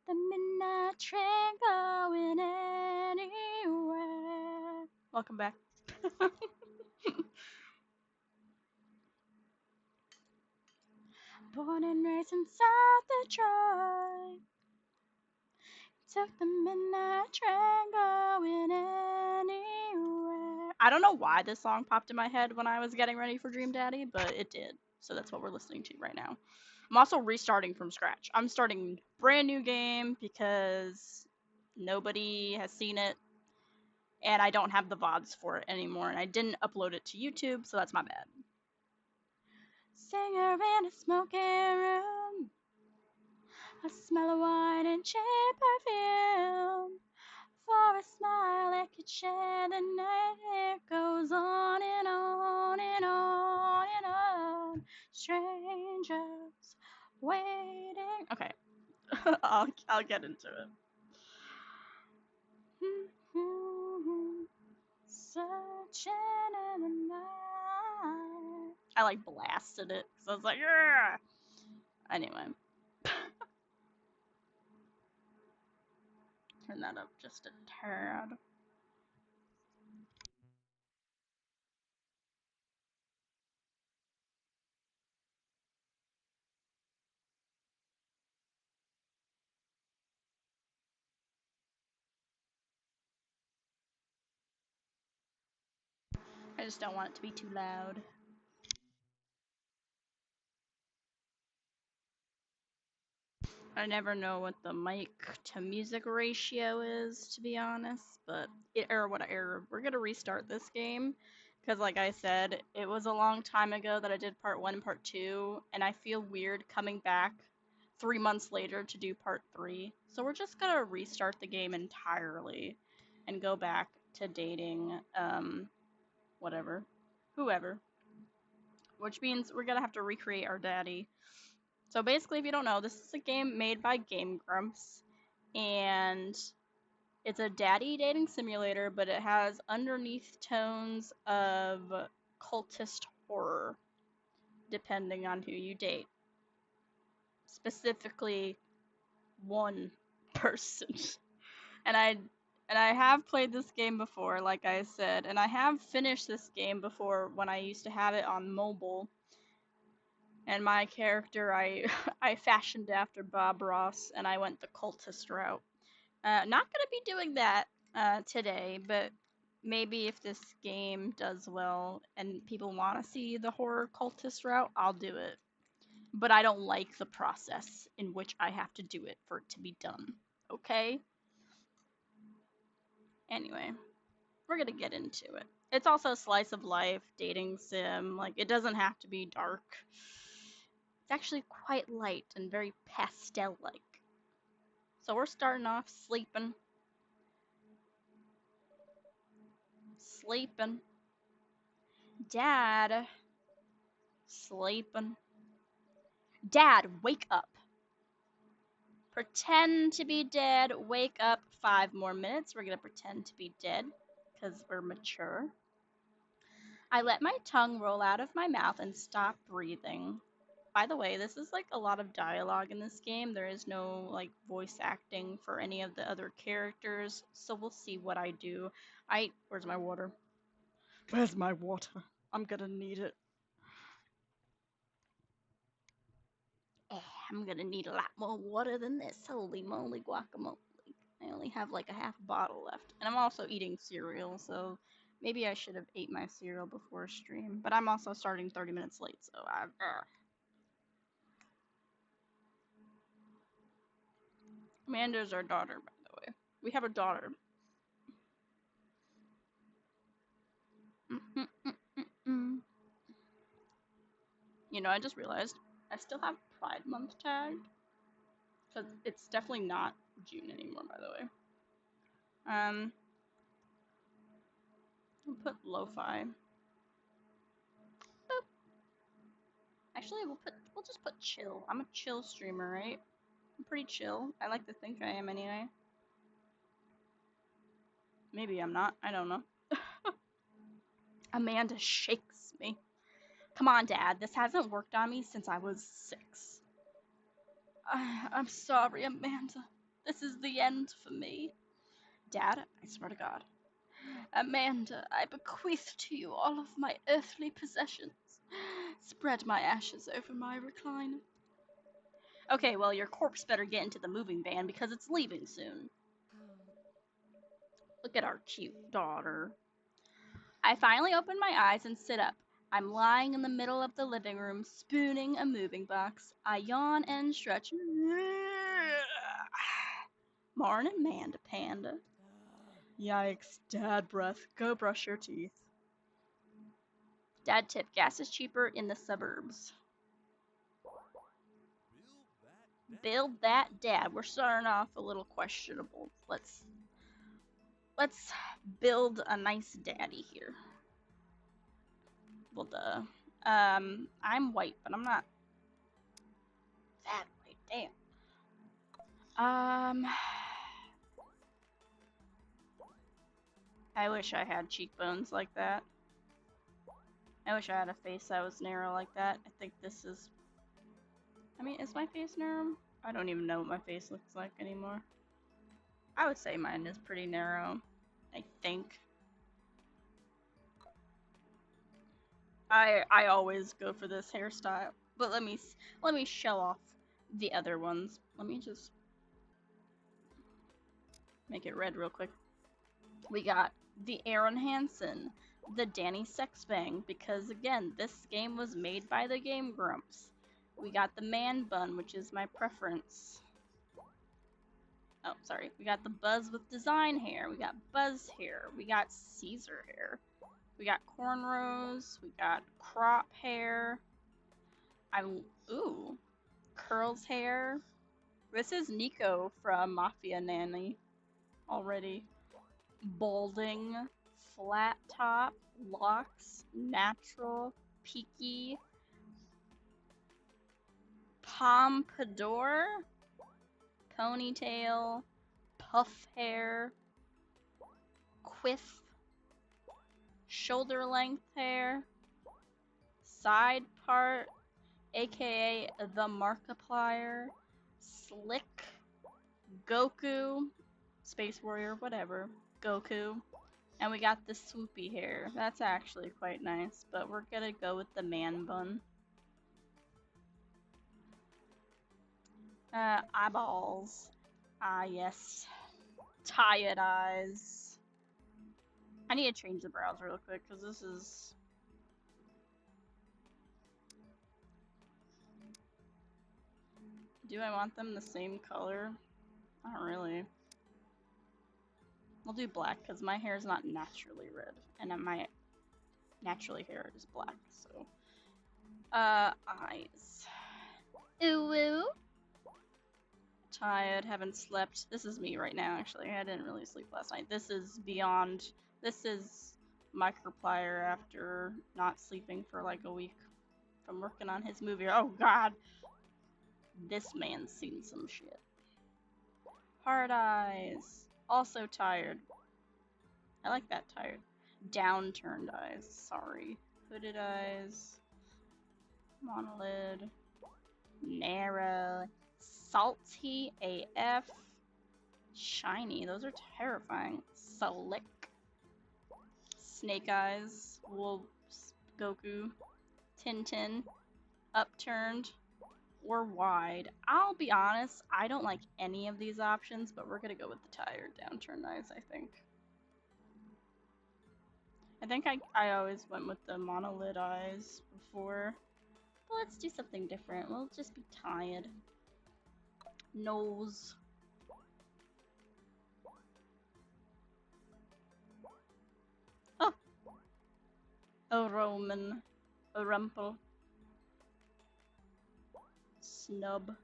the midnight train going anywhere. Welcome back. Born and raised in South Detroit. Took the midnight train going anywhere. I don't know why this song popped in my head when I was getting ready for Dream Daddy, but it did. So that's what we're listening to right now. I'm also restarting from scratch. I'm starting a brand new game because nobody has seen it and I don't have the VODs for it anymore and I didn't upload it to YouTube, so that's my bad. Singer in a smoking room, a smell of wine and cheap perfume. For a smile I could share the night, it goes on and on and on and on. Strangers waiting. Okay, I'll get into it. Searching in the night. I like blasted it because I was like, yeah. Anyway, turn that up just a tad. I just don't want it to be too loud. I never know what the mic to music ratio is, to be honest, but we're gonna restart this game because, like I said, it was a long time ago that I did part 1 and part 2, and I feel weird coming back 3 months later to do part 3. So we're just gonna restart the game entirely and go back to dating, whatever, whoever, which means we're gonna have to recreate our daddy. So basically, if you don't know, this is a game made by Game Grumps, and it's a daddy dating simulator, but it has underneath tones of cultist horror, depending on who you date. Specifically, one person. and I and I have played this game before, like I said, and I have finished this game before when I used to have it on mobile. And my character, I I fashioned after Bob Ross, and I went the cultist route. Not gonna be doing that today, but maybe if this game does well and people want to see the horror cultist route, I'll do it. But I don't like the process in which I have to do it for it to be done. Okay? Anyway, we're gonna get into it. It's also a slice of life, dating sim. Like, it doesn't have to be dark. It's actually quite light and very pastel like. So we're starting off sleeping. Sleeping. Dad. Sleeping. Dad, wake up. Pretend to be dead. Wake up 5 more minutes. We're gonna pretend to be dead because we're mature. I let my tongue roll out of my mouth and stop breathing. By the way, this is like a lot of dialogue in this game. There is no like voice acting for any of the other characters, so we'll see what I do. Where's my water? Where's my water? I'm gonna need it. I'm gonna need a lot more water than this. Holy moly guacamole. I only have like a half bottle left. And I'm also eating cereal, so maybe I should have ate my cereal before stream. But I'm also starting 30 minutes late, so Amanda's our daughter, by the way. We have a daughter. You know, I just realized I still have Pride Month tagged. Because it's definitely not June anymore, by the way. I'll put lo-fi. Boop. Actually, we'll just put chill. I'm a chill streamer, right? I'm pretty chill. I like to think I am anyway. Maybe I'm not. I don't know. Amanda shakes me. Come on, Dad. This hasn't worked on me since I was 6. I'm sorry, Amanda. This is the end for me. Dad, I swear to God. Amanda, I bequeath to you all of my earthly possessions. Spread my ashes over my recliner. Okay, well, your corpse better get into the moving van because it's leaving soon. Look at our cute daughter. I finally open my eyes and sit up. I'm lying in the middle of the living room, spooning a moving box. I yawn and stretch. Morning, Manda Panda. Yikes, dad breath. Go brush your teeth. Dad tip, gas is cheaper in the suburbs. Build that dad. We're starting off a little questionable. Let's build a nice daddy here. Well, duh. I'm white, but I'm not that white. Damn. I wish I had cheekbones like that. I wish I had a face that was narrow like that. I think this is... I mean, is my face narrow? I don't even know what my face looks like anymore. I would say mine is pretty narrow. I think. I always go for this hairstyle, but let me show off the other ones. Let me just make it red real quick. We got the Aaron Hansen, the Danny Sexbang, because again, this game was made by the Game Grumps. We got the Man Bun, which is my preference. Oh, sorry. We got the Buzz with design hair. We got Buzz hair. We got Caesar hair. We got cornrows. We got crop hair. Ooh, curls hair. This is Nico from Mafia Nanny already. Balding, flat top, locks, natural, peaky, pompadour, ponytail, puff hair, quiff, shoulder length hair, side part, aka the Markiplier, slick, Goku, Space Warrior, whatever, Goku. And we got the swoopy hair. That's actually quite nice, but we're gonna go with the man bun. Eyeballs. Ah, yes. Tired eyes. I need to change the brows real quick, because this is... Do I want them the same color? Not really. We'll do black, because my hair is not naturally red, and my naturally hair is black, so... Eyes. Ooh, ooh. Tired, haven't slept. This is me right now, actually. I didn't really sleep last night. This is beyond... This is Markiplier after not sleeping for like a week from working on his movie. Oh, God! This man's seen some shit. Hard eyes. Also tired. I like that tired. Downturned eyes. Sorry. Hooded eyes. Monolid. Narrow. Salty AF. Shiny. Those are terrifying. Slick. Snake eyes. Wolves. Goku. Tintin. Upturned. Or wide. I'll be honest, I don't like any of these options, but we're gonna go with the tired downturned eyes, I think. I always went with the monolid eyes before. But let's do something different. We'll just be tired. Nose. Oh! A Roman. A rumple. Snub.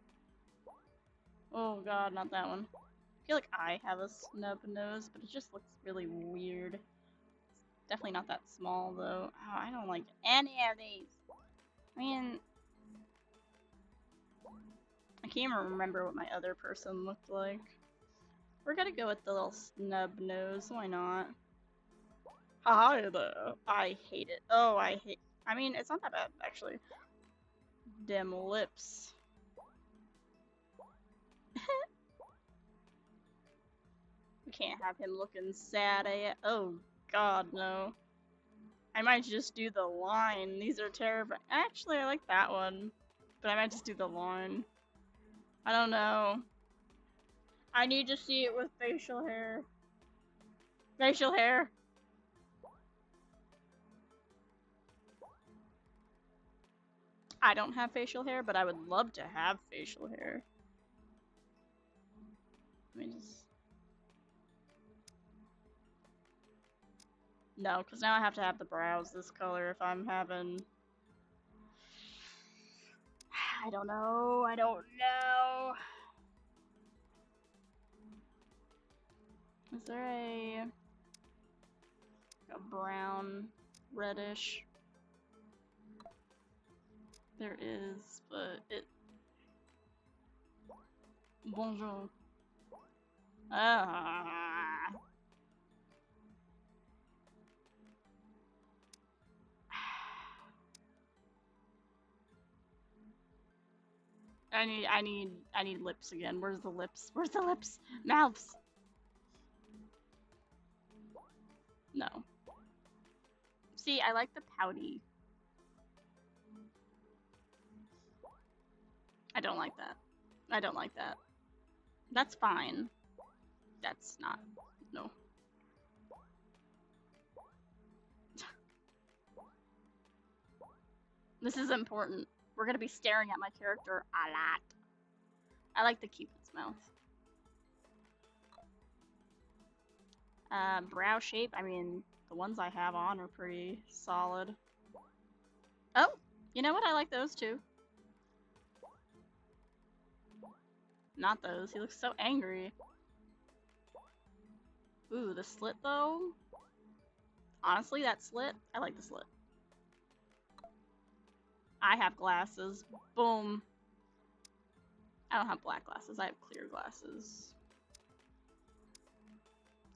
Oh god, not that one. I feel like I have a snub nose, but it just looks really weird. It's definitely not that small, though. Oh, I don't like any of these. I mean... I can't even remember what my other person looked like. We're gonna go with the little snub nose, why not? Hi there. I hate it. Oh, I mean, it's not that bad, actually. Dim lips. We can't have him looking sad. Oh God, no. I might just do the line. These are terrifying. Actually, I like that one, but I might just do the line. I don't know. I need to see it with facial hair. Facial hair. I don't have facial hair, but I would love to have facial hair. Let me just... No, because now I have to have the brows this color if I'm having... I don't know. I don't know. Is there a brown, reddish? There is, but it... Bonjour. Ah. I need lips again. Where's the lips? Where's the lips? Mouths. No. See, I like the pouty. I don't like that. I don't like that. That's fine. That's not. No. This is important. We're gonna be staring at my character a lot. I like the Cupid's mouth. Brow shape, I mean, the ones I have on are pretty solid. Oh, you know what? I like those too. Not those. He looks so angry. Ooh, the slit though? Honestly, that slit, I like the slit. I have glasses. Boom. I don't have black glasses. I have clear glasses.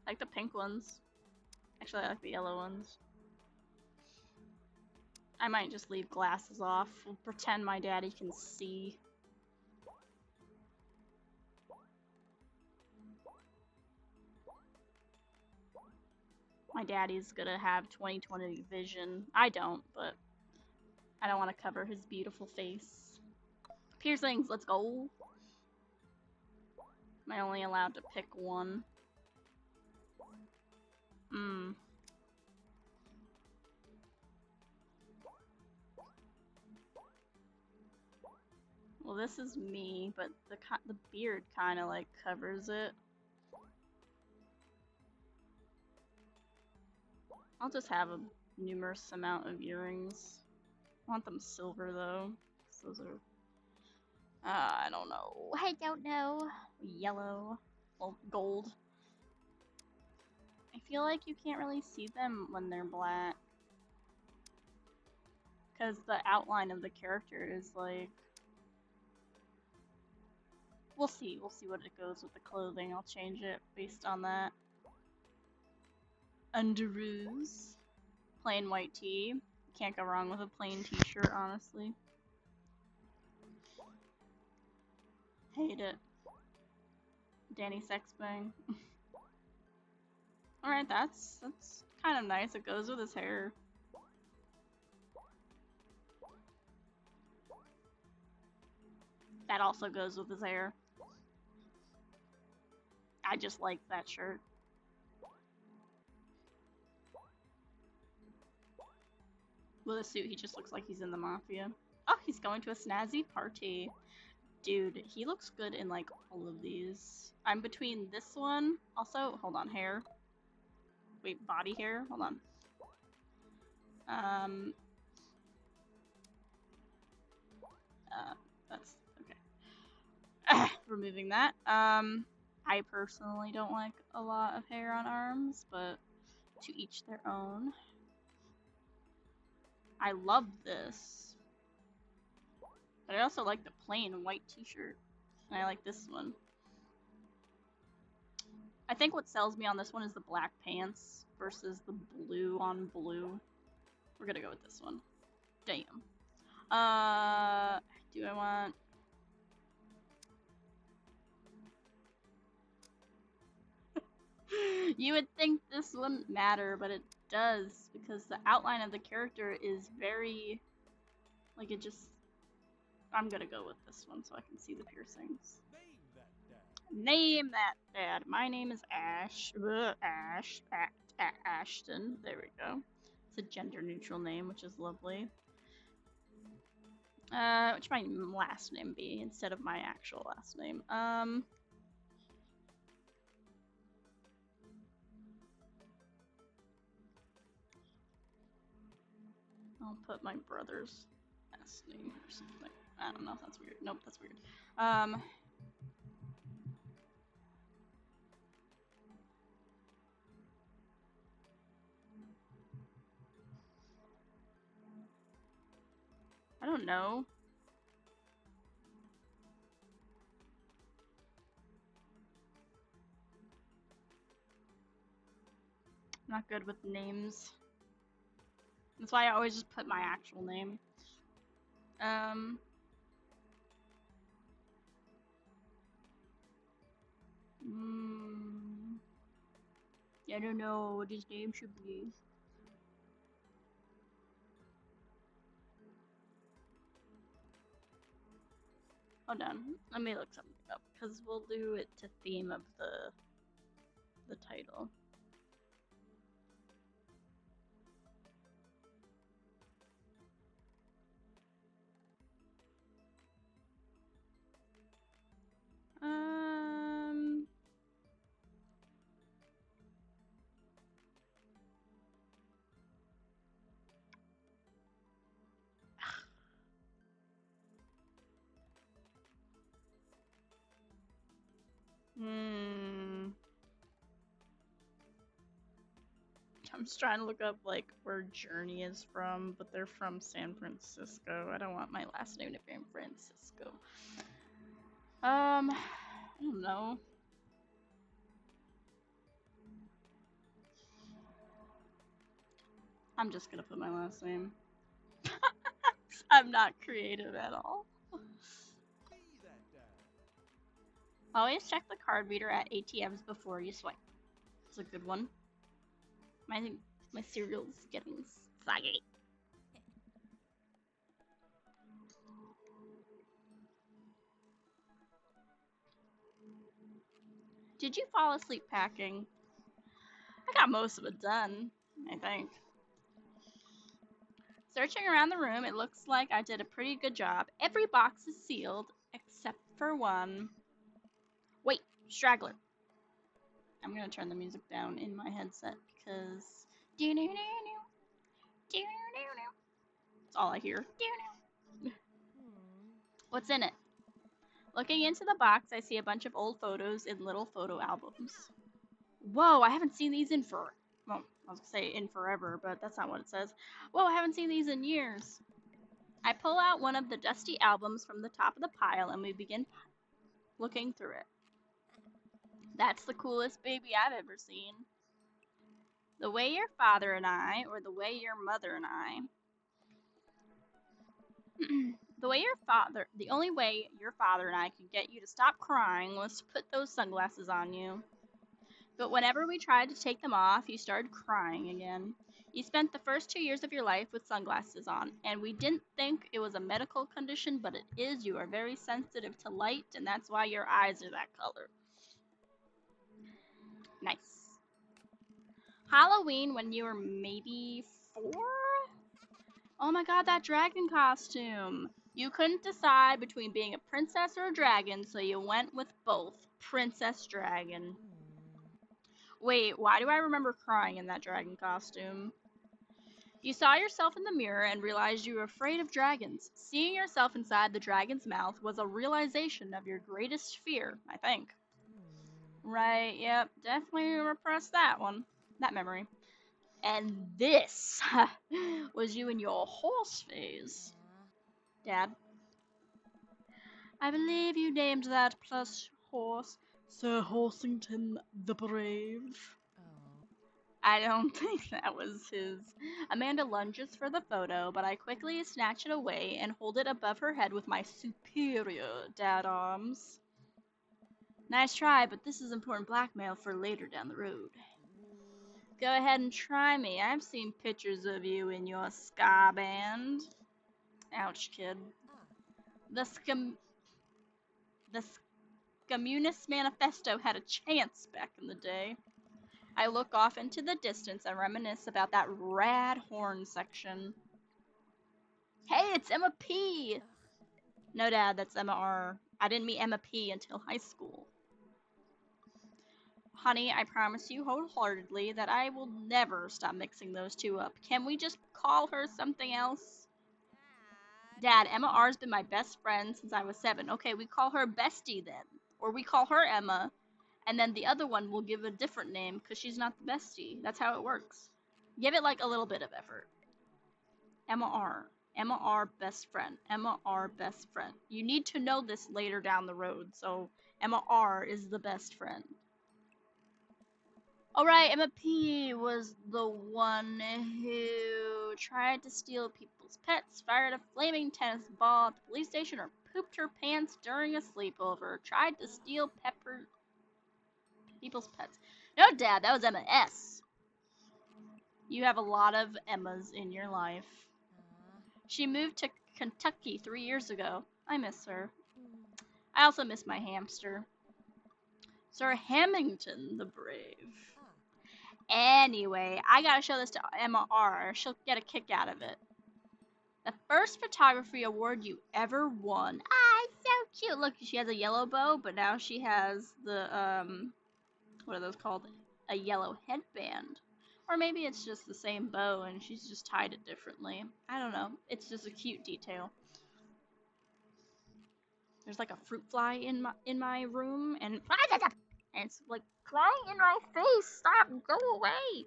I like the pink ones. Actually, I like the yellow ones. I might just leave glasses off. We'll pretend my daddy can see. My daddy's gonna have 20/20 vision. I don't, but I don't want to cover his beautiful face. Piercings, let's go. Am I only allowed to pick one? Well, this is me, but the beard kind of like covers it. I'll just have a numerous amount of earrings. I want them silver though. Those are... I don't know. I don't know. Yellow. Well, gold. I feel like you can't really see them when they're black. Because the outline of the character is like... We'll see. We'll see what it goes with the clothing. I'll change it based on that. Underoos. Plain white tee. Can't go wrong with a plain t-shirt, honestly. Hate it. Danny Sexbang. Alright, that's kind of nice. It goes with his hair. That also goes with his hair. I just like that shirt. With a suit, he just looks like he's in the mafia. Oh, he's going to a snazzy party. Dude, he looks good in like all of these. I'm between this one. Also, hold on, hair. Wait, body hair? Hold on. That's okay. Removing that. I personally don't like a lot of hair on arms, but to each their own. I love this. But I also like the plain white t-shirt. And I like this one. I think what sells me on this one is the black pants versus the blue on blue. We're gonna go with this one. Damn. Do I want... You would think this wouldn't matter, but it does because the outline of the character is very like it just. I'm gonna go with this one so I can see the piercings. Name that dad. My name is Ashton. There we go. It's a gender neutral name, which is lovely. What should my last name be instead of my actual last name? I'll put my brother's last name or something. I don't know. That's weird. Nope, that's weird. I don't know. I'm not good with names. That's why I always just put my actual name. I don't know what his name should be. Hold on, let me look something up because we'll do it to theme of the title. I'm just trying to look up like where Journey is from, but they're from San Francisco. I don't want my last name to be in Francisco. I don't know. I'm just gonna put my last name. I'm not creative at all. Always check the card reader at ATMs before you swipe. It's a good one. My cereal's getting soggy. Did you fall asleep packing? I got most of it done, I think. Searching around the room, it looks like I did a pretty good job. Every box is sealed except for one. Wait, straggler. I'm gonna turn the music down in my headset because that's all I hear. What's in it? Looking into the box, I see a bunch of old photos in little photo albums. Whoa, I haven't seen these in well, I was gonna say in forever, but that's not what it says. Whoa, I haven't seen these in years. I pull out one of the dusty albums from the top of the pile and we begin looking through it. That's the coolest baby I've ever seen. The way your father and I, or the way your mother and I, the only way your father and I could get you to stop crying was to put those sunglasses on you. But whenever we tried to take them off, you started crying again. You spent the first 2 years of your life with sunglasses on, and we didn't think it was a medical condition, but it is. You are very sensitive to light, and that's why your eyes are that color. Nice. Halloween when you were maybe 4? Oh my god, that dragon costume! You couldn't decide between being a princess or a dragon, so you went with both. Princess Dragon. Wait, why do I remember crying in that dragon costume? You saw yourself in the mirror and realized you were afraid of dragons. Seeing yourself inside the dragon's mouth was a realization of your greatest fear, I think. Right, yep, definitely repressed that one. That memory. And this was you in your horse phase. Dad. I believe you named that plush horse Sir Horsington the Brave. I don't think that was his. Amanda lunges for the photo, but I quickly snatch it away and hold it above her head with my superior dad arms. Nice try, but this is important blackmail for later down the road. Go ahead and try me. I've seen pictures of you in your ska band. Ouch, kid. The scum... The Communist Manifesto had a chance back in the day. I look off into the distance and reminisce about that rad horn section. Hey, it's Emma P! No, Dad, that's Emma R. I didn't meet Emma P until high school. Honey, I promise you wholeheartedly that I will never stop mixing those two up. Can we just call her something else? Dad, Emma R's been my best friend since I was 7. Okay, we call her Bestie then. Or we call her Emma, and then the other one will give a different name because she's not the bestie. That's how it works. Give it like a little bit of effort. Emma R. Emma R. best friend. Emma R. best friend. You need to know this later down the road, so Emma R. is the best friend. Alright, Emma P. was the one who tried to steal people's pets, fired a flaming tennis ball at the police station, or pooped her pants during a sleepover, tried to steal people's pets. No, Dad, that was Emma S. You have a lot of Emmas in your life. She moved to Kentucky 3 years ago. I miss her. I also miss my hamster. Sir Hamilton the Brave. Anyway, I gotta show this to Emma R. She'll get a kick out of it. The first photography award you ever won. Ah, it's so cute. Look, she has a yellow bow, but now she has the, what are those called? A yellow headband. Or maybe it's just the same bow and she's just tied it differently. I don't know. It's just a cute detail. There's like a fruit fly in my room and it's like flying in my face. Stop, go away.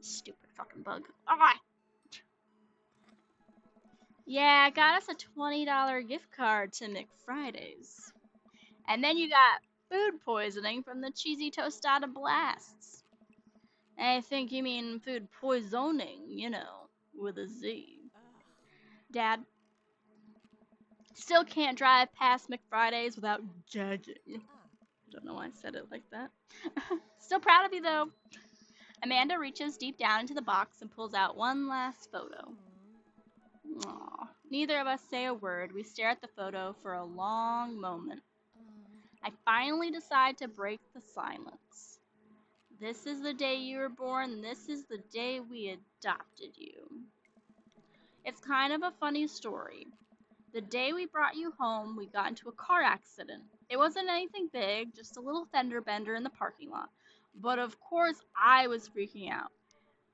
Stupid fucking bug. Ah. Yeah, I got us a $20 gift card to McFridays. And then you got food poisoning from the cheesy tostada blasts. I think you mean food poisoning, you know, with a Z. Dad, still can't drive past McFridays without judging. Don't know why I said it like that. Still proud of you though. Amanda reaches deep down into the box and pulls out one last photo. Aww. Neither of us say a word. We stare at the photo for a long moment. I finally decide to break the silence. This is the day you were born. This is the day we adopted you. It's kind of a funny story. The day we brought you home, we got into a car accident. It wasn't anything big, just a little fender bender in the parking lot. But of course, I was freaking out.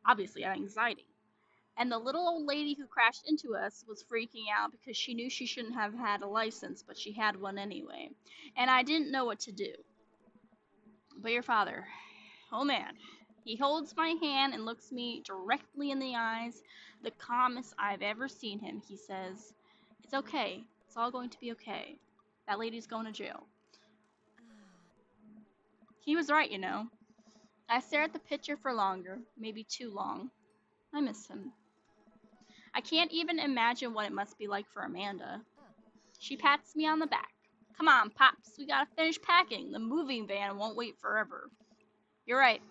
Obviously, I had anxiety. And the little old lady who crashed into us was freaking out because she knew she shouldn't have had a license, but she had one anyway. And I didn't know what to do. But your father, oh man, he holds my hand and looks me directly in the eyes, the calmest I've ever seen him. He says, "It's okay. It's all going to be okay. That lady's going to jail." He was right, you know. I stare at the picture for longer, maybe too long. I miss him. I can't even imagine what it must be like for Amanda. She pats me on the back. "Come on, Pops, we gotta finish packing. The moving van won't wait forever." You're right.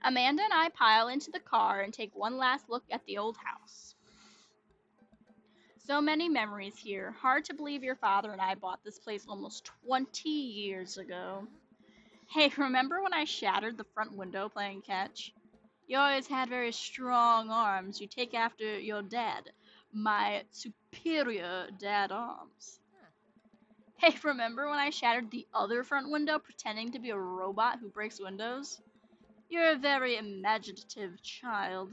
Amanda and I pile into the car and take one last look at the old house. So many memories here. Hard to believe your father and I bought this place almost 20 years ago. Hey, remember when I shattered the front window playing catch? You always had very strong arms. You take after your dad. My superior dad arms. Hey, remember when I shattered the other front window pretending to be a robot who breaks windows? You're a very imaginative child.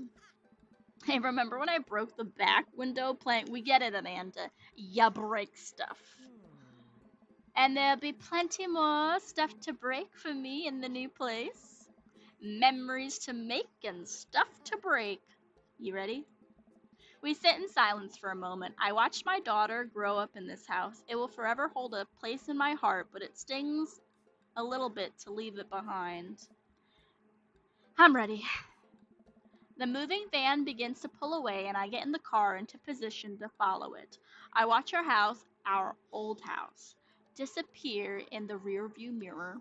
Hey, remember when I broke the back window playing? We get it, Amanda. Ya break stuff. And there'll be plenty more stuff to break for me in the new place. Memories to make and stuff to break. You ready? We sit in silence for a moment. I watched my daughter grow up in this house. It will forever hold a place in my heart, but it stings a little bit to leave it behind. I'm ready. The moving van begins to pull away, and I get in the car into position to follow it. I watch our house, our old house, disappear in the rearview mirror.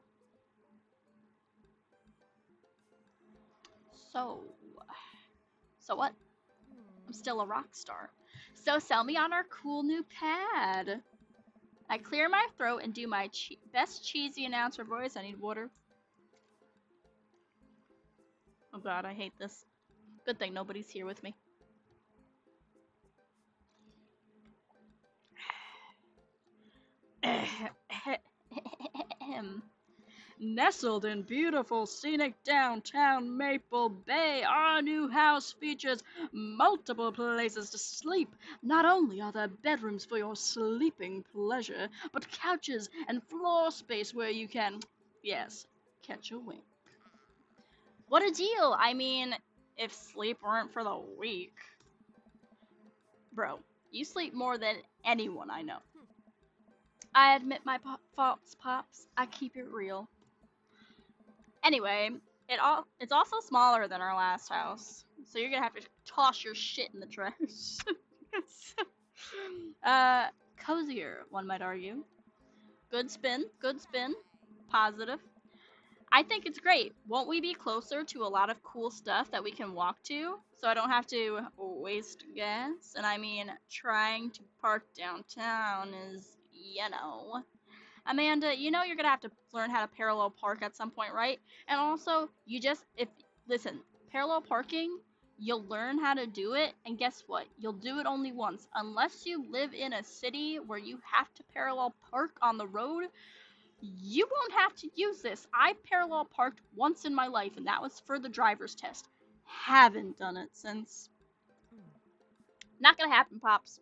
So, so what? I'm still a rock star. So sell me on our cool new pad. I clear my throat and do my best cheesy announcer voice. I need water. Oh god, I hate this. Good thing nobody's here with me. Nestled in beautiful scenic downtown Maple Bay, our new house features multiple places to sleep. Not only are there bedrooms for your sleeping pleasure, but couches and floor space where you can, yes, catch a wink. What a deal! I mean, if sleep weren't for the weak. Bro, you sleep more than anyone I know. I admit my faults, Pops. I keep it real. Anyway, it's also smaller than our last house, so you're gonna have to toss your shit in the trash. Cozier, one might argue. Good spin, good spin. Positive. I think it's great. Won't we be closer to a lot of cool stuff that we can walk to? So I don't have to waste gas? And I mean, trying to park downtown is, Amanda, you know you're gonna have to learn how to parallel park at some point, right? And also, listen, parallel parking, you'll learn how to do it, and guess what? You'll do it only once. Unless you live in a city where you have to parallel park on the road, you won't have to use this. I parallel parked once in my life, and that was for the driver's test. Haven't done it since. Not gonna happen, Pops.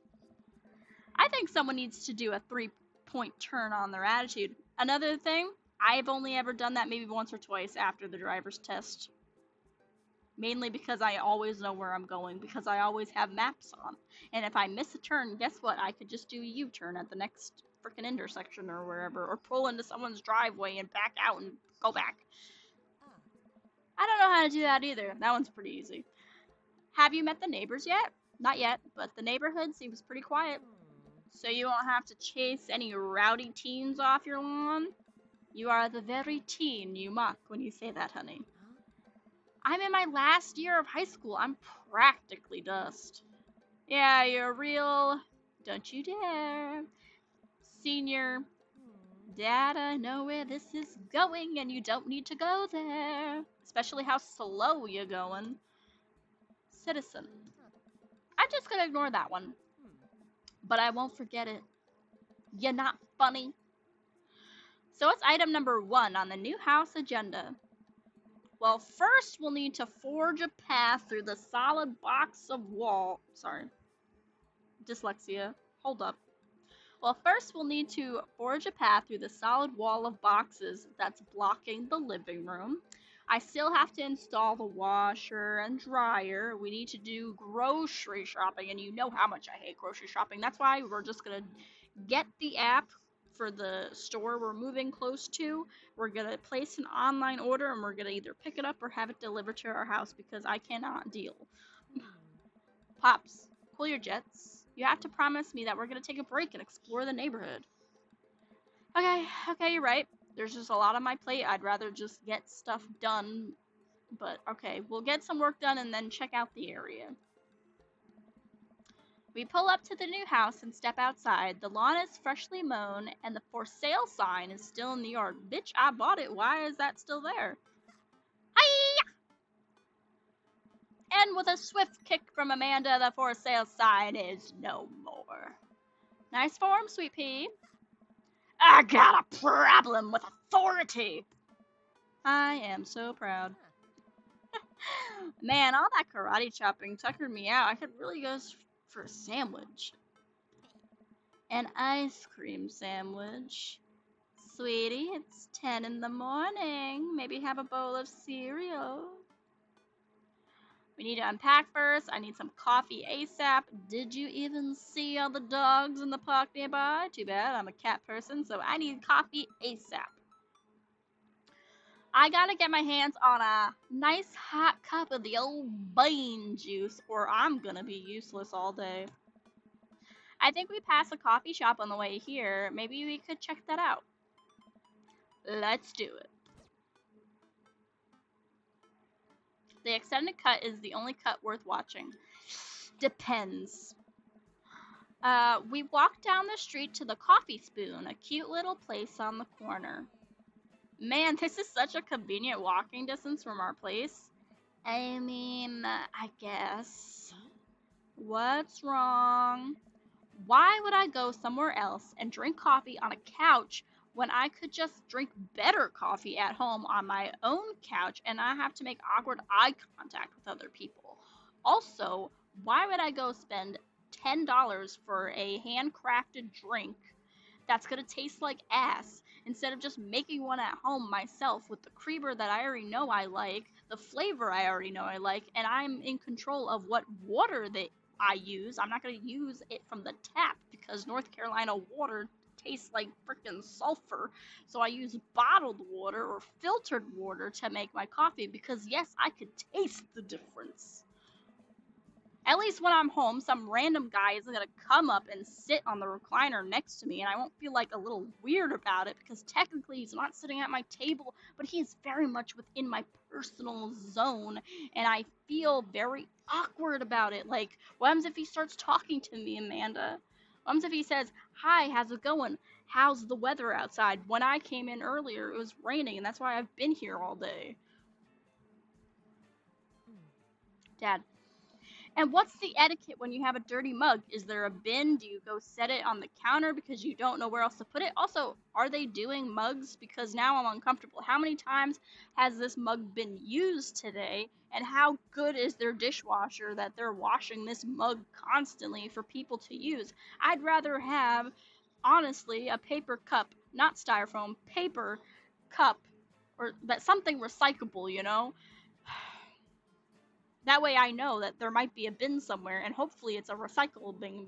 I think someone needs to do a 3-point turn on their attitude. Another thing, I've only ever done that maybe once or twice after the driver's test. Mainly because I always know where I'm going, because I always have maps on. And if I miss a turn, guess what? I could just do a U-turn at the next freaking intersection or wherever, or pull into someone's driveway and back out and go back. I don't know how to do that either. That one's pretty easy. Have you met the neighbors yet? Not yet, but the neighborhood seems pretty quiet. So you won't have to chase any rowdy teens off your lawn? You are the very teen you mock when you say that, honey. I'm in my last year of high school. I'm practically dust. Yeah, you're real. Don't you dare. Senior. Dad, I know where this is going, and you don't need to go there. Especially how slow you're going. Citizen. I'm just gonna ignore that one. But I won't forget it. You're not funny. So what's item number 1 on the new house agenda? Well, first we'll need to forge a path through the solid box of wall. Sorry. Dyslexia. Hold up. Well, first we'll need to forge a path through the solid wall of boxes that's blocking the living room. I still have to install the washer and dryer. We need to do grocery shopping, and you know how much I hate grocery shopping. That's why we're just going to get the app for the store we're moving close to. We're going to place an online order, and we're going to either pick it up or have it delivered to our house because I cannot deal. Pops, cool your jets. You have to promise me that we're going to take a break and explore the neighborhood. Okay, you're right. There's just a lot on my plate. I'd rather just get stuff done. But okay, we'll get some work done and then check out the area. We pull up to the new house and step outside. The lawn is freshly mown and the for sale sign is still in the yard. Bitch, I bought it. Why is that still there? Hi! And with a swift kick from Amanda, the for sale sign is no more. Nice form, sweet pea. I got a problem with authority. I am so proud. Man, all that karate chopping tuckered me out. I could really go for a sandwich. An ice cream sandwich. Sweetie, it's 10 in the morning. Maybe have a bowl of cereal. We need to unpack first. I need some coffee ASAP. Did you even see all the dogs in the park nearby? Too bad, I'm a cat person, so I need coffee ASAP. I gotta get my hands on a nice hot cup of the old bean juice, or I'm gonna be useless all day. I think we passed a coffee shop on the way here. Maybe we could check that out. Let's do it. The extended cut is the only cut worth watching. Depends. We walked down the street to the Coffee Spoon, a cute little place on the corner. Man, this is such a convenient walking distance from our place. I mean, I guess. What's wrong? Why would I go somewhere else and drink coffee on a couch when I could just drink better coffee at home on my own couch and not have to make awkward eye contact with other people? Also, why would I go spend $10 for a handcrafted drink that's gonna taste like ass instead of just making one at home myself with the creamer that I already know I like, the flavor I already know I like, and I'm in control of what water that I use. I'm not gonna use it from the tap because North Carolina water tastes like freaking sulfur. So I use bottled water or filtered water to make my coffee because yes, I could taste the difference. At least when I'm home, some random guy isn't gonna come up and sit on the recliner next to me, and I won't feel like a little weird about it because technically he's not sitting at my table, but he is very much within my personal zone, and I feel very awkward about it. Like, what happens if he starts talking to me, Amanda? What happens if he says, "Hi, how's it going? How's the weather outside?" When I came in earlier, it was raining, and that's why I've been here all day. Dad. And what's the etiquette when you have a dirty mug? Is there a bin? Do you go set it on the counter because you don't know where else to put it? Also, are they doing mugs? Because now I'm uncomfortable. How many times has this mug been used today? And how good is their dishwasher that they're washing this mug constantly for people to use? I'd rather have, honestly, a paper cup, not styrofoam, paper cup, or that something recyclable, you know? That way I know that there might be a bin somewhere, and hopefully it's a recycling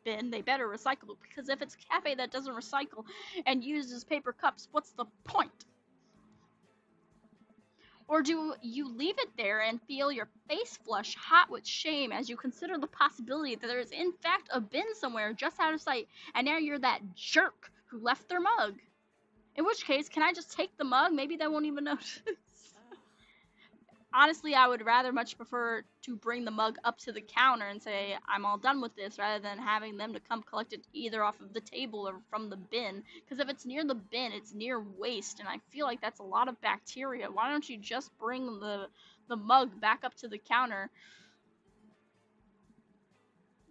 bin. They better recycle it, because if it's a cafe that doesn't recycle and uses paper cups, what's the point? Or do you leave it there and feel your face flush hot with shame as you consider the possibility that there is in fact a bin somewhere just out of sight, and now you're that jerk who left their mug? In which case, can I just take the mug? Maybe they won't even notice. Honestly, I would rather much prefer to bring the mug up to the counter and say, I'm all done with this, rather than having them to come collect it either off of the table or from the bin. Because if it's near the bin, it's near waste, and I feel like that's a lot of bacteria. Why don't you just bring the mug back up to the counter?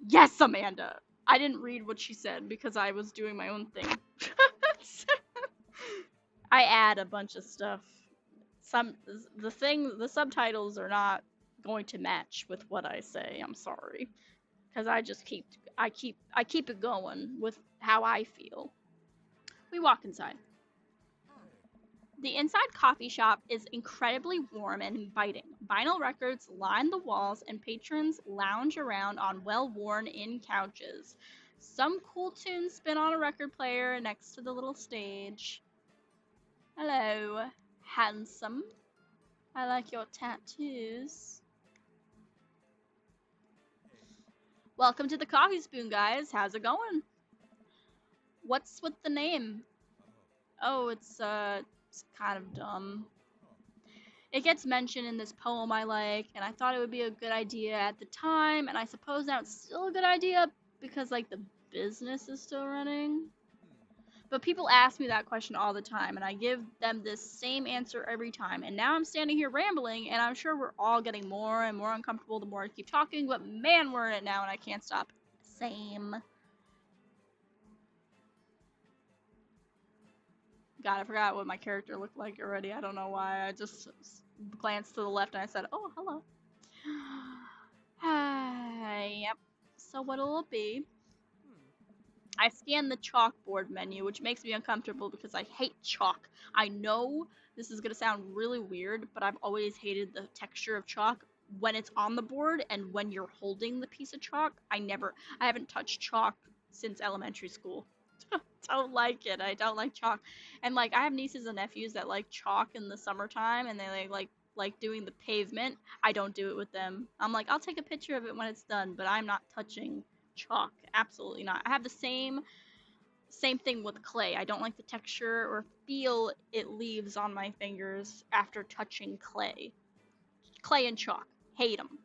Yes, Amanda! I didn't read what she said because I was doing my own thing. I add a bunch of stuff. The subtitles are not going to match with what I say. I'm sorry, because I keep it going with how I feel. We walk inside. The inside coffee shop is incredibly warm and inviting. Vinyl records line the walls, and patrons lounge around on well-worn-in couches. Some cool tunes spin on a record player next to the little stage. Hello, handsome. I like your tattoos. Welcome to the Coffee Spoon, guys. How's it going? What's with the name? Oh, it's kind of dumb. It gets mentioned in this poem I like, and I thought it would be a good idea at the time, and I suppose now it's still a good idea because, like, the business is still running. But people ask me that question all the time, and I give them this same answer every time. And now I'm standing here rambling, and I'm sure we're all getting more and more uncomfortable the more I keep talking, but man, we're in it now, and I can't stop. Same. God, I forgot what my character looked like already. I don't know why. I just glanced to the left and I said, oh, hello. Yep. So what'll it be? I scanned the chalkboard menu, which makes me uncomfortable because I hate chalk. I know this is going to sound really weird, but I've always hated the texture of chalk when it's on the board and when you're holding the piece of chalk. I haven't touched chalk since elementary school. Don't like it. I don't like chalk. And like I have nieces and nephews that like chalk in the summertime and they like doing the pavement. I don't do it with them. I'm like, I'll take a picture of it when it's done, but I'm not touching Chalk, absolutely not. I have the same thing with clay. I don't like the texture or feel it leaves on my fingers after touching clay. Clay and chalk, hate them.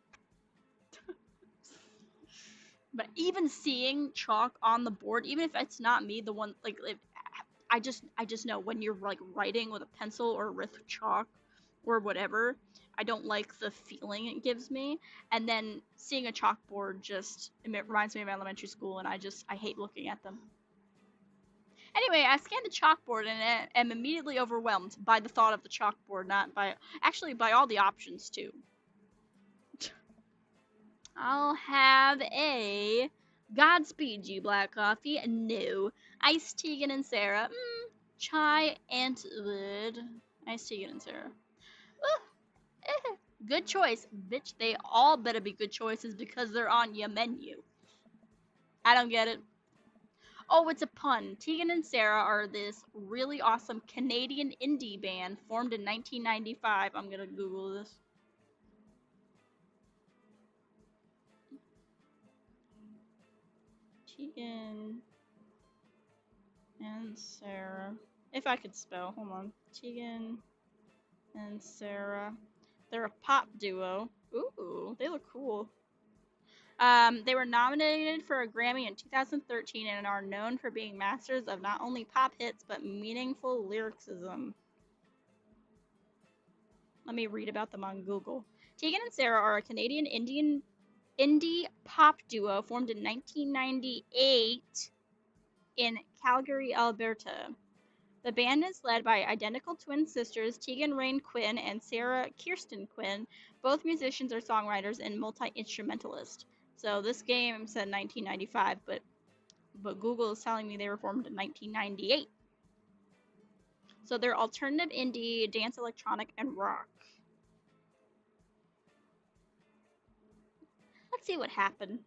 But even seeing chalk on the board, even if it's not me, the one like I just know when you're like writing with a pencil or with chalk or whatever, I don't like the feeling it gives me. And then seeing a chalkboard just it reminds me of elementary school, and I hate looking at them. Anyway, I scanned the chalkboard and am immediately overwhelmed by the thought of the chalkboard, not by actually by all the options too. I'll have a Godspeed you, black coffee. No. Iced Tegan and Sarah. Chai Antwood. Iced Tegan and Sarah. Ooh, good choice. Bitch, they all better be good choices because they're on your menu. I don't get it. Oh, it's a pun. Tegan and Sarah are this really awesome Canadian indie band formed in 1995. I'm gonna Google this. Tegan and Sarah. If I could spell, hold on. Tegan and Sarah. They're a pop duo. Ooh, they look cool. They were nominated for a Grammy in 2013 and are known for being masters of not only pop hits but meaningful lyricism. Let me read about them on Google. Tegan and Sarah are a Canadian indie pop duo formed in 1998 in Calgary, Alberta. The band is led by identical twin sisters Tegan Rain Quinn and Sarah Kirsten Quinn. Both musicians are songwriters and multi-instrumentalists. So this game said 1995, but Google is telling me they were formed in 1998. So they're alternative indie, dance electronic, and rock. Let's see what happened.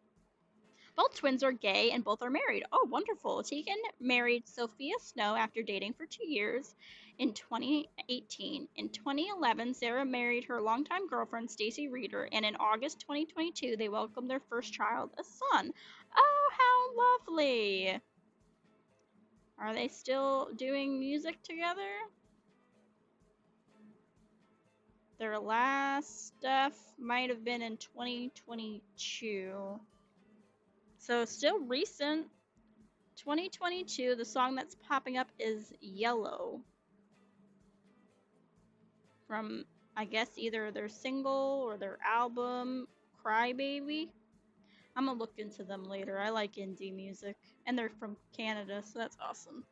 Both twins are gay and both are married. Oh, wonderful. Tegan married Sophia Snow after dating for 2 years in 2018. In 2011, Sarah married her longtime girlfriend, Stacy Reeder, and in August 2022, they welcomed their first child, a son. Oh, how lovely. Are they still doing music together? Their last stuff might have been in 2022. So still recent. 2022, the song that's popping up is Yellow. From, I guess, either their single or their album, Crybaby. I'm gonna look into them later. I like indie music. And they're from Canada, so that's awesome.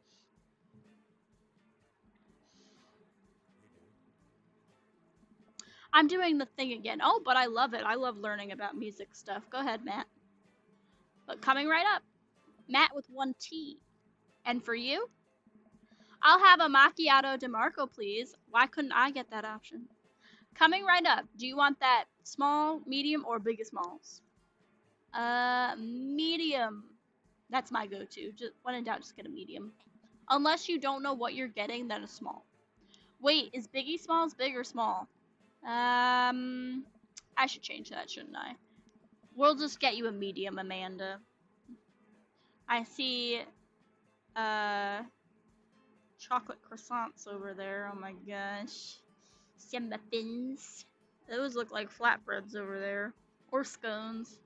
I'm doing the thing again. Oh, but I love it. I love learning about music stuff. Go ahead, Matt. But coming right up, Matt with one T. And for you, I'll have a macchiato DeMarco, please. Why couldn't I get that option? Coming right up, do you want that small, medium, or biggest smalls? Medium. That's my go-to. Just when in doubt, just get a medium. Unless you don't know what you're getting, then a small. Wait, is Biggie Smalls big or small? I should change that, shouldn't I? We'll just get you a medium, Amanda. I see, chocolate croissants over there. Oh my gosh. Some muffins. Those look like flatbreads over there. Or scones.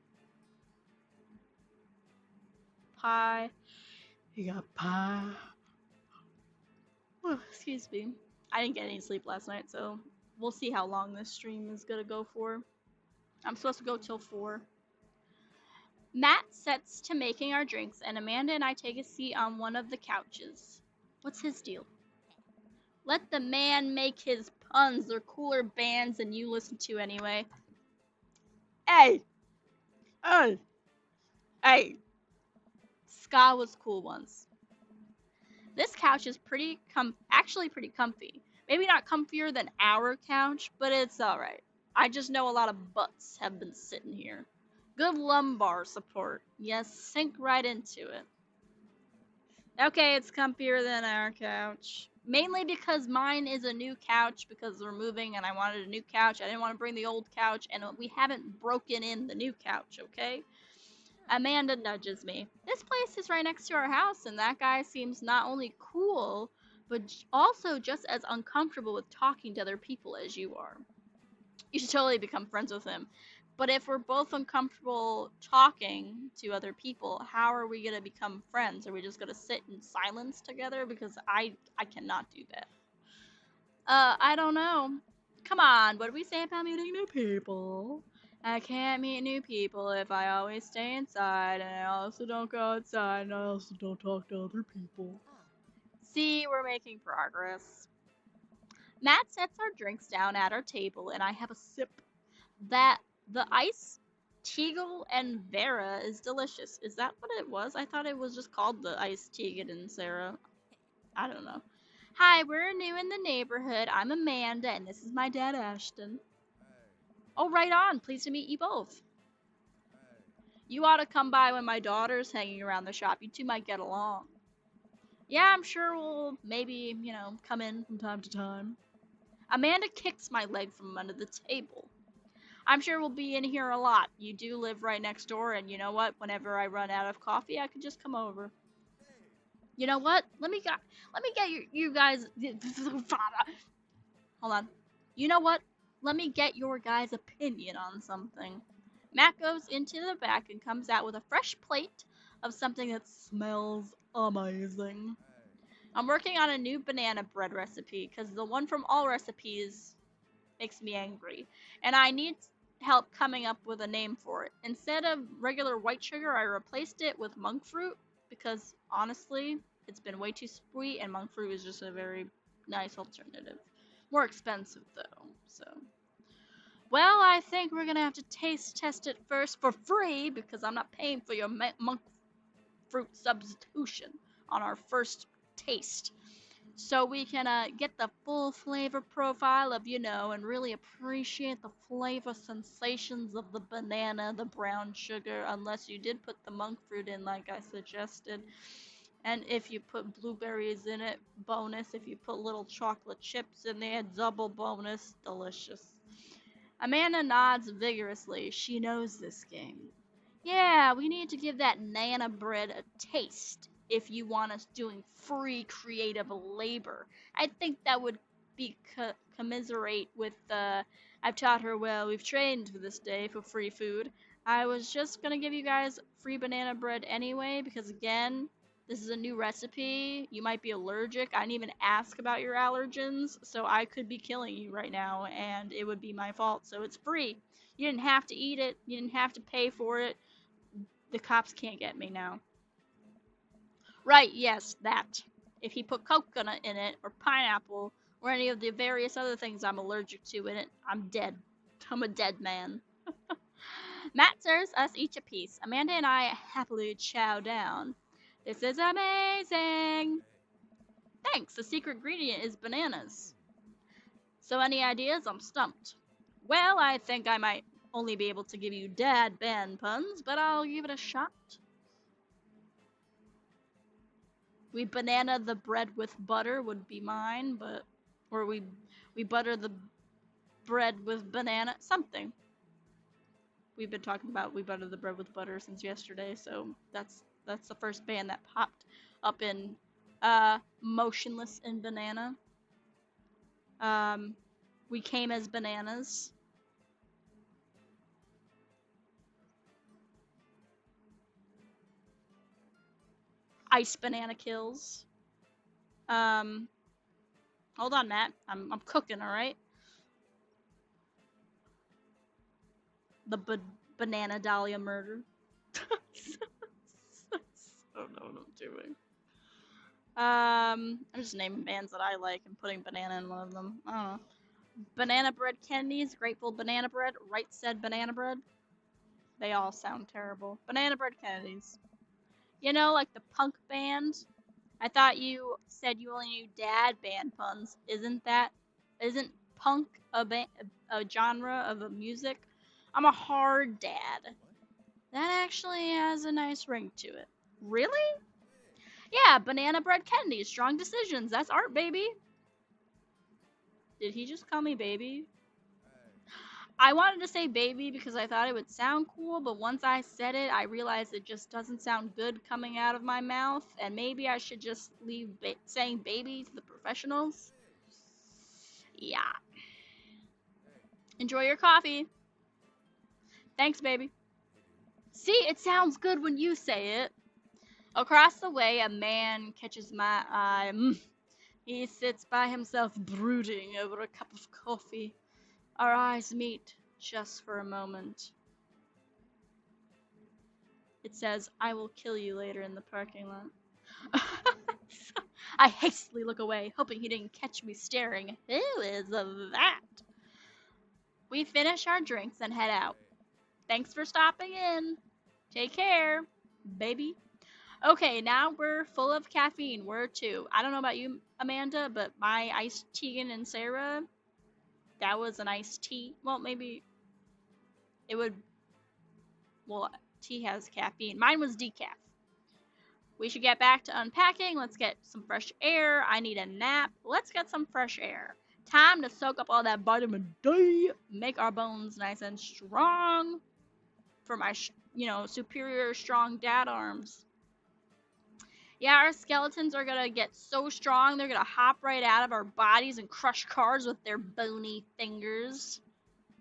Pie. You got pie. Oh, excuse me. I didn't get any sleep last night, so we'll see how long this stream is gonna go for. I'm supposed to go till 4. Matt sets to making our drinks, and Amanda and I take a seat on one of the couches. What's his deal? Let the man make his puns. They're cooler bands than you listen to anyway. Hey! Hey! Hey! Ska was cool once. This couch is actually pretty comfy. Maybe not comfier than our couch, but it's alright. I just know a lot of butts have been sitting here. Good lumbar support. Yes, sink right into it. Okay, it's comfier than our couch. Mainly because mine is a new couch because we're moving and I wanted a new couch. I didn't want to bring the old couch and we haven't broken in the new couch, okay? Amanda nudges me. This place is right next to our house, and that guy seems not only cool, but also just as uncomfortable with talking to other people as you are. You should totally become friends with him. But if we're both uncomfortable talking to other people, how are we gonna become friends? Are we just gonna sit in silence together? Because I cannot do that. I don't know. Come on, what do we say about meeting new people? I can't meet new people if I always stay inside, and I also don't go outside, and I also don't talk to other people. See, we're making progress. Matt sets our drinks down at our table, and I have a sip. That the ice Teagle and Vera is delicious. Is that what it was? I thought it was just called the ice Teagle and Sarah. I don't know. Hi, we're new in the neighborhood. I'm Amanda, and this is my dad, Ashton. Oh, right on. Pleased to meet you both. You ought to come by when my daughter's hanging around the shop. You two might get along. Yeah, I'm sure we'll maybe, come in from time to time. Amanda kicks my leg from under the table. I'm sure we'll be in here a lot. You do live right next door, and you know what? Whenever I run out of coffee, I can just come over. You know what? Let me get you guys. Hold on. You know what? Let me get your guys' opinion on something. Matt goes into the back and comes out with a fresh plate of something that smells amazing. I'm working on a new banana bread recipe because the one from All Recipes makes me angry. And I need help coming up with a name for it. Instead of regular white sugar, I replaced it with monk fruit because honestly, it's been way too sweet and monk fruit is just a very nice alternative. More expensive though, so. Well, I think we're gonna have to taste test it first for free because I'm not paying for your monk fruit substitution on our first taste. So we can get the full flavor profile of, and really appreciate the flavor sensations of the banana, the brown sugar, unless you did put the monk fruit in like I suggested. And if you put blueberries in it, bonus. If you put little chocolate chips in there, double bonus. Delicious. Amanda nods vigorously. She knows this game. Yeah, we need to give that Nana bread a taste if you want us doing free creative labor. I think that would be commiserate with I've taught her well, we've trained for this day for free food. I was just gonna give you guys free banana bread anyway because again, this is a new recipe. You might be allergic. I didn't even ask about your allergens, so I could be killing you right now and it would be my fault. So it's free. You didn't have to eat it. You didn't have to pay for it. The cops can't get me now. Right, yes, that. If he put coconut in it, or pineapple, or any of the various other things I'm allergic to in it, I'm dead. I'm a dead man. Matt serves us each a piece. Amanda and I happily chow down. This is amazing! Thanks, the secret ingredient is bananas. So any ideas? I'm stumped. Well, I think I might only be able to give you dad band puns, but I'll give it a shot. We banana the bread with butter would be mine, but or we butter the bread with banana something. We've been talking about we butter the bread with butter since yesterday, so that's the first band that popped up in Motionless in Banana. We came as bananas. Ice Banana Kills. Um, hold on, Matt. I'm cooking, all right. The Banana Dahlia Murder. I don't know what I'm doing. I'm just naming bands that I like and putting banana in one of them. I don't know. Banana Bread Kennedys, Grateful Banana Bread, Right Said Banana Bread. They all sound terrible. Banana Bread Kennedys. You know, like the punk band. I thought you said you only knew dad band puns. Isn't punk a genre of a music? I'm a hard dad. That actually has a nice ring to it. Really? Yeah, Banana Bread Kennedy, Strong Decisions. That's art, baby. Did he just call me baby? I wanted to say baby because I thought it would sound cool, but once I said it, I realized it just doesn't sound good coming out of my mouth, and maybe I should just leave saying baby to the professionals. Yeah. Enjoy your coffee. Thanks, baby. See, it sounds good when you say it. Across the way, a man catches my eye. He sits by himself, brooding over a cup of coffee. Our eyes meet just for a moment. It says, I will kill you later in the parking lot. I hastily look away, hoping he didn't catch me staring. Who is that? We finish our drinks and head out. Thanks for stopping in. Take care, baby. Okay, now we're full of caffeine. We're two. I don't know about you, Amanda, but my iced Tegan and Sarah, that was an iced tea. Well, maybe it would. Well, tea has caffeine. Mine was decaf. We should get back to unpacking. Let's get some fresh air. I need a nap. Let's get some fresh air. Time to soak up all that vitamin D. Make our bones nice and strong for my, superior strong dad arms. Yeah, our skeletons are gonna get so strong, they're gonna hop right out of our bodies and crush cars with their bony fingers.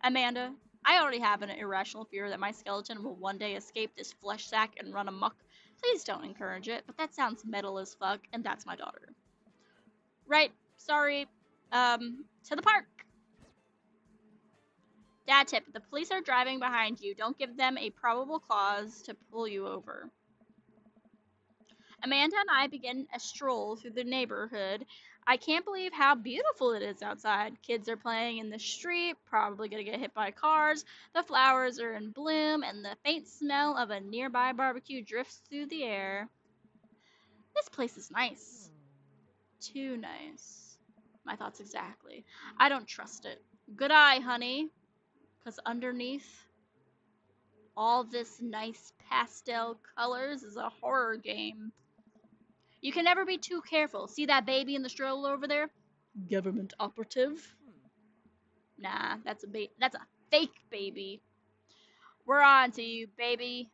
Amanda, I already have an irrational fear that my skeleton will one day escape this flesh sack and run amok. Please don't encourage it, but that sounds metal as fuck, and that's my daughter. Right, sorry. To the park. Dad tip, the police are driving behind you. Don't give them a probable cause to pull you over. Amanda and I begin a stroll through the neighborhood. I can't believe how beautiful it is outside. Kids are playing in the street, probably gonna get hit by cars. The flowers are in bloom, and the faint smell of a nearby barbecue drifts through the air. This place is nice. Too nice. My thoughts exactly. I don't trust it. Good eye, honey. Because underneath all this nice pastel colors is a horror game. You can never be too careful. See that baby in the stroller over there? Government operative? Nah, that's a fake baby. We're on to you, baby.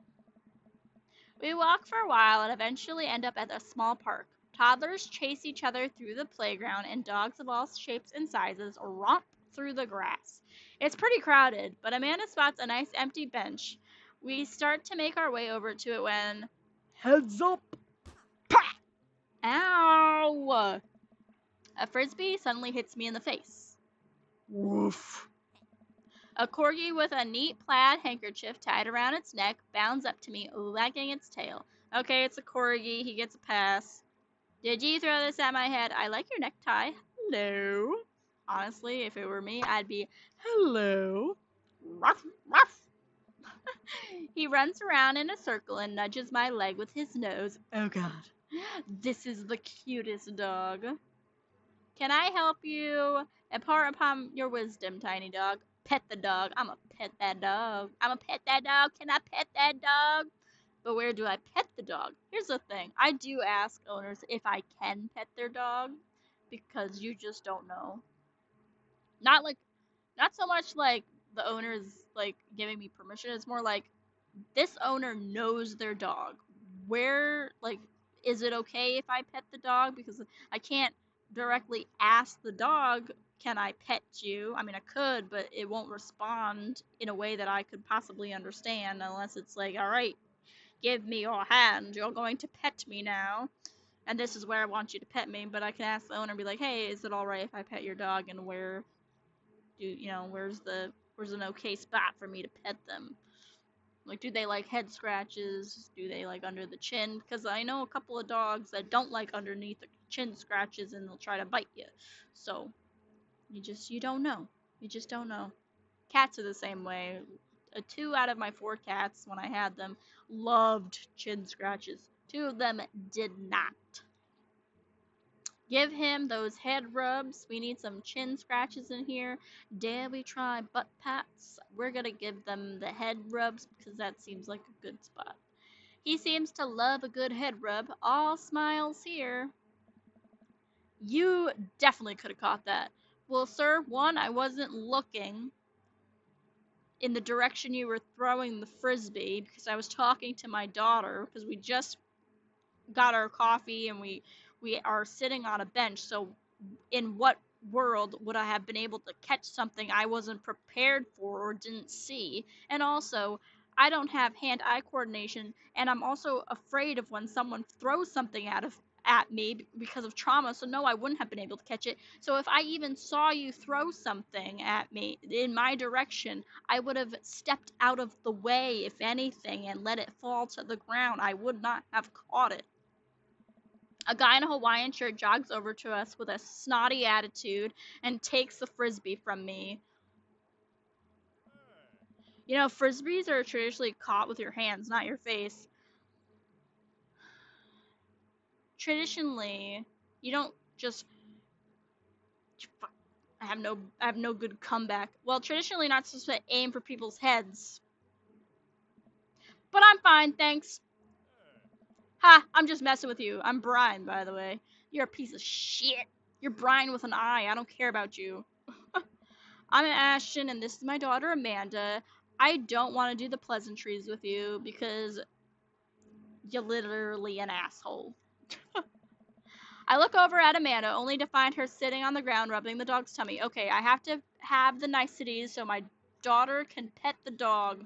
We walk for a while and eventually end up at a small park. Toddlers chase each other through the playground, and dogs of all shapes and sizes romp through the grass. It's pretty crowded, but Amanda spots a nice empty bench. We start to make our way over to it when, heads up! Pah! Ow! A frisbee suddenly hits me in the face. Woof. A corgi with a neat plaid handkerchief tied around its neck bounds up to me, wagging its tail. Okay, it's a corgi. He gets a pass. Did you throw this at my head? I like your necktie. Hello. Honestly, if it were me, I'd be, hello. Ruff, ruff. He runs around in a circle and nudges my leg with his nose. Oh god. This is the cutest dog. Can I help you? Impart upon your wisdom, tiny dog. Pet the dog. I'ma pet that dog. I'ma pet that dog. Can I pet that dog? But where do I pet the dog? Here's the thing. I do ask owners if I can pet their dog because you just don't know. Not so much like the owner's like giving me permission. It's more like this owner knows their dog. Where, like, is it okay if I pet the dog? Because I can't directly ask the dog, can I pet you? I mean, I could, but it won't respond in a way that I could possibly understand unless it's like, all right, give me your hand. You're going to pet me now. And this is where I want you to pet me. But I can ask the owner and be like, hey, is it all right if I pet your dog? And where's an okay spot for me to pet them? Like, do they like head scratches? Do they like under the chin? Because I know a couple of dogs that don't like underneath the chin scratches and they'll try to bite you. So, you don't know. You just don't know. Cats are the same way. 2 out of my 4 cats, when I had them, loved chin scratches. 2 of them did not. Give him those head rubs. We need some chin scratches in here. Dare we try butt pats? We're gonna give them the head rubs because that seems like a good spot. He seems to love a good head rub. All smiles here. You definitely could have caught that. Well, sir, one, I wasn't looking. in the direction you were throwing the frisbee because I was talking to my daughter because we just got our coffee and we are sitting on a bench. So in what world would I have been able to catch something I wasn't prepared for or didn't see? And also, I don't have hand-eye coordination, and I'm also afraid of when someone throws something at me because of trauma. So no, I wouldn't have been able to catch it. So if I even saw you throw something at me in my direction, I would have stepped out of the way, if anything, and let it fall to the ground. I would not have caught it. A guy in a Hawaiian shirt jogs over to us with a snotty attitude and takes the frisbee from me. You know, frisbees are traditionally caught with your hands, not your face. Traditionally, you don't just I have no good comeback. Well, traditionally not supposed to aim for people's heads. But I'm fine, thanks. Ha, I'm just messing with you. I'm Brian, by the way. You're a piece of shit. You're Brian with an I. I don't care about you. I'm Ashton, and this is my daughter Amanda. I don't want to do the pleasantries with you because you're literally an asshole. I look over at Amanda only to find her sitting on the ground rubbing the dog's tummy. Okay, I have to have the niceties so my daughter can pet the dog.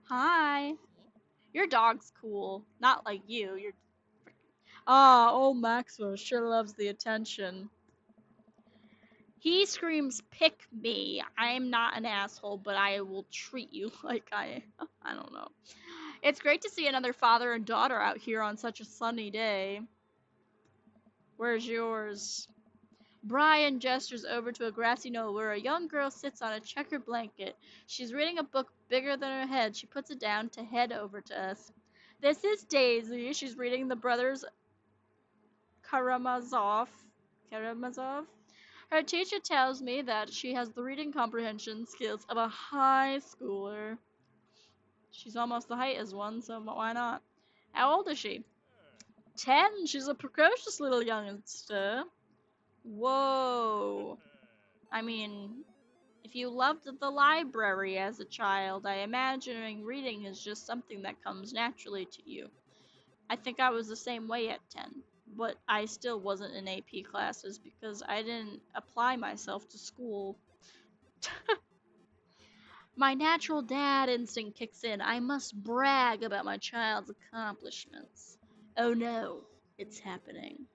Hi. Your dog's cool. Not like you. You're. Ah, old Maxwell sure loves the attention. He screams, "Pick me." I'm not an asshole, but I will treat you like I don't know. It's great to see another father and daughter out here on such a sunny day. Where's yours? Brian gestures over to a grassy knoll where a young girl sits on a checkered blanket. She's reading a book bigger than her head. She puts it down to head over to us. This is Daisy. She's reading the Brothers Karamazov. Karamazov? Her teacher tells me that she has the reading comprehension skills of a high schooler. She's almost the height as one, so why not? How old is she? 10. She's a precocious little youngster. Whoa. I mean, if you loved the library as a child, I imagine reading is just something that comes naturally to you. I think I was the same way at 10, but I still wasn't in AP classes because I didn't apply myself to school. My natural dad instinct kicks in. I must brag about my child's accomplishments. Oh no, it's happening.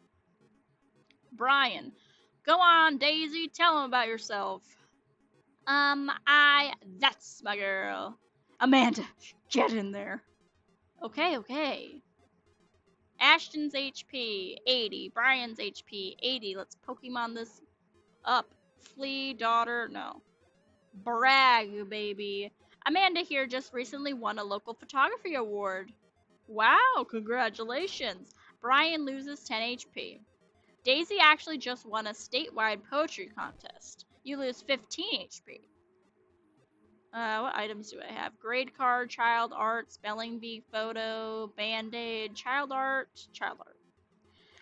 Brian, go on, Daisy, tell him about yourself. That's my girl. Amanda, get in there. Okay, okay. Ashton's HP, 80. Brian's HP, 80. Let's Pokemon this up. Flee, daughter, no. Brag, baby. Amanda here just recently won a local photography award. Wow, congratulations. Brian loses 10 HP. Daisy actually just won a statewide poetry contest. You lose 15 HP. What items do I have? Grade card, child art, spelling bee, photo, band-aid, child art, child art.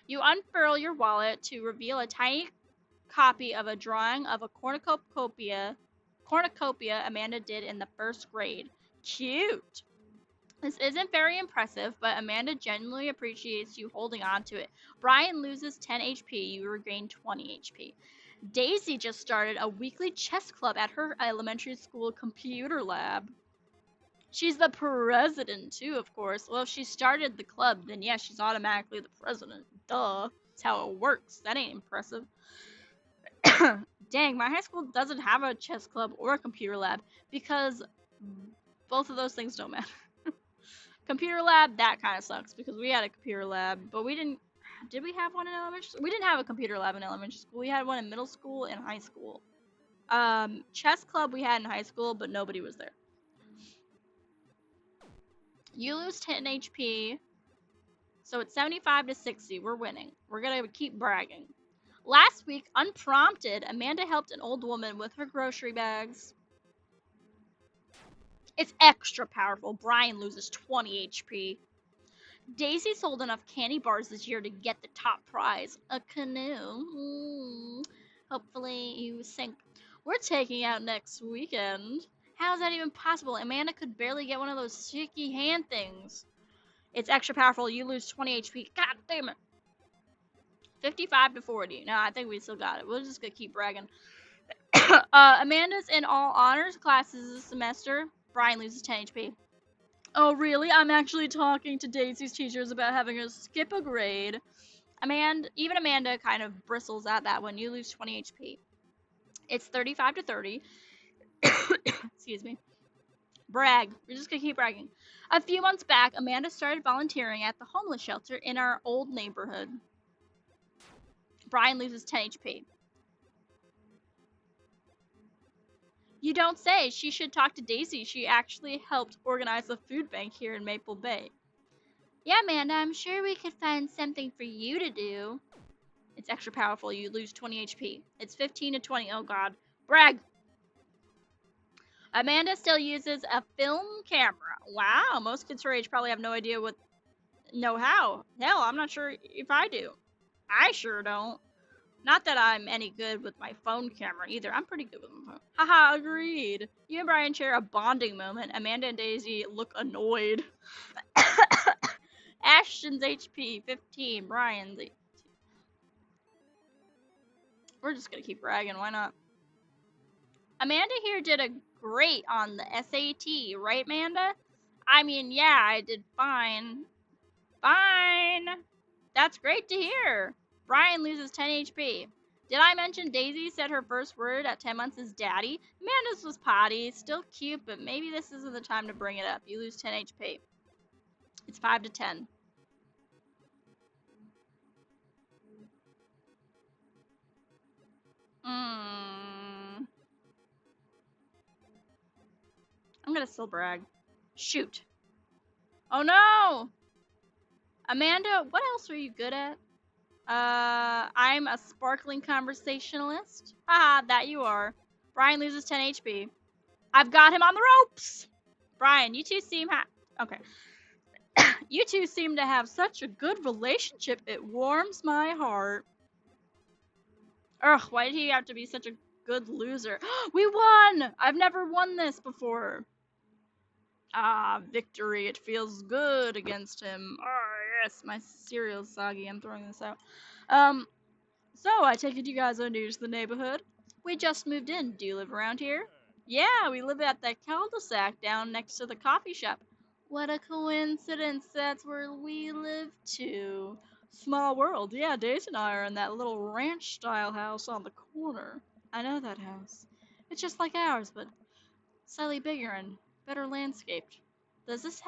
You unfurl your wallet to reveal a tiny copy of a drawing of a cornucopia Amanda did in the first grade. Cute! This isn't very impressive, but Amanda genuinely appreciates you holding on to it. Brian loses 10 HP, you regain 20 HP. Daisy just started a weekly chess club at her elementary school computer lab. She's the president, too, of course. Well, if she started the club, then yeah, she's automatically the president. Duh. That's how it works. That ain't impressive. Dang, my high school doesn't have a chess club or a computer lab because both of those things don't matter. Computer lab, that kind of sucks because we had a computer lab, but we didn't. Did we have one in elementary school? We didn't have a computer lab in elementary school. We had one in middle school and high school. Chess club we had in high school, but nobody was there. You lose 10 HP, so it's 75 to 60. We're winning. We're gonna keep bragging. Last week, unprompted, Amanda helped an old woman with her grocery bags. It's extra powerful. Brian loses 20 HP. Daisy sold enough candy bars this year to get the top prize, a canoe. Hopefully you sink. We're taking out next weekend. How is that even possible? Amanda could barely get one of those sticky hand things. It's extra powerful. You lose 20 HP. God damn it. 55 to 40. No, I think we still got it. We're just gonna keep bragging. Amanda's in all honors classes this semester. Brian loses 10 HP. Oh, really? I'm actually talking to Daisy's teachers about having her skip a grade. Even Amanda kind of bristles at that when you lose 20 HP. It's 35 to 30. Excuse me. Brag. We're just gonna keep bragging. A few months back, Amanda started volunteering at the homeless shelter in our old neighborhood. Brian loses 10 HP. You don't say. She should talk to Daisy. She actually helped organize a food bank here in Maple Bay. Yeah, Amanda, I'm sure we could find something for you to do. It's extra powerful. You lose 20 HP. It's 15 to 20. Oh, God. Brag. Amanda still uses a film camera. Wow, most kids her age probably have no idea know how. Hell, I'm not sure if I do. I sure don't. Not that I'm any good with my phone camera either. I'm pretty good with my phone. Haha, agreed. You and Brian share a bonding moment. Amanda and Daisy look annoyed. Ashton's HP, 15. Brian's 8. We're just gonna keep bragging, why not? Amanda here did a great on the SAT, right, Amanda? I mean, yeah, I did fine. Fine. That's great to hear. Brian loses 10 HP. Did I mention Daisy said her first word at 10 months is daddy? Amanda's was potty. Still cute, but maybe this isn't the time to bring it up. You lose 10 HP. It's 5 to 10. I'm gonna still brag. Shoot. Oh no! Amanda, what else are you good at? I'm a sparkling conversationalist. Haha, that you are. Brian loses 10 HP. I've got him on the ropes! Brian, you two seem okay. You two seem to have such a good relationship. It warms my heart. Ugh, why did he have to be such a good loser? We won! I've never won this before. Ah, victory. It feels good against him. Oh, yes, my cereal's soggy. I'm throwing this out. So I take it you guys are new to the neighborhood. We just moved in. Do you live around here? Yeah, we live at that cul-de-sac down next to the coffee shop. What a coincidence. That's where we live too. Small world. Yeah, Daisy and I are in that little ranch-style house on the corner. I know that house. It's just like ours, but slightly bigger and better landscaped. Does this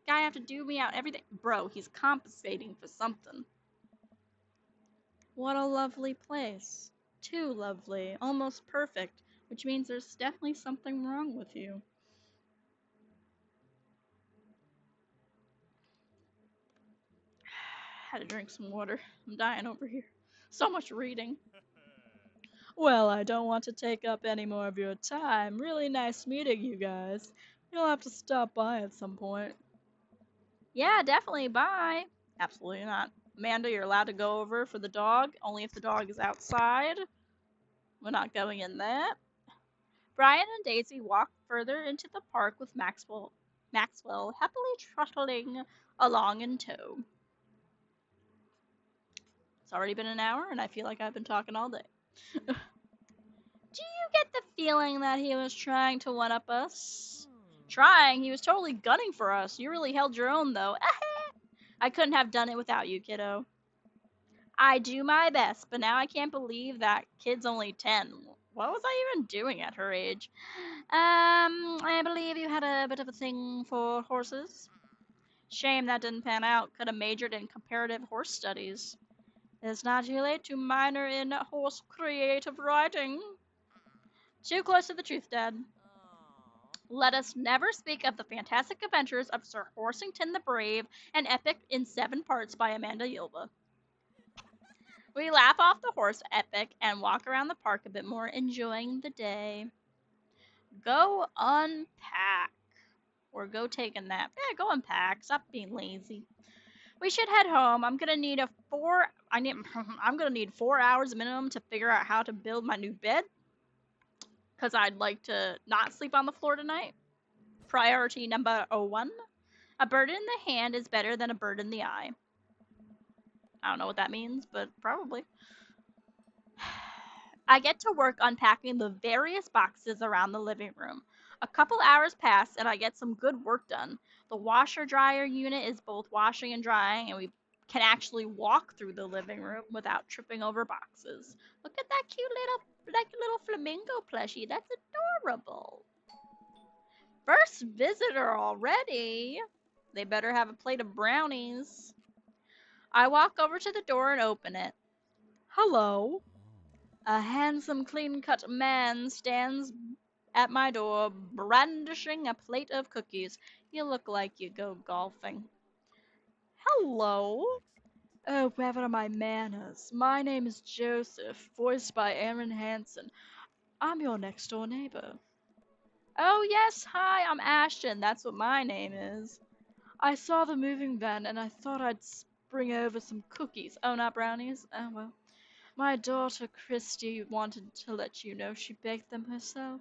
guy have to do me out every day? Bro, he's compensating for something. What a lovely place. Too lovely. Almost perfect. Which means there's definitely something wrong with you. Had to drink some water. I'm dying over here. So much reading. Well, I don't want to take up any more of your time. Really nice meeting you guys. You'll have to stop by at some point. Yeah, definitely. Bye. Absolutely not. Amanda, you're allowed to go over for the dog, only if the dog is outside. We're not going in that. Brian and Daisy walk further into the park with Maxwell happily trotting along in tow. It's already been an hour, and I feel like I've been talking all day. Do you get the feeling that he was trying to one-up us? Trying? He was totally gunning for us. You really held your own, though. I couldn't have done it without you, kiddo. I do my best, but now I can't believe that kid's only 10. What was I even doing at her age? I believe you had a bit of a thing for horses. Shame that didn't pan out. Could have majored in comparative horse studies. It's not too late to minor in horse creative writing. Too close to the truth, Dad. Let us never speak of the fantastic adventures of Sir Horsington the Brave, an epic in 7 parts by Amanda Yilva. We laugh off the horse epic and walk around the park a bit more, enjoying the day. Go unpack. Or go take a nap. Yeah, go unpack. Stop being lazy. We should head home. I'm gonna need 4 hours minimum to figure out how to build my new bed. because I'd like to not sleep on the floor tonight. Priority number 1. A bird in the hand is better than a bird in the eye. I don't know what that means, but probably. I get to work unpacking the various boxes around the living room. A couple hours pass and I get some good work done. The washer dryer unit is both washing and drying, and we can actually walk through the living room without tripping over boxes. Look at that cute little flamingo plushie. That's adorable. First visitor already. They better have a plate of brownies. I walk over to the door and open it. Hello. A handsome, clean-cut man stands at my door, brandishing a plate of cookies. You look like you go golfing. Hello. Oh, where are my manners? My name is Joseph, voiced by Aaron Hansen. I'm your next-door neighbor. Oh, yes, hi, I'm Ashton. That's what my name is. I saw the moving van and I thought I'd bring over some cookies. Oh, not brownies? Oh, well. My daughter Christy wanted to let you know she baked them herself.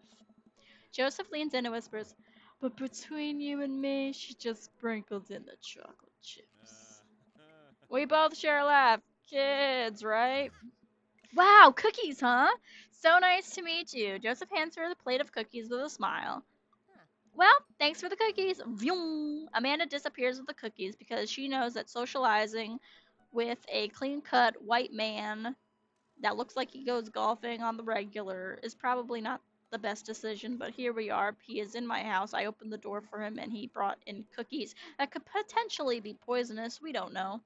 Joseph leans in and whispers, but between you and me, she just sprinkled in the chocolate chips. We both share a laugh. Kids, right? Wow, cookies, huh? So nice to meet you. Joseph hands her the plate of cookies with a smile. Well, thanks for the cookies. Vroom. Amanda disappears with the cookies because she knows that socializing with a clean-cut white man that looks like he goes golfing on the regular is probably not the best decision, but here we are. He is in my house. I opened the door for him and he brought in cookies that could potentially be poisonous. We don't know.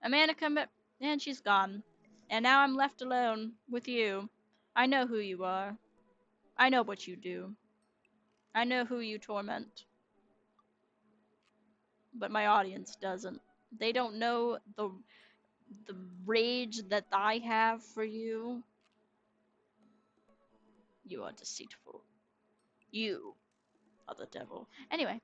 Amanda come up and she's gone. And now I'm left alone with you. I know who you are. I know what you do. I know who you torment. But my audience doesn't. They don't know the rage that I have for you. You are deceitful. You are the devil. Anyway,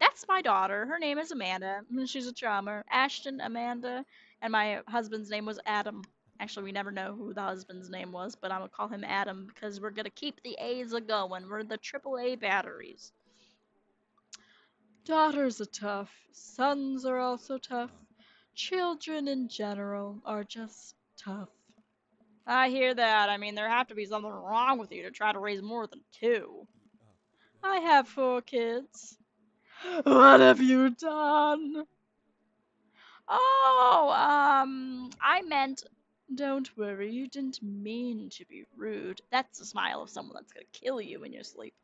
that's my daughter. Her name is Amanda. She's a charmer. Ashton, Amanda, and my husband's name was Adam. Actually, we never know who the husband's name was, but I'm gonna call him Adam because we're gonna keep the A's a going. We're the AAA batteries. Daughters are tough. Sons are also tough. Children in general are just tough. I hear that. I mean, there have to be something wrong with you to try to raise more than 2. I have 4 kids. What have you done? Oh, I meant, don't worry, you didn't mean to be rude. That's the smile of someone that's gonna kill you in your sleep.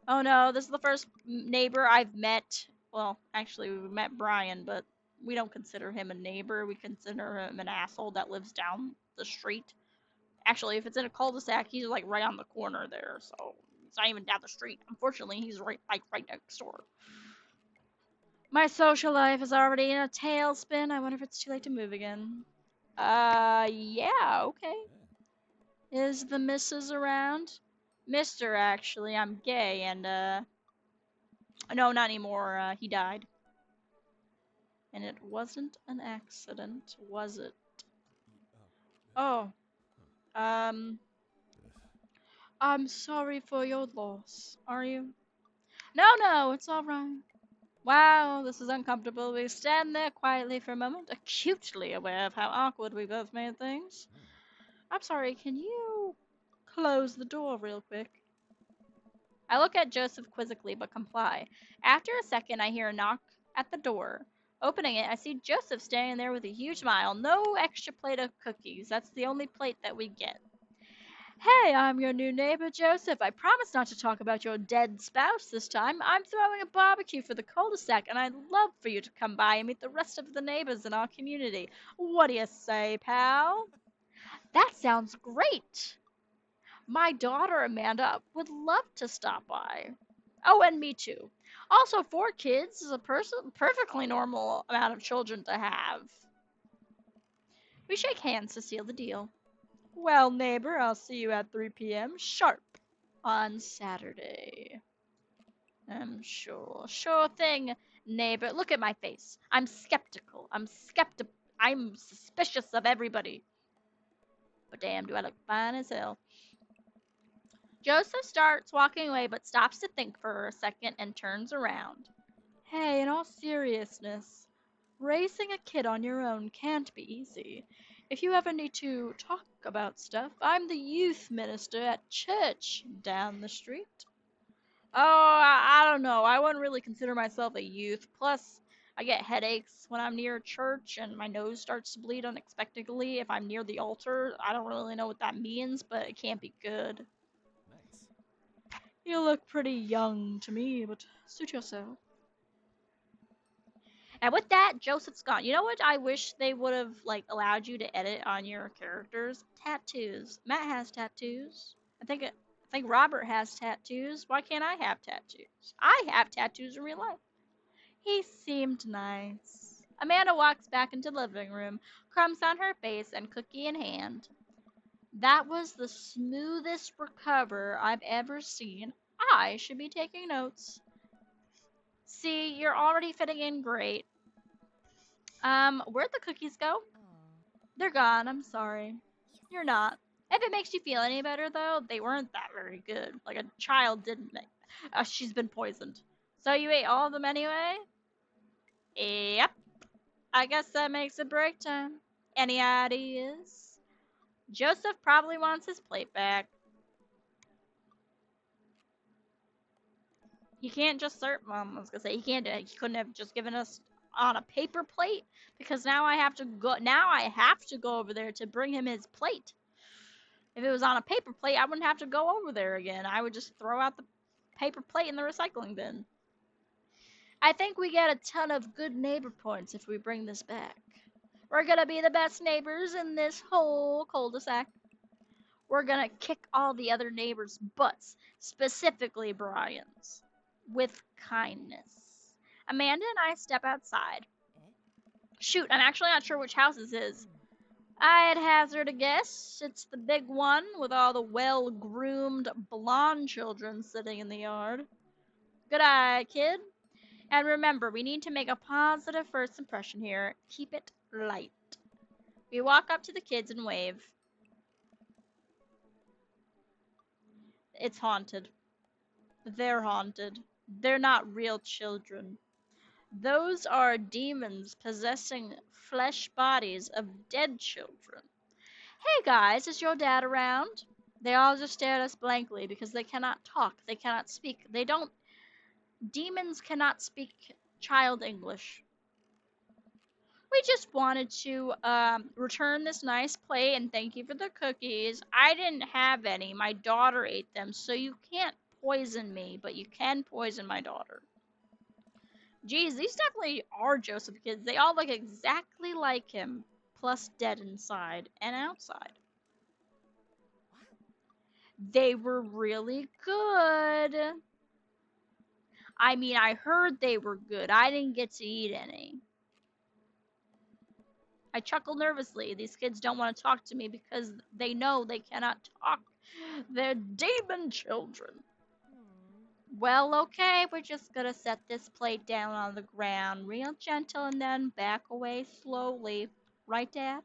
Oh no, this is the first neighbor I've met. Well, actually, we met Brian, but we don't consider him a neighbor. We consider him an asshole that lives down the street. Actually, if it's in a cul-de-sac, he's like right on the corner there, so it's not even down the street. Unfortunately, he's right next door. My social life is already in a tailspin. I wonder if it's too late to move again. Yeah, okay. Is the missus around? Mister, actually. I'm gay, and, no, not anymore. He died. And it wasn't an accident, was it? Oh, um, I'm sorry for your loss. Are you? No, it's alright. Wow, this is uncomfortable. We stand there quietly for a moment, acutely aware of how awkward we both made things. I'm sorry, can you close the door real quick? I look at Joseph quizzically but comply. After a second, I hear a knock at the door. Opening it, I see Joseph standing there with a huge smile. No extra plate of cookies. That's the only plate that we get. Hey, I'm your new neighbor, Joseph. I promise not to talk about your dead spouse this time. I'm throwing a barbecue for the cul-de-sac, and I'd love for you to come by and meet the rest of the neighbors in our community. What do you say, pal? That sounds great. My daughter, Amanda, would love to stop by. Oh, and me too. Also, 4 kids is a perfectly normal amount of children to have. We shake hands to seal the deal. Well, neighbor, I'll see you at 3 p.m. sharp on Saturday. I'm sure. Sure thing, neighbor. Look at my face. I'm skeptical. I'm suspicious of everybody. But damn, do I look fine as hell. Joseph starts walking away but stops to think for a second and turns around. Hey, in all seriousness, raising a kid on your own can't be easy. If you ever need to talk about stuff, I'm the youth minister at church down the street. Oh, I don't know. I wouldn't really consider myself a youth. Plus, I get headaches when I'm near church and my nose starts to bleed unexpectedly if I'm near the altar. I don't really know what that means, but it can't be good. Nice. You look pretty young to me, but suit yourself. And with that, Joseph's gone. You know what? I wish they would have like allowed you to edit on your characters. Tattoos. Matt has tattoos. I think Robert has tattoos. Why can't I have tattoos? I have tattoos in real life. He seemed nice. Amanda walks back into the living room, crumbs on her face and cookie in hand. That was the smoothest recover I've ever seen. I should be taking notes. See, you're already fitting in great. Where'd the cookies go? Oh. They're gone. I'm sorry. Yes. You're not. If it makes you feel any better, though, they weren't that very good. Like a child didn't make. She's been poisoned. So you ate all of them anyway? Yep. I guess that makes it break time. Any ideas? Joseph probably wants his plate back. He can't just serve. Well, I was gonna say he can't. He couldn't have just given us on a paper plate because now I have to go. Now I have to go over there to bring him his plate. If it was on a paper plate, I wouldn't have to go over there again. I would just throw out the paper plate in the recycling bin. I think we get a ton of good neighbor points if we bring this back. We're gonna be the best neighbors in this whole cul-de-sac. We're gonna kick all the other neighbors' butts, specifically Brian's, with kindness. Amanda and I step outside. Eh? Shoot, I'm actually not sure which house this is. Hmm. I'd hazard a guess it's the big one with all the well groomed blonde children sitting in the yard. Good eye, kid. And remember, we need to make a positive first impression here. Keep it light. We walk up to the kids and wave. It's haunted. They're haunted. They're not real children. Those are demons possessing flesh bodies of dead children. Hey guys, is your dad around? They all just stare at us blankly because they cannot talk, they cannot speak. They don't. Demons cannot speak child English. We just wanted to return this nice plate and thank you for the cookies. I didn't have any. My daughter ate them, so you can't poison me, but you can poison my daughter. Geez, these definitely are Joseph kids. They all look exactly like him, plus dead inside and outside. What? They were really good. I mean, I heard they were good. I didn't get to eat any. I chuckle nervously. These kids don't want to talk to me because they know they cannot talk. They're demon children. Hmm. Well, okay, we're just gonna set this plate down on the ground, real gentle, and then back away slowly. Right, Dad?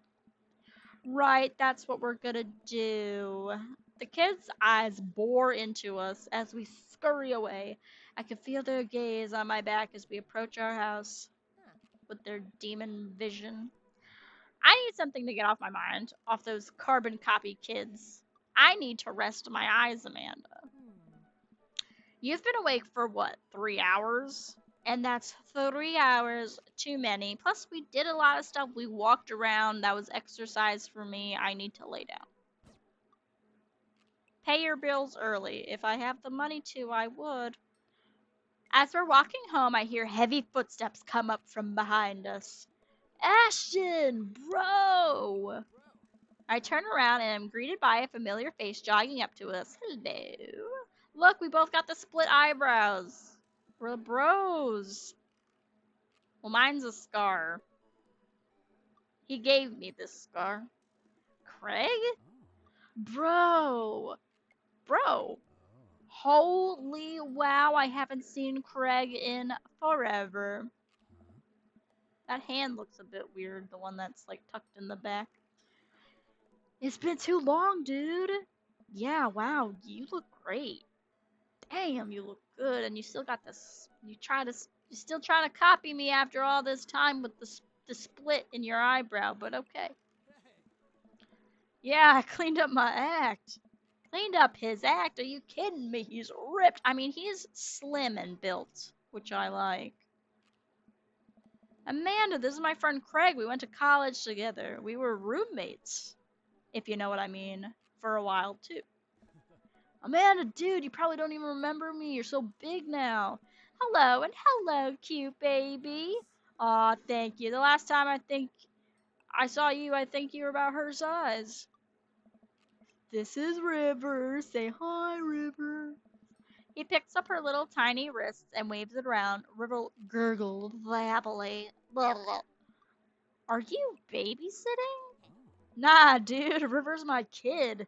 Right, that's what we're gonna do. The kids' eyes bore into us as we scurry away. I can feel their gaze on my back as we approach our house Huh. with their demon vision. I need something to get off my mind, off those carbon copy kids. I need to rest my eyes, Amanda. Hmm. You've been awake for what, 3 hours? And that's 3 hours too many. Plus, we did a lot of stuff. We walked around. That was exercise for me. I need to lay down. Pay your bills early. If I have the money to, I would. As we're walking home, I hear heavy footsteps come up from behind us. Ashton, bro! Bro. I turn around and am greeted by a familiar face jogging up to us. Hello. Look, we both got the split eyebrows. We're bros. Well, mine's a scar. He gave me this scar. Craig? Oh. Bro. Bro. Oh. Holy wow, I haven't seen Craig in forever. Huh? That hand looks a bit weird, the one that's like tucked in the back. It's been too long, dude. Yeah, wow, you look great. Damn, you look good, and you still got this. You still trying to copy me after all this time with the split in your eyebrow, but okay. Hey. Yeah, I cleaned up my act. Cleaned up his act? Are you kidding me? He's ripped. I mean, he's slim and built, which I like. Amanda, this is my friend Craig. We went to college together. We were roommates, if you know what I mean, for a while too. Amanda, dude, you probably don't even remember me. You're so big now. Hello, and hello, cute baby. Aw, thank you. The last time I think I saw you, I think you were about her size. This is River. Say hi, River. He picks up her little tiny wrists and waves it around. River gurgled happily. Are you babysitting? Oh. Nah, dude, River's my kid.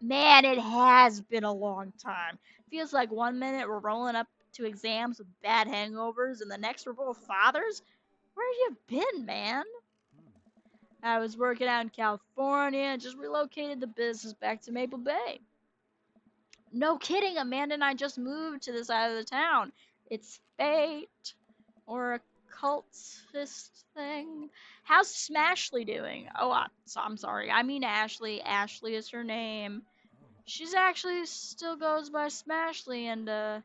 Man, it has been a long time. Feels like one minute we're rolling up to exams with bad hangovers, and the next we're both fathers. Where you been, man? Hmm. I was working out in California and just relocated the business back to Maple Bay. No kidding, Amanda and I just moved to this side of the town. It's fate or a cultist thing. How's Smashley doing? Oh, I'm sorry. I mean Ashley. Ashley is her name. Oh. She's actually still goes by Smashley, and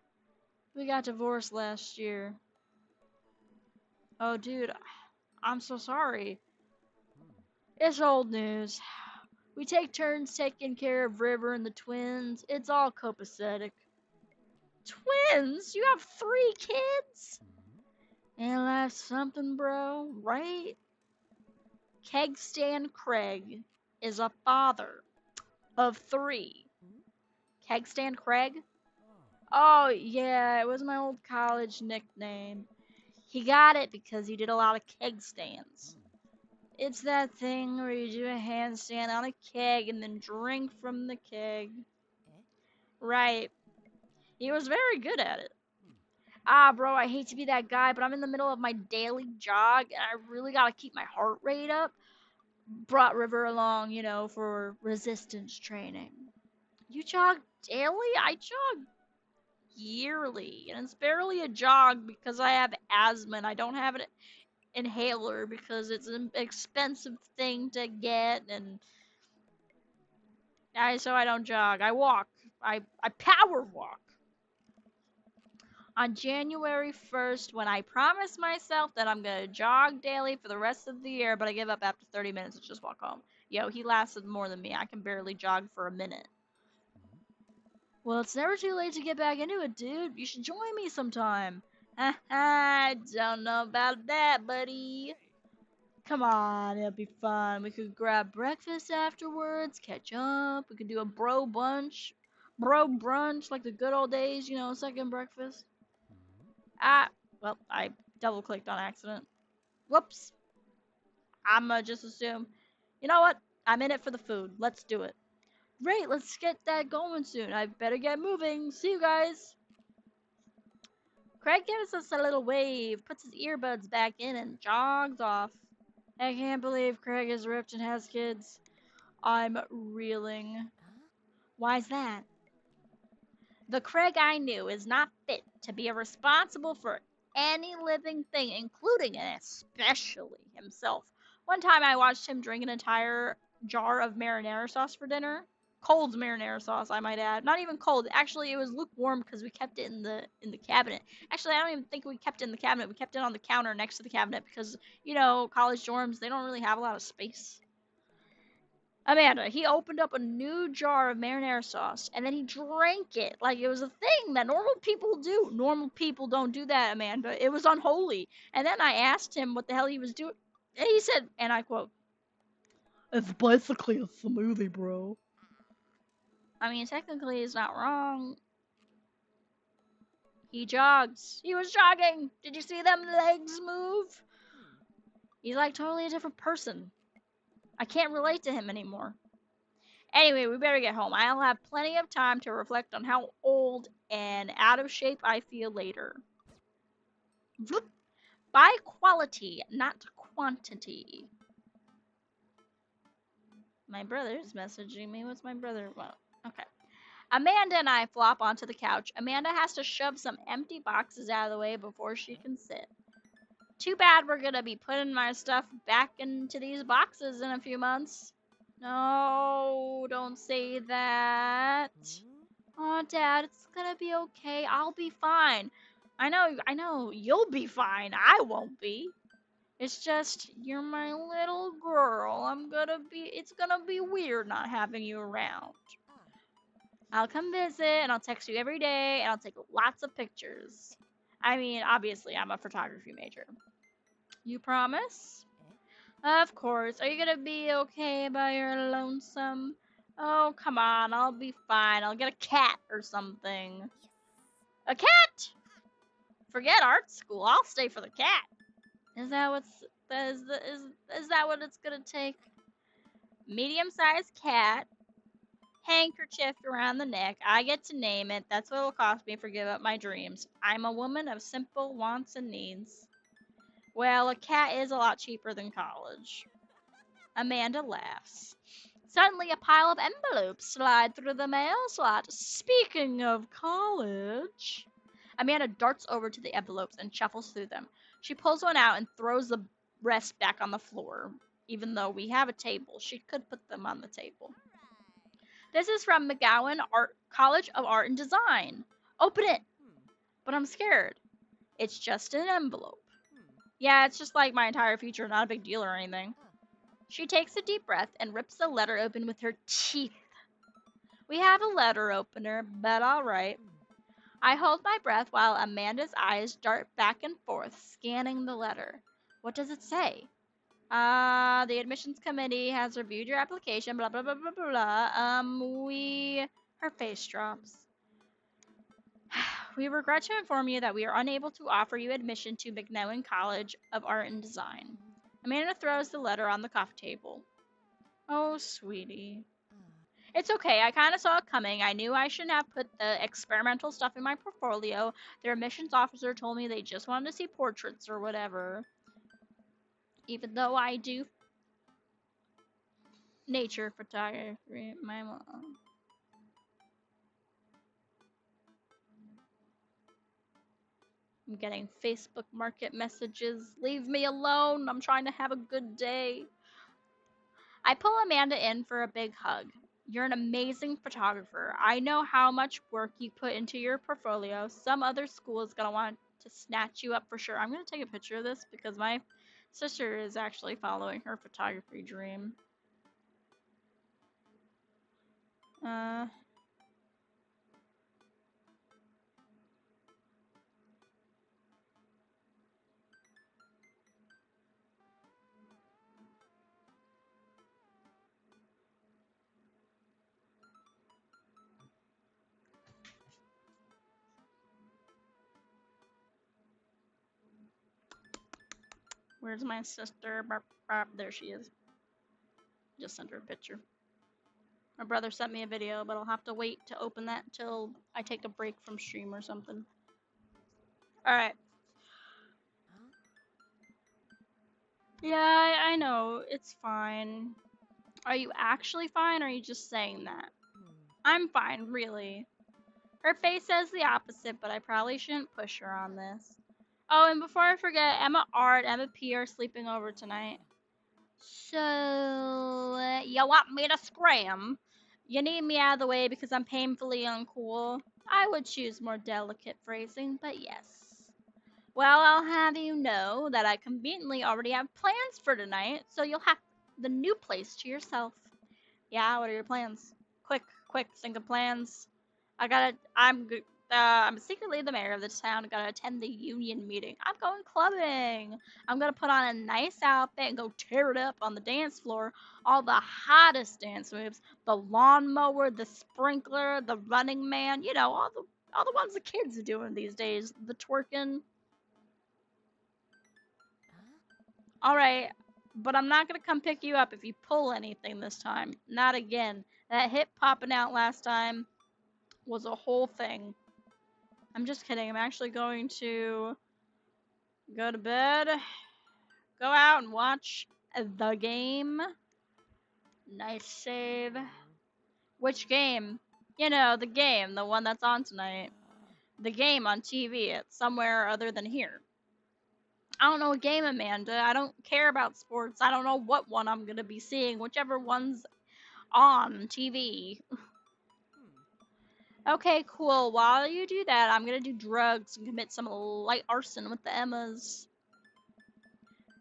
we got divorced last year. Oh, dude, I'm so sorry. Hmm. It's old news. We take turns taking care of River and the twins. It's all copacetic. Twins? You have 3 kids? Hmm. Ain't that something, bro? Right? Keg Stand Craig is a father of 3. Hmm. Keg Stand Craig? Oh. Oh, yeah, it was my old college nickname. He got it because he did a lot of keg stands. Hmm. It's that thing where you do a handstand on a keg and then drink from the keg. Eh? Right. He was very good at it. Hmm. Ah, bro, I hate to be that guy, but I'm in the middle of my daily jog and I really gotta keep my heart rate up. Brought River along, for resistance training. You jog daily? I jog yearly, and it's barely a jog because I have asthma and I don't have an inhaler because it's an expensive thing to get, and so I don't jog. I walk. I power walk. On January 1st, when I promised myself that I'm gonna jog daily for the rest of the year, but I give up after 30 minutes and just walk home. Yo, he lasted more than me. I can barely jog for a minute. Hmm. Well, it's never too late to get back into it, dude. You should join me sometime. I don't know about that, buddy. Hey. Come on, it'll be fun. We could grab breakfast afterwards, catch up. We could do a bro brunch like the good old days, second breakfast. Hmm. Ah, well, I double clicked on accident. Whoops. I'ma just assume. You know what? I'm in it for the food. Let's do it. Great, let's get that going soon. I better get moving. See you guys. Craig gives us a little wave, puts his earbuds back in, and jogs off. I can't believe Craig is ripped and has kids. I'm reeling. Huh? Why's that? The Craig I knew is not fit to be responsible for any living thing, including and especially himself. One time I watched him drink an entire jar of marinara sauce for dinner. Cold marinara sauce, I might add. Not even cold. Actually, it was lukewarm because we kept it in the cabinet. Actually, I don't even think we kept it in the cabinet. We kept it on the counter next to the cabinet because college dorms, they don't really have a lot of space. Amanda, he opened up a new jar of marinara sauce and then he drank it like it was a thing that normal people do. Normal people don't do that, Amanda. It was unholy. And then I asked him what the hell he was doing. And he said, and I quote, "It's basically a smoothie, bro." I mean, technically, he's not wrong. He jogs. He was jogging. Did you see them legs move? Hmm. He's like totally a different person. I can't relate to him anymore. Anyway, we better get home. I'll have plenty of time to reflect on how old and out of shape I feel later. By quality, not quantity. My brother's messaging me. What's my brother want? Okay. Amanda and I flop onto the couch. Amanda has to shove some empty boxes out of the way before she can sit. Too bad we're gonna be putting my stuff back into these boxes in a few months. No, don't say that. Oh, Dad, it's gonna be okay. I'll be fine. I know, you'll be fine. I won't be. It's just, you're my little girl. It's gonna be weird not having you around. I'll come visit and I'll text you every day and I'll take lots of pictures. I mean, obviously, I'm a photography major. You promise? Of course. Are you gonna be okay by your lonesome? Oh, come on. I'll be fine. I'll get a cat or something. A cat? Forget art school. I'll stay for the cat. Is that what's is that what it's gonna take? Medium-sized cat, handkerchief around the neck. I get to name it. That's what it'll cost me for give up my dreams. I'm a woman of simple wants and needs. Well, a cat is a lot cheaper than college. Amanda laughs. Suddenly, a pile of envelopes slide through the mail slot. Speaking of college. Amanda darts over to the envelopes and shuffles through them. She pulls one out and throws the rest back on the floor. Even though we have a table, she could put them on the table. This is from McGowan College of Art and Design. Open it! But I'm scared. It's just an envelope. Yeah, it's just like my entire future, not a big deal or anything. She takes a deep breath and rips the letter open with her teeth. We have a letter opener, but alright. I hold my breath while Amanda's eyes dart back and forth, scanning the letter. What does it say? The admissions committee has reviewed your application, blah, blah, blah, blah, blah, blah. Her face drops. We regret to inform you that we are unable to offer you admission to McGowan College of Art and Design. Amanda throws the letter on the coffee table. Oh, sweetie. It's okay. I kind of saw it coming. I knew I shouldn't have put the experimental stuff in my portfolio. Their admissions officer told me they just wanted to see portraits or whatever. Even though I do nature photography, my mom. I'm getting Facebook Market messages. Leave me alone. I'm trying to have a good day. I pull Amanda in for a big hug. You're an amazing photographer. I know how much work you put into your portfolio. Some other school is going to want to snatch you up for sure. I'm going to take a picture of this because my sister is actually following her photography dream. Uh, where's my sister? There she is. Just sent her a picture. My brother sent me a video, but I'll have to wait to open that until I take a break from stream or something. Alright. Yeah, I know. It's fine. Are you actually fine, or are you just saying that? I'm fine, really. Her face says the opposite, but I probably shouldn't push her on this. Oh, and before I forget, Emma Art, Emma P are sleeping over tonight. So, you want me to scram? You need me out of the way because I'm painfully uncool. I would choose more delicate phrasing, but yes. Well, I'll have you know that I conveniently already have plans for tonight, so you'll have the new place to yourself. Yeah, what are your plans? Quick, quick, think of plans. I'm secretly the mayor of this town. Gotta attend the union meeting. I'm going clubbing. I'm gonna put on a nice outfit and go tear it up on the dance floor. All the hottest dance moves. The lawnmower, the sprinkler, the running man. You know, all the ones the kids are doing these days. The twerking. Alright, but I'm not gonna come pick you up if you pull anything this time. Not again. That hip popping out last time was a whole thing. I'm just kidding. I'm actually going to go to bed, go out and watch the game. Nice save. Which game? You know, the game, the one that's on tonight. The game on TV. It's somewhere other than here. I don't know a game, Amanda. I don't care about sports. I don't know what one I'm gonna be seeing. Whichever one's on TV. Hmm. Okay, cool. While you do that, I'm gonna do drugs and commit some light arson with the Emmas.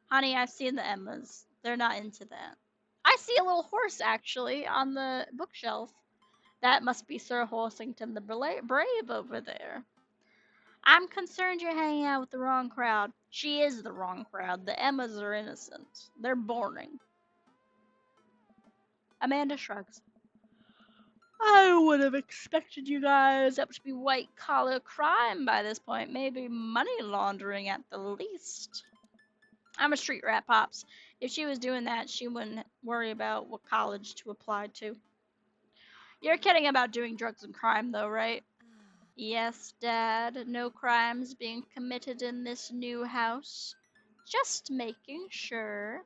Honey, I've seen the Emmas. They're not into that. I see a little horse actually on the bookshelf. That must be Sir Horsington the Brave over there. I'm concerned you're hanging out with the wrong crowd. She is the wrong crowd. The Emmas are innocent. They're boring. Amanda shrugs. I would have expected you guys up to be white collar crime by this point. Maybe money laundering at the least. I'm a street rat, Pops. If she was doing that, she wouldn't worry about what college to apply to. You're kidding about doing drugs and crime, though, right? Yes, Dad. No crimes being committed in this new house. Just making sure.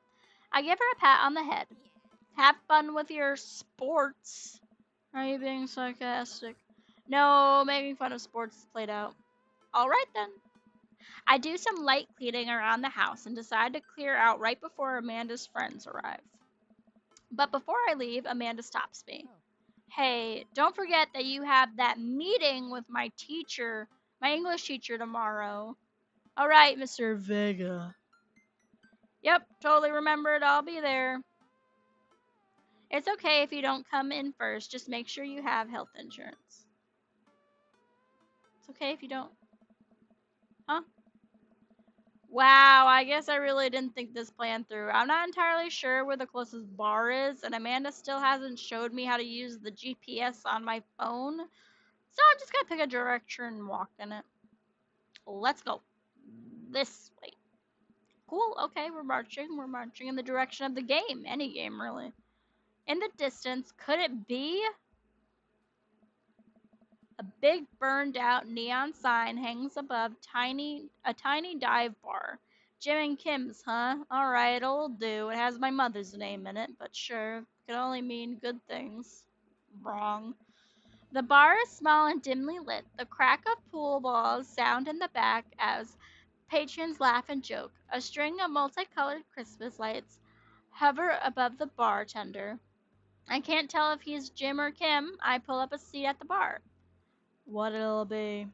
I give her a pat on the head. Have fun with your sports. Are you being sarcastic? No, making fun of sports is played out. Alright then. I do some light cleaning around the house and decide to clear out right before Amanda's friends arrive. But before I leave, Amanda stops me. Oh. Hey, don't forget that you have that meeting with my teacher, my English teacher tomorrow. Alright, Mr. Vega. Yep, totally remembered. I'll be there. It's okay if you don't come in first. Just make sure you have health insurance. It's okay if you don't. Huh? Wow, I guess I really didn't think this plan through. I'm not entirely sure where the closest bar is, and Amanda still hasn't showed me how to use the GPS on my phone. So I'm just gonna pick a direction and walk in it. Let's go. This way. Cool, okay, we're marching. We're marching in the direction of the game. Any game, really. In the distance, could it be? A big burned out neon sign hangs above a tiny dive bar. Jim and Kim's, huh? Alright, it'll do. It has my mother's name in it, but sure, could only mean good things. Wrong. The bar is small and dimly lit. The crack of pool balls sound in the back as patrons laugh and joke. A string of multicolored Christmas lights hover above the bartender. I can't tell if he's Jim or Kim. I pull up a seat at the bar. What it'll be.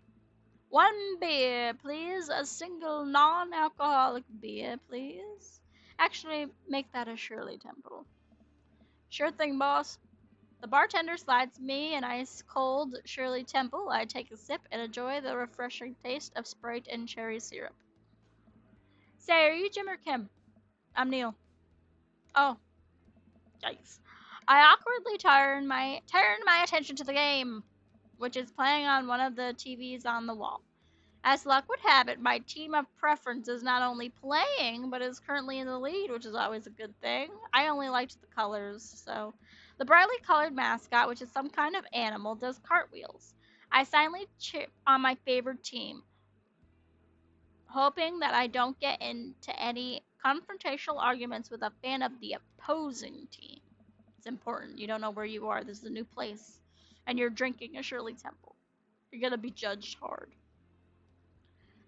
One beer, please. A single non-alcoholic beer, please. Actually, make that a Shirley Temple. Sure thing, boss. The bartender slides me an ice cold Shirley Temple. I take a sip and enjoy the refreshing taste of Sprite and cherry syrup. Say, are you Jim or Kim? I'm Neil. Oh, yikes. I awkwardly turn my attention to the game, which is playing on one of the TVs on the wall. As luck would have it, my team of preference is not only playing, but is currently in the lead, which is always a good thing. I only liked the colors, so. The brightly colored mascot, which is some kind of animal, does cartwheels. I silently cheer on my favorite team, hoping that I don't get into any confrontational arguments with a fan of the opposing team. It's important. You don't know where you are. This is a new place. And you're drinking a Shirley Temple. You're going to be judged hard.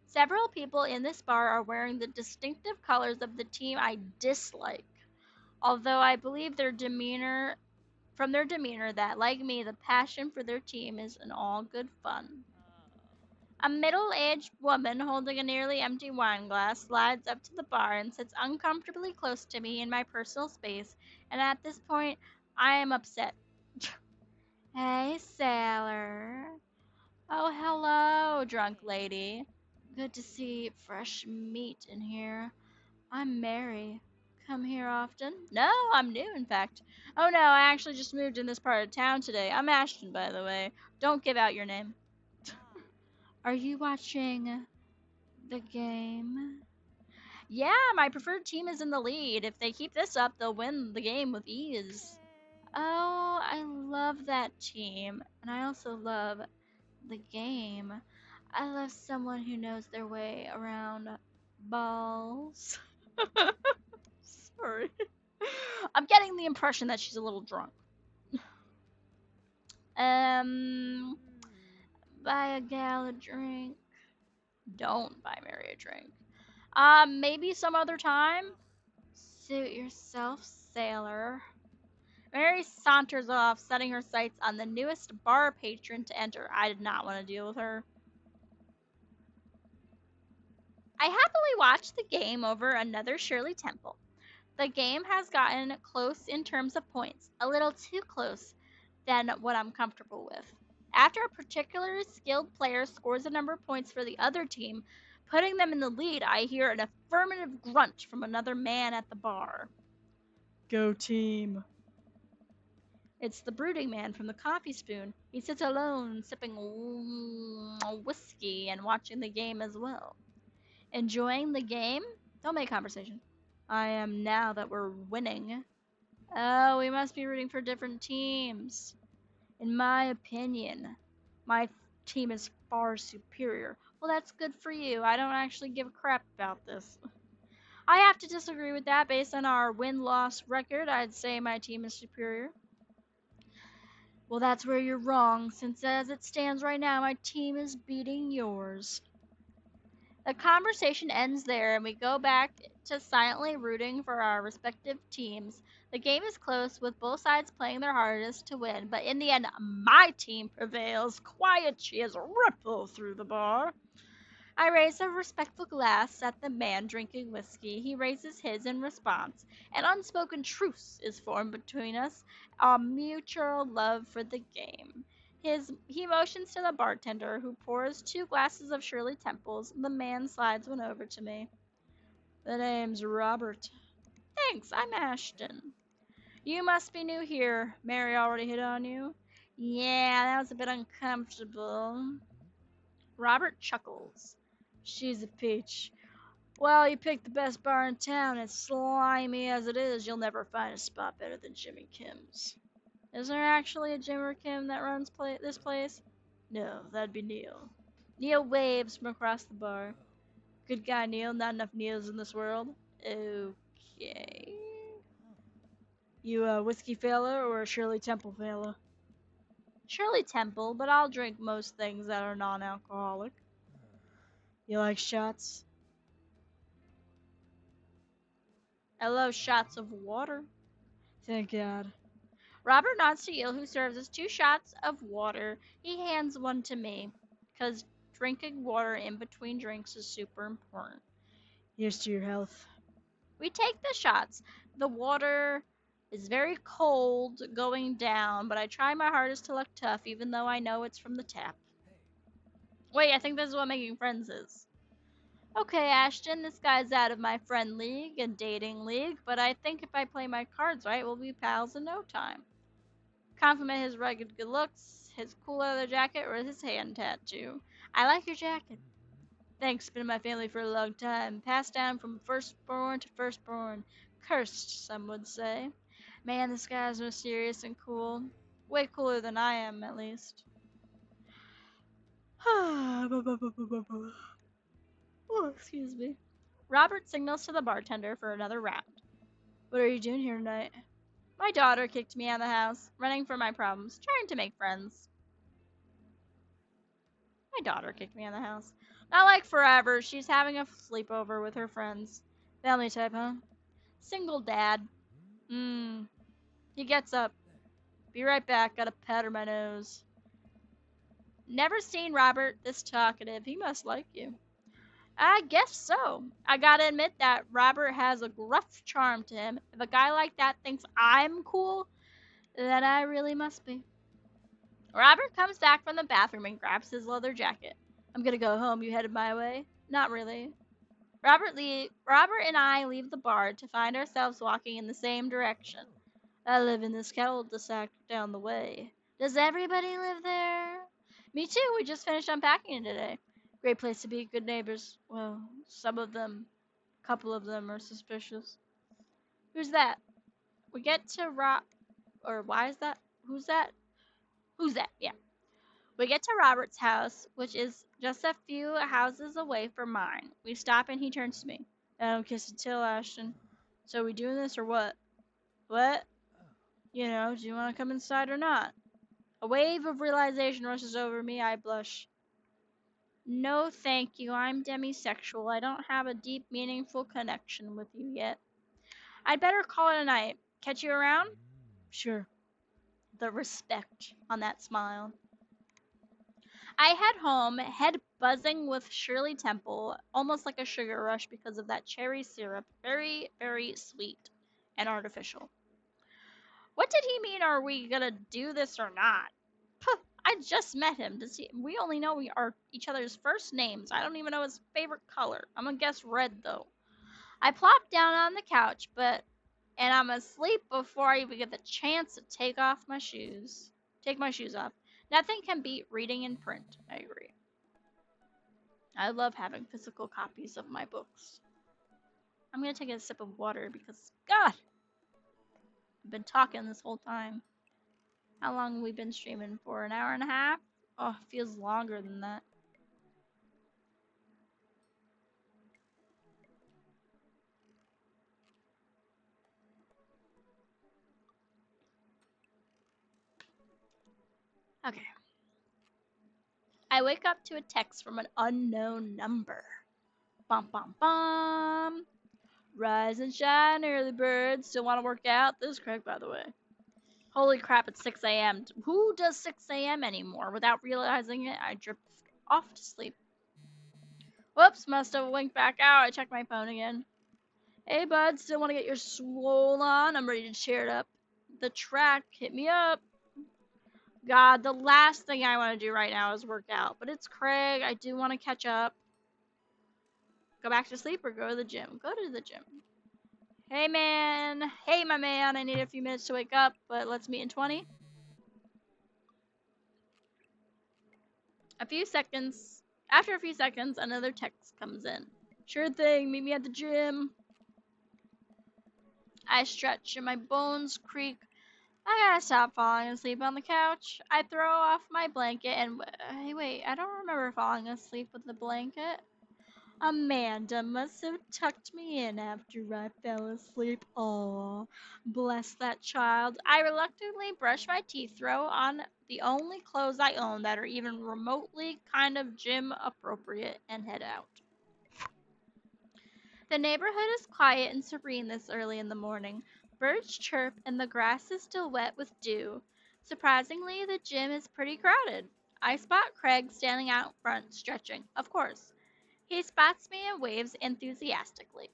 Several people in this bar are wearing the distinctive colors of the team I dislike, although I believe from their demeanor that, like me, the passion for their team is in all good fun. A middle-aged woman holding a nearly empty wine glass slides up to the bar and sits uncomfortably close to me in my personal space, and at this point, I am upset. Hey, sailor. Oh, hello, drunk lady. Good to see fresh meat in here. I'm Mary. Come here often? No, I'm new, in fact. Oh no, I actually just moved in this part of town today. I'm Ashton, by the way. Don't give out your name. Are you watching the game? Yeah, my preferred team is in the lead. If they keep this up, they'll win the game with ease. Oh, I love that team. And I also love the game. I love someone who knows their way around balls. Sorry. I'm getting the impression that she's a little drunk. Um, buy a gal a drink. Don't buy Mary a drink. Maybe some other time. Suit yourself, sailor. Mary saunters off, setting her sights on the newest bar patron to enter. I did not want to deal with her. I happily watched the game over another Shirley Temple. The game has gotten close in terms of points, a little too close than what I'm comfortable with. After a particularly skilled player scores a number of points for the other team, putting them in the lead, I hear an affirmative grunt from another man at the bar. Go team. It's the brooding man from the coffee spoon. He sits alone, sipping whiskey and watching the game as well. Enjoying the game? Don't make conversation. I am now that we're winning. Oh, we must be rooting for different teams. In my opinion, my team is far superior. Well, that's good for you. I don't actually give a crap about this. I have to disagree with that. Based on our win-loss record, I'd say my team is superior. Well, that's where you're wrong, since as it stands right now, my team is beating yours. The conversation ends there, and we go back to silently rooting for our respective teams. The game is close, with both sides playing their hardest to win, but in the end, my team prevails. Quiet cheers ripple through the bar. I raise a respectful glass at the man drinking whiskey. He raises his in response. An unspoken truce is formed between us, our mutual love for the game. He motions to the bartender, who pours 2 glasses of Shirley Temples. The man slides one over to me. The name's Robert. Thanks, I'm Ashton. You must be new here. Mary already hit on you? Yeah, that was a bit uncomfortable. Robert chuckles. She's a peach. Well, you picked the best bar in town, and slimy as it is, you'll never find a spot better than Jimmy Kim's. Is there actually a Jim or Kim that runs this place? No, that'd be Neil. Neil waves from across the bar. Good guy, Neil. Not enough Neils in this world. Okay. You a whiskey fella or a Shirley Temple fella? Shirley Temple, but I'll drink most things that are non-alcoholic. You like shots? I love shots of water. Thank God. Robert nods to Yale, who serves us 2 shots of water. He hands one to me, because drinking water in between drinks is super important. Here's to your health. We take the shots. The water is very cold going down, but I try my hardest to look tough, even though I know it's from the tap. Wait, I think this is what making friends is. Okay, Ashton, this guy's out of my friend league and dating league, but I think if I play my cards right, we'll be pals in no time. Compliment his rugged good looks, his cool leather jacket, or his hand tattoo. I like your jacket. Thanks, been in my family for a long time. Passed down from firstborn to firstborn. Cursed, some would say. Man, this guy's mysterious and cool. Way cooler than I am, at least. Oh, excuse me. Robert signals to the bartender for another round. What are you doing here tonight? My daughter kicked me out of the house, running from my problems, trying to make friends. My daughter kicked me out of the house. Not like forever. She's having a sleepover with her friends. Family type, huh? Single dad. Mmm. He gets up. Be right back. Gotta powder my nose. Never seen Robert this talkative. He must like you. I guess so. I gotta admit that Robert has a gruff charm to him. If a guy like that thinks I'm cool, then I really must be. Robert comes back from the bathroom and grabs his leather jacket. I'm gonna go home. You headed my way? Not really. Robert and I leave the bar to find ourselves walking in the same direction. I live in this cul-de-sac down the way. Does everybody live there? Me too. We just finished unpacking today. Great place to be. Good neighbors. Well, some of them, a couple of them are suspicious. Who's that? We get to or why is that? Who's that? Who's that? Yeah. We get to Robert's house, which is just a few houses away from mine. We stop and he turns to me. I don't kiss and tell, Ashton. So we doing this or what? What? You know, do you want to come inside or not? A wave of realization rushes over me. I blush. No, thank you. I'm demisexual. I don't have a deep, meaningful connection with you yet. I'd better call it a night. Catch you around? Sure. The respect on that smile. I head home, head buzzing with Shirley Temple, almost like a sugar rush because of that cherry syrup. Very, very sweet and artificial. What did he mean? Are we gonna do this or not? Puh, I just met him. We only know we are each other's first names. I don't even know his favorite color. I'm gonna guess red though. I plop down on the couch, and I'm asleep before I even get the chance to take off my shoes. Take my shoes off. Nothing can beat reading in print. I agree. I love having physical copies of my books. I'm gonna take a sip of water because God, I've been talking this whole time. How long have we been streaming for? An hour and a half? Oh, it feels longer than that. Okay. I wake up to a text from an unknown number. Bum bum bum. Rise and shine, early birds. Still want to work out? This is Craig, by the way. Holy crap, it's 6 a.m. Who does 6 a.m. anymore? Without realizing it, I drift off to sleep. Whoops, must have winked back out. I checked my phone again. Hey, bud, still want to get your swole on? I'm ready to cheer it up. The track, hit me up. God, the last thing I want to do right now is work out. But it's Craig. I do want to catch up. Go back to sleep or go to the gym? Go to the gym. Hey, man. Hey, my man. I need a few minutes to wake up, but let's meet in 20. A few seconds. After a few seconds, another text comes in. Sure thing. Meet me at the gym. I stretch and my bones creak. I gotta stop falling asleep on the couch. I throw off my blanket and hey, wait, I don't remember falling asleep with the blanket. Amanda must have tucked me in after I fell asleep. Aw, bless that child. I reluctantly brush my teeth, throw on the only clothes I own that are even remotely kind of gym appropriate, and head out. The neighborhood is quiet and serene this early in the morning. Birds chirp and the grass is still wet with dew. Surprisingly, the gym is pretty crowded. I spot Craig standing out front stretching. Of course. He spots me and waves enthusiastically.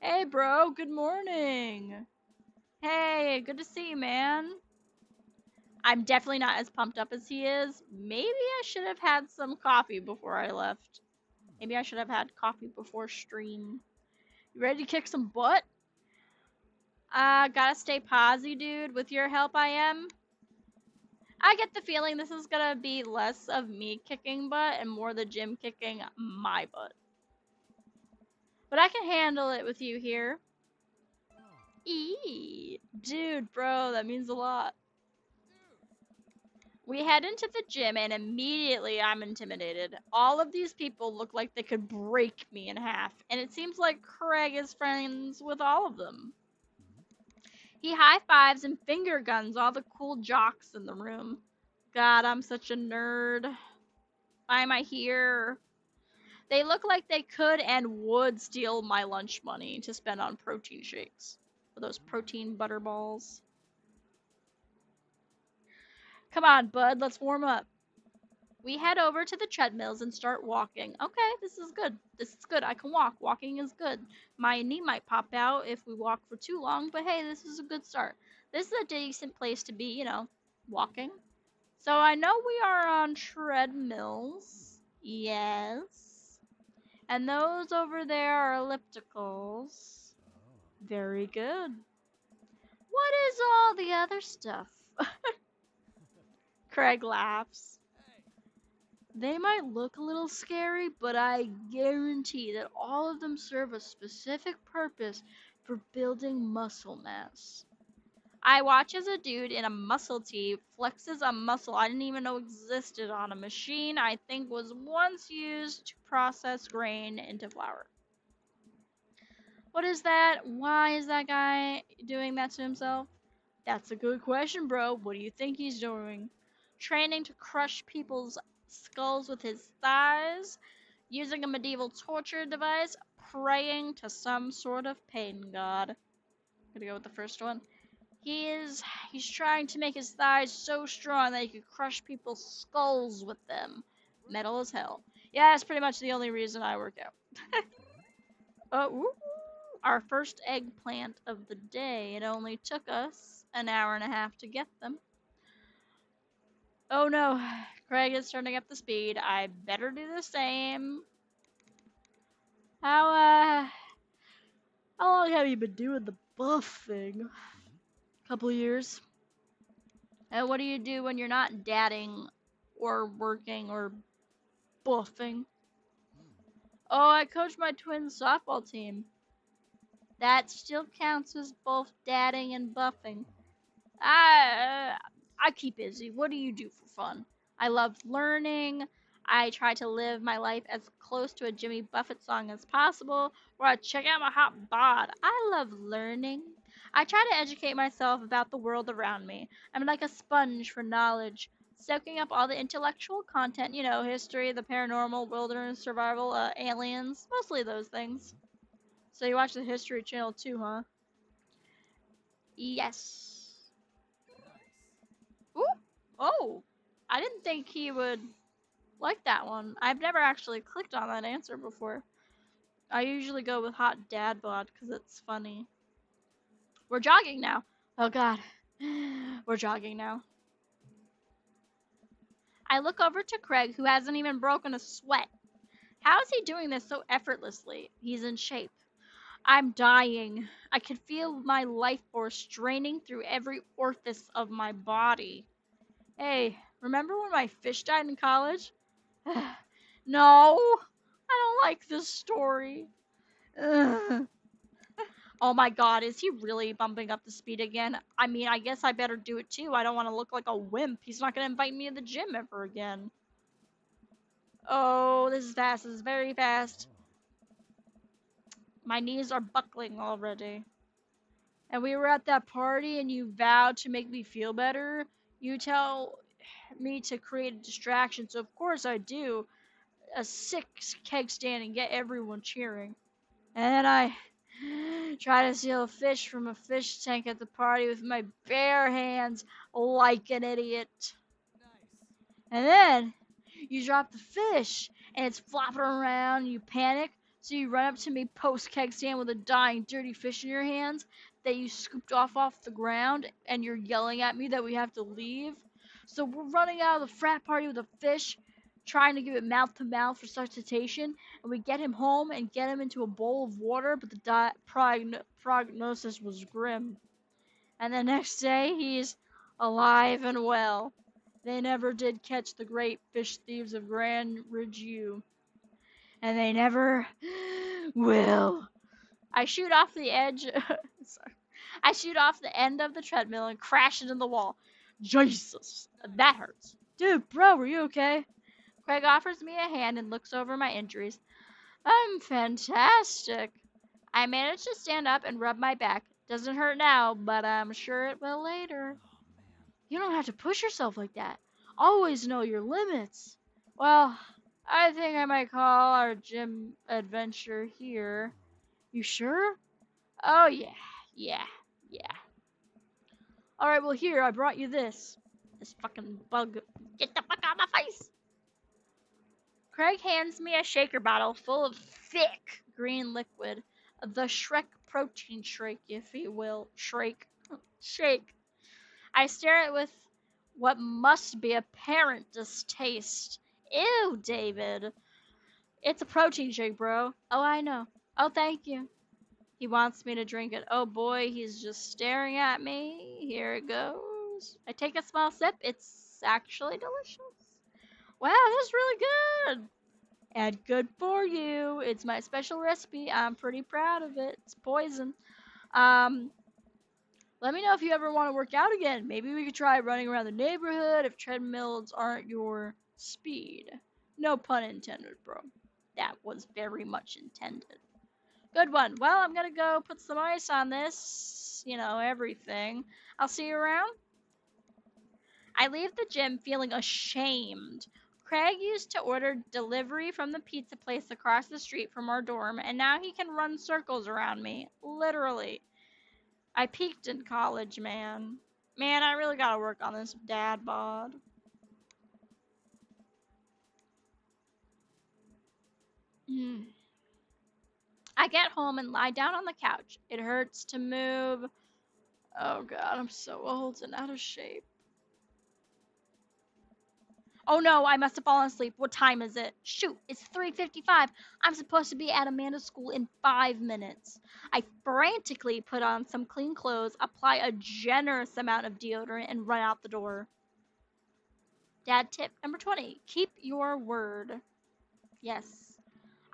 Hey, bro, good morning. Hey, good to see you, man. I'm definitely not as pumped up as he is. Maybe I should have had some coffee before I left. Maybe I should have had coffee before stream. You ready to kick some butt? Gotta stay posy, dude. With your help, I am. I get the feeling this is gonna be less of me kicking butt and more the gym kicking my butt. But I can handle it with you here. Eee. Dude, bro, that means a lot. We head into the gym and immediately I'm intimidated. All of these people look like they could break me in half, and it seems like Craig is friends with all of them. He high fives and finger guns all the cool jocks in the room. God, I'm such a nerd. Why am I here? They look like they could and would steal my lunch money to spend on protein shakes. Or those protein butter balls. Come on, bud, let's warm up. We head over to the treadmills and start walking. Okay, this is good. This is good. I can walk. Walking is good. My knee might pop out if we walk for too long, but hey, this is a good start. This is a decent place to be, walking. So I know we are on treadmills. Yes. And those over there are ellipticals. Very good. What is all the other stuff? Craig laughs. They might look a little scary, but I guarantee that all of them serve a specific purpose for building muscle mass. I watch as a dude in a muscle tee flexes a muscle I didn't even know existed on a machine I think was once used to process grain into flour. What is that? Why is that guy doing that to himself? That's a good question, bro. What do you think he's doing? Training to crush people's skulls with his thighs, using a medieval torture device, praying to some sort of pain god. Gonna go with the first one. He is he's trying to make his thighs so strong that he could crush people's skulls with them. Metal as hell. Yeah, that's pretty much the only reason I work out. Ooh, our first eggplant of the day. It only took us an hour and a half to get them. Oh no, Craig is turning up the speed. I better do the same. How how long have you been doing the buff thing? Mm-hmm. Couple of years. And what do you do when you're not dadding or working or buffing? Hmm. Oh, I coach my twins softball team. That still counts as both dadding and buffing. I I keep busy. What do you do for fun? I love learning. I try to live my life as close to a Jimmy Buffett song as possible, or I check out my hot bod. I love learning. I try to educate myself about the world around me. I'm like a sponge for knowledge, soaking up all the intellectual content, history, the paranormal, wilderness, survival, aliens, mostly those things. Mm-hmm. So you watch the History Channel too, huh? Yes. Nice. Ooh. Oh, I didn't think he would like that one. I've never actually clicked on that answer before. I usually go with hot dad bod because it's funny. We're jogging now. Oh god. We're jogging now. I look over to Craig, who hasn't even broken a sweat. How is he doing this so effortlessly? He's in shape. I'm dying. I can feel my life force draining through every orifice of my body. Hey, remember when my fish died in college? No, I don't like this story. Ugh. Oh my god, is he really bumping up the speed again? I mean, I guess I better do it too. I don't want to look like a wimp. He's not going to invite me to the gym ever again. Oh, this is fast. This is very fast. Oh. My knees are buckling already. And we were at that party and you vowed to make me feel better. You tell me to create a distraction, so of course I do. A sick keg stand and get everyone cheering. And then I try to steal a fish from a fish tank at the party with my bare hands like an idiot. Nice. And then you drop the fish and it's flopping around and you panic. So you run up to me post keg stand with a dying dirty fish in your hands that you scooped off the ground and you're yelling at me that we have to leave. So we're running out of the frat party with a fish, trying to give it mouth to mouth resuscitation, and we get him home and get him into a bowl of water, but the prognosis was grim. And the next day he's alive and well. They never did catch the great fish thieves of Grand Ridgeview, and they never will. I shoot off the edge. Sorry. I shoot off the end of the treadmill and crash into the wall. Jesus, that Nice. hurts. Dude, bro, are you okay? Craig offers me a hand and looks over my injuries. I'm fantastic. I managed to stand up and rub my back. Doesn't hurt now, but I'm sure it will later. Oh man. You don't have to push yourself like that. Always know your limits. Well, I think I might call our gym adventure here. Oh. You sure? Oh, yeah, yeah, yeah. Alright, well, here, I brought you this. This fucking bug. Get the fuck out of my face! Craig hands me a shaker bottle full of thick green liquid. The Shrek protein shake, if you will. Shake. I stare at it with what must be apparent distaste. Ew, David. It's a protein shake, bro. Oh, I know. Oh, thank you. He wants me to drink it. Oh boy, he's just staring at me. Here it goes. I take a small sip. It's actually delicious. Wow, this is really good. And good for you. It's my special recipe. I'm pretty proud of it. It's poison. Um, Let me know if you ever want to work out again. Maybe we could try running around the neighborhood if treadmills aren't your speed. No pun intended, bro. That was very much intended. Good one. Well, I'm gonna go put some ice on this, everything. I'll see you around. I leave the gym feeling ashamed. Craig used to order delivery from the pizza place across the street from our dorm, and now he can run circles around me. Literally. I peaked in college, man. Man, I really gotta work on this dad bod. Mm. I get home and lie down on the couch. It hurts to move. Oh god, I'm so old and out of shape. Oh no, I must have fallen asleep. What time is it? Shoot, it's 3:55. I'm supposed to be at Amanda's school in 5 minutes. I frantically put on some clean clothes, apply a generous amount of deodorant, and run out the door. Dad tip number 20. Keep your word. Yes.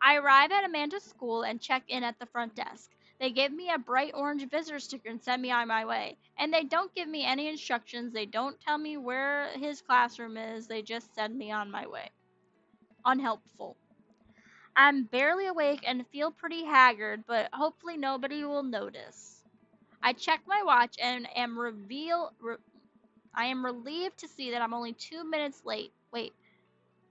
I arrive at Amanda's school and check in at the front desk. They give me a bright orange visitor sticker and send me on my way. And they don't give me any instructions. They don't tell me where his classroom is. They just send me on my way. Unhelpful. I'm barely awake and feel pretty haggard, but hopefully nobody will notice. I check my watch and I am relieved to see that I'm only 2 minutes late. Wait,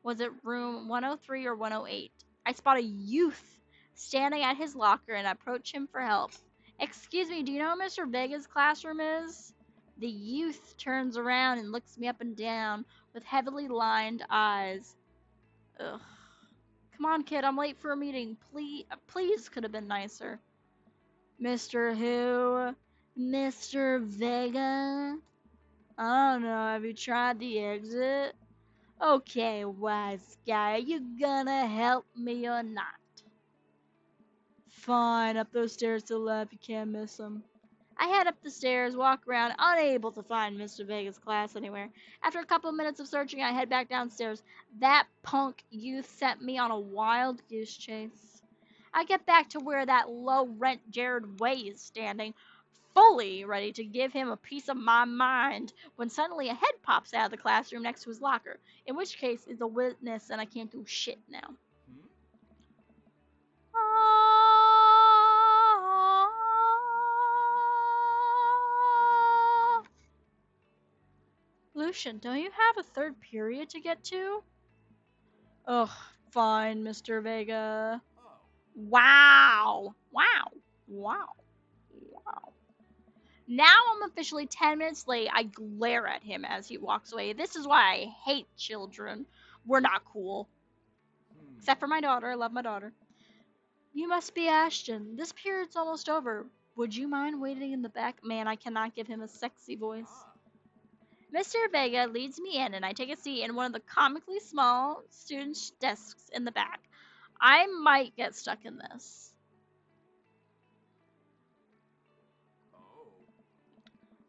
was it room 103 or 108? I spot a youth standing at his locker and approach him for help. Excuse me, do you know where Mr. Vega's classroom is? The youth turns around and looks me up and down with heavily lined eyes. Ugh. Come on, kid, I'm late for a meeting. Please could have been nicer. Mr. Who? Mr. Vega? I don't know, have you tried the exit? Okay, wise guy, are you gonna help me or not? Fine, up those stairs to the left, you can't miss them. I head up the stairs, walk around, unable to find Mr. Vega's class anywhere. After a couple minutes of searching, I head back downstairs. That punk youth sent me on a wild goose chase. I get back to where that low rent Jared Way is standing, fully ready to give him a piece of my mind, when suddenly a head pops out of the classroom next to his locker, in which case it's a witness and I can't do shit now. Hmm? Lucian, don't you have a third period to get to? Ugh, fine, Mr. Vega. Oh. Wow. Wow. Wow. Wow. Now I'm officially 10 minutes late. I glare at him as he walks away. This is why I hate children. We're not cool. Hmm. Except for my daughter. I love my daughter. You must be Ashton. This period's almost over. Would you mind waiting in the back? Man, I cannot give him a sexy voice. Ah. Mr. Vega leads me in, and I take a seat in one of the comically small students' desks in the back. I might get stuck in this. Oh.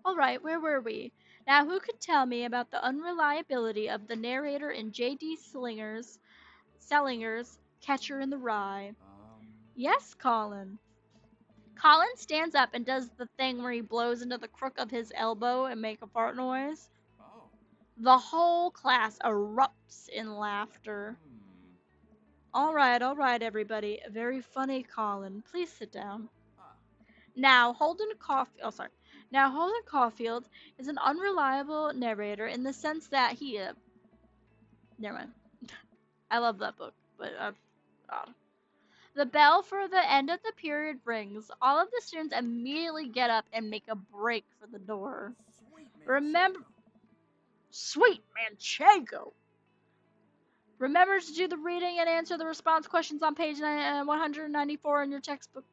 Alright, where were we? Now, who could tell me about the unreliability of the narrator in J.D. Sellinger's Catcher in the Rye? Yes, Colin. Colin stands up and does the thing where he blows into the crook of his elbow and make a fart noise. Oh. The whole class erupts in laughter. Hmm. All right, everybody. Very funny, Colin. Please sit down. Ah. Now, Holden Caulfield is an unreliable narrator in the sense that he. Never mind. I love that book, but God. The bell for the end of the period rings. All of the students immediately get up and make a break for the door. Sweet Remember, Manchego. sweet Manchego. Remember to do the reading and answer the response questions on page 194 in your textbook.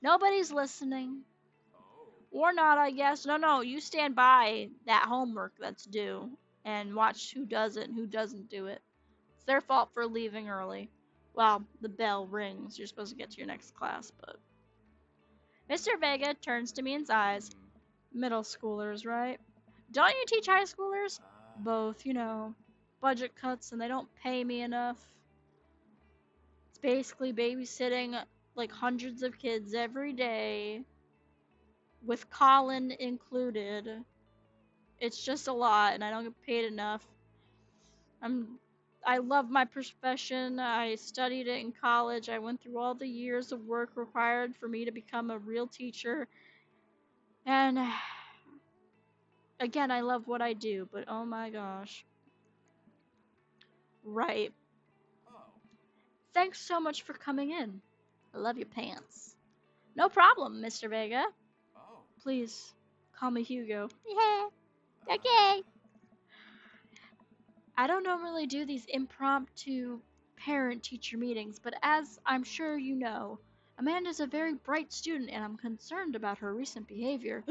Nobody's listening. Oh. Or not, I guess. No, you stand by that homework that's due and watch who does it and who doesn't do it. It's their fault for leaving early. Well, the bell rings. You're supposed to get to your next class, but. Mr. Vega turns to me and sighs. Hmm. Middle schoolers, right? Don't you teach high schoolers? Ah. Both, budget cuts and they don't pay me enough. It's basically babysitting like hundreds of kids every day, with Colin included. It's just a lot and I don't get paid enough. I love my profession. I studied it in college. I went through all the years of work required for me to become a real teacher. And again, I love what I do, but oh my gosh. Right. Oh. Thanks so much for coming in. I love your pants. No problem, Mr. Vega. Oh. Please call me Hugo. Yeah. Okay. Ah. I don't normally do these impromptu parent teacher meetings, but as I'm sure you know, Amanda's a very bright student and I'm concerned about her recent behavior.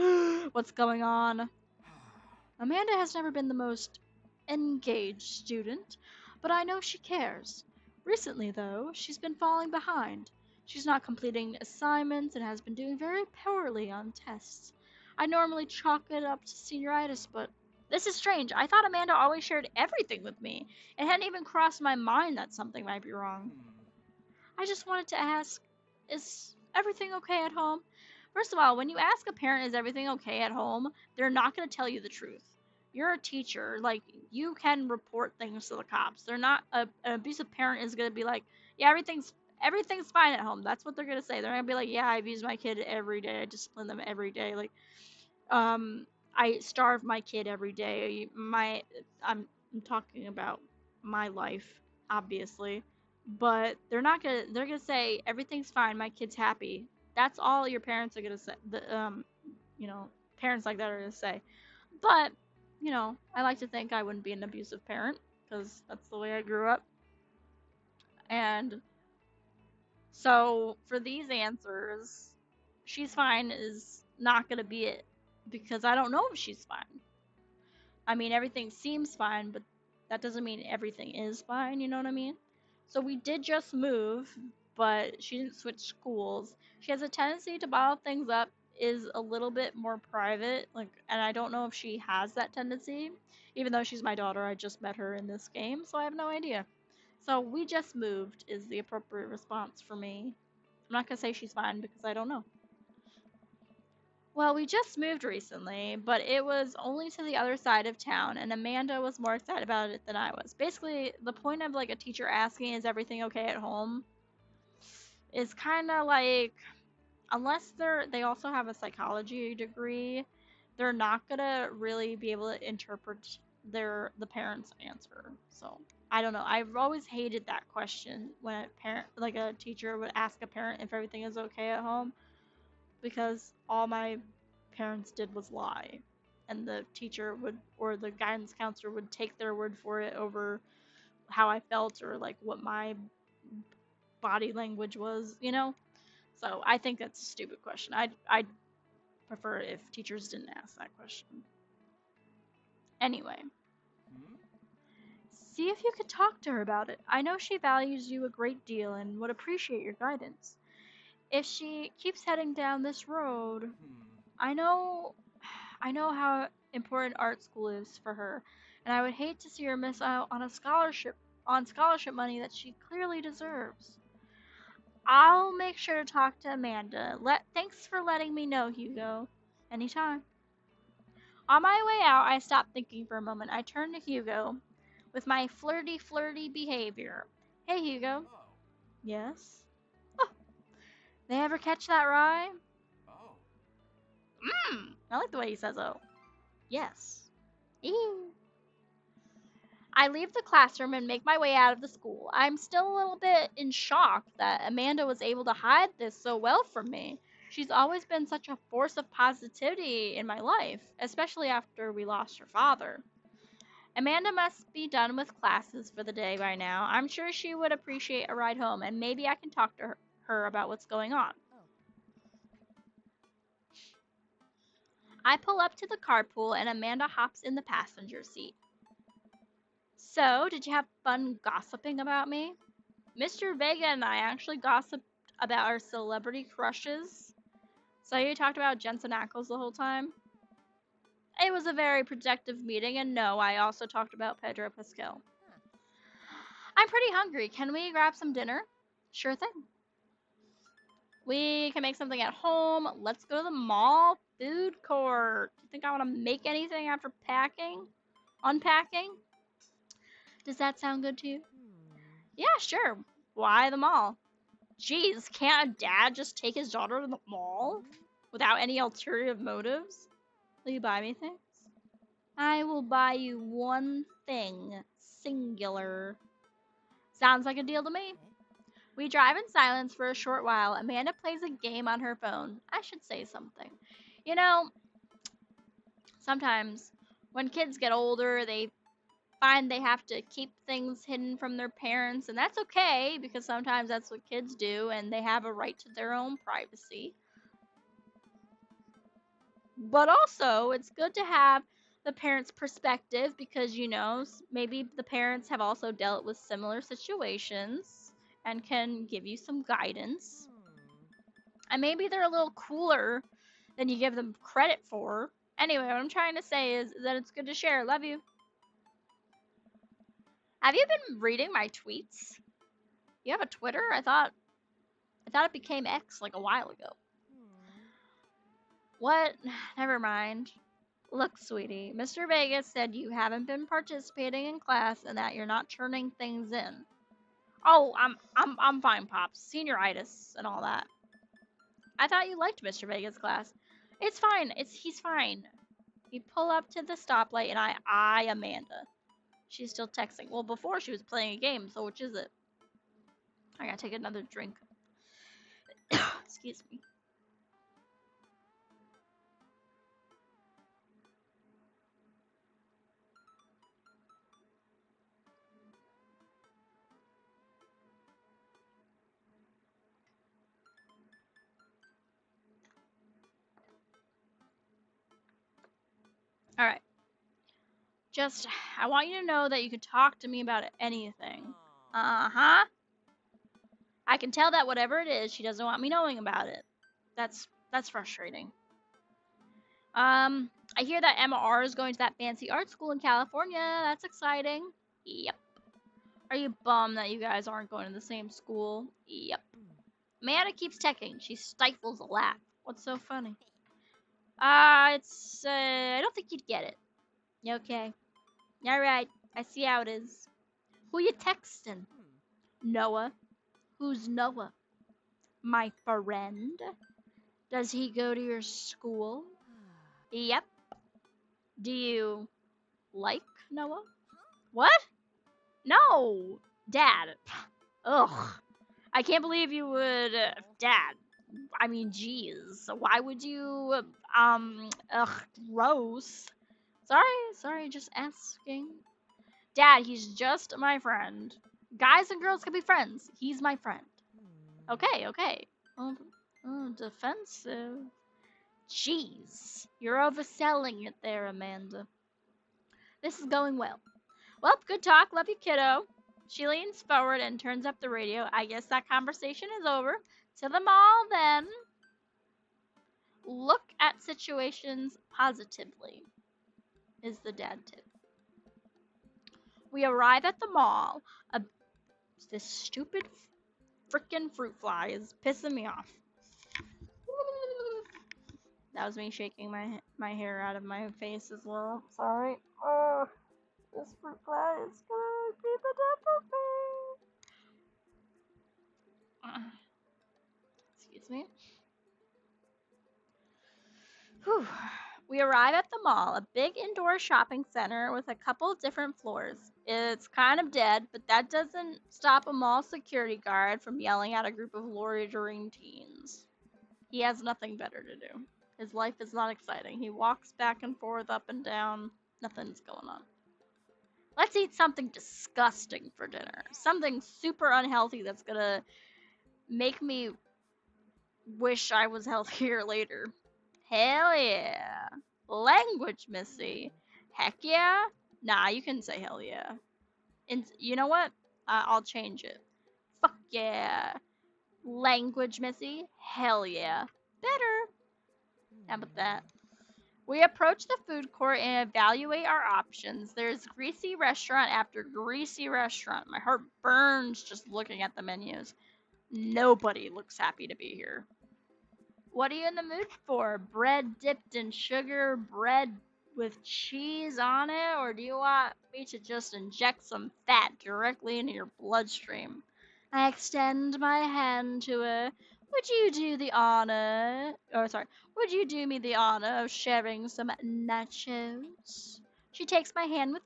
What's going on? Amanda has never been the most engaged student, but I know she cares. Recently, though, she's been falling behind. She's not completing assignments and has been doing very poorly on tests. I normally chalk it up to senioritis, but this is strange. I thought Amanda always shared everything with me. It hadn't even crossed my mind that something might be wrong. Hmm. I just wanted to ask, is everything okay at home? First of all, when you ask a parent, is everything okay at home, they're not going to tell you the truth. You're a teacher. Like, you can report things to the cops. They're not, an abusive parent is going to be like, yeah, everything's fine at home. That's what they're going to say. They're going to be like, yeah, I abuse my kid every day. I discipline them every day. Like, um, I starve my kid every day. I'm talking about my life, obviously, but they're gonna say everything's fine. My kid's happy. That's all your parents are gonna say. You know, parents like that are gonna say. But, I like to think I wouldn't be an abusive parent because that's the way I grew up. And so for these answers, she's fine is not gonna be it because I don't know if she's fine. I mean, everything seems fine, but that doesn't mean everything is fine, you know what I mean? So we did just move, but she didn't switch schools. She has a tendency to bottle things up, is a little bit more private, like, and I don't know if she has that tendency. Even though she's my daughter, I just met her in this game, so I have no idea. So we just moved is the appropriate response for me. I'm not gonna say she's fine because I don't know. Well, we just moved recently, but it was only to the other side of town, and Amanda was more excited about it than I was. Basically, the point of like a teacher asking, "Is everything okay at home?" is kind of like, unless they also have a psychology degree, they're not gonna really be able to interpret the parent's answer. So I don't know. I've always hated that question when a teacher would ask a parent if everything is okay at home because all my parents did was lie. And the teacher would, or the guidance counselor would take their word for it over how I felt or like what my body language was. So I think that's a stupid question. I'd prefer if teachers didn't ask that question. Anyway, Hmm? see if you could talk to her about it. I know she values you a great deal and would appreciate your guidance. If she keeps heading down this road, Hmm. I know I know how important art school is for her, and I would hate to see her miss out on scholarship money that she clearly deserves. I'll make sure to talk to Amanda. Thanks for letting me know, Hugo. Anytime. On my way out, I stopped thinking for a moment. I turned to Hugo with my flirty behavior. Hey, Hugo. Oh. Yes? Oh, they ever catch that rye? Oh. I like the way he says oh. Yes. Ew. I leave the classroom and make my way out of the school. I'm still a little bit in shock that Amanda was able to hide this so well from me. She's always been such a force of positivity in my life, especially after we lost her father. Amanda must be done with classes for the day by now. I'm sure she would appreciate a ride home, and maybe I can talk to her about what's going on. I pull up to the carpool, and Amanda hops in the passenger seat. So, did you have fun gossiping about me? Mr. Vega and I actually gossiped about our celebrity crushes. So you talked about Jensen Ackles the whole time? It was a very productive meeting, and no, I also talked about Pedro Pascal. I'm pretty hungry. Can we grab some dinner? Sure thing. We can make something at home. Let's go to the mall food court. Do you think I want to make anything after unpacking? Does that sound good to you? Yeah, sure. Why the mall? Jeez, can't a dad just take his daughter to the mall without any ulterior motives? Will you buy me things? I will buy you one thing, singular. Sounds like a deal to me. We drive in silence for a short while. Amanda plays a game on her phone. I should say something. You know, sometimes when kids get older, they find they have to keep things hidden from their parents, and that's okay because sometimes that's what kids do and they have a right to their own privacy. But also, it's good to have the parents' perspective because, maybe the parents have also dealt with similar situations and can give you some guidance. And maybe they're a little cooler than you give them credit for. Anyway, what I'm trying to say is that it's good to share. Love you. Have you been reading my tweets? You have a Twitter? I thought it became X like a while ago. What? Never mind. Look, sweetie, Mr. Vegas said you haven't been participating in class and that you're not turning things in. Oh, I'm fine, Pops. Senioritis and all that. I thought you liked Mr. Vegas' class. It's fine. He's fine. We pull up to the stoplight and I eye Amanda. She's still texting. Well, before she was playing a game, so which is it? I gotta take another drink. Excuse me. Alright. Just, I want you to know that you can talk to me about anything. Uh-huh. I can tell that whatever it is, she doesn't want me knowing about it. That's frustrating. I hear that Emma R is going to that fancy art school in California. That's exciting. Yep. Are you bummed that you guys aren't going to the same school? Yep. Amanda keeps teching. She stifles a laugh. What's so funny? I don't think you'd get it. Okay. Alright. I see how it is. Who you texting? Noah. Who's Noah? My friend. Does he go to your school? Yep. Do you like Noah? What? No! Dad. Ugh. I can't believe you would. Dad. I mean, jeez. Why would you. Ugh, gross. Sorry, just asking. Dad, he's just my friend. Guys and girls can be friends. He's my friend. Okay. Defensive. Jeez. You're overselling it there, Amanda. This is going well. Well, good talk. Love you, kiddo. She leans forward and turns up the radio. I guess that conversation is over. To the mall, then. Look at situations positively, is the dad tip. We arrive at the mall. This stupid frickin' fruit fly is pissing me off. That was me shaking my hair out of my face as well. Sorry. Oh, this fruit fly is gonna be the death of me. Excuse me. Whew. We arrive at the mall, a big indoor shopping center with a couple different floors. It's kind of dead, but that doesn't stop a mall security guard from yelling at a group of loitering teens. He has nothing better to do. His life is not exciting. He walks back and forth, up and down. Nothing's going on. Let's eat something disgusting for dinner. Something super unhealthy that's gonna make me wish I was healthier later. Hell yeah. Language, Missy. Heck yeah? Nah, you can say hell yeah. And you know what? I'll change it. Fuck yeah. Language, Missy. Hell yeah. Better. How about that? We approach the food court and evaluate our options. There's greasy restaurant after greasy restaurant. My heart burns just looking at the menus. Nobody looks happy to be here. What are you in the mood for? Bread dipped in sugar, bread with cheese on it, or do you want me to just inject some fat directly into your bloodstream? I extend my hand to her. Would you do the honor, or sorry, would you do me the honor of sharing some nachos? She takes my hand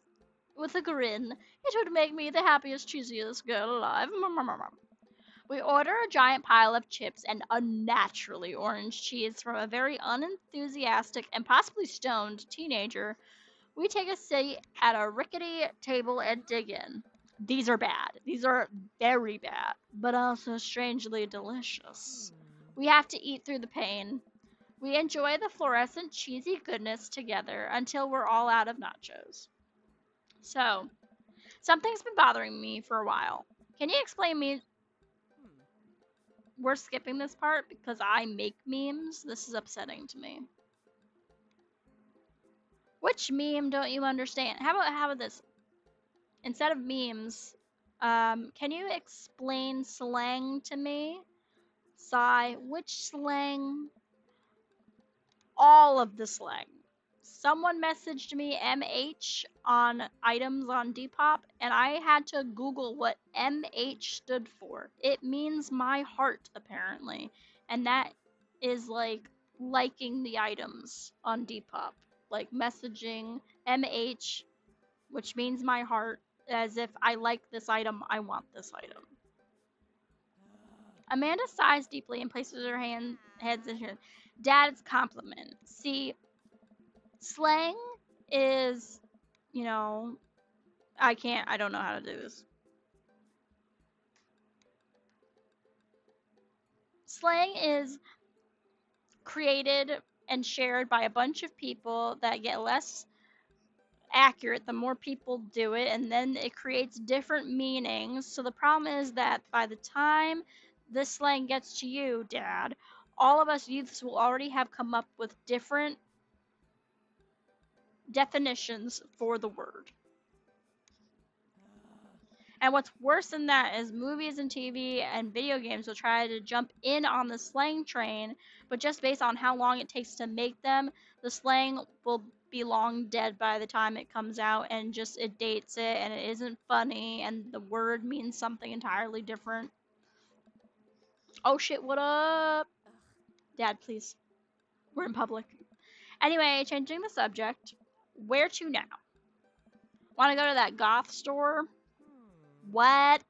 with a grin. It would make me the happiest, cheesiest girl alive. We order a giant pile of chips and unnaturally orange cheese from a very unenthusiastic and possibly stoned teenager. We take a seat at a rickety table and dig in. These are bad. These are very bad, but also strangely delicious. We have to eat through the pain. We enjoy the fluorescent cheesy goodness together until we're all out of nachos. So, something's been bothering me for a while. Can you explain me? We're skipping this part because I make memes. This is upsetting to me. Which meme don't you understand? How about this? Instead of memes, can you explain slang to me? Sigh. Which slang? All of the slang. Someone messaged me MH on items on Depop, and I had to Google what MH stood for. It means my heart, apparently. And that is like liking the items on Depop. Like messaging MH, which means my heart, as if I like this item, I want this item. Amanda sighs deeply and places her heads in her dad's compliment. See, slang is, you know, I don't know how to do this. Slang is created and shared by a bunch of people that get less accurate the more people do it, and then it creates different meanings. So the problem is that by the time this slang gets to you, Dad, all of us youths will already have come up with different definitions for the word. And what's worse than that is movies and TV and video games will try to jump in on the slang train, but just based on how long it takes to make them, the slang will be long dead by the time it comes out, and just it dates it and it isn't funny and the word means something entirely different. Oh shit, what up? Dad, please. We're in public. Anyway, changing the subject. Where to now? Want to go to that goth store? What?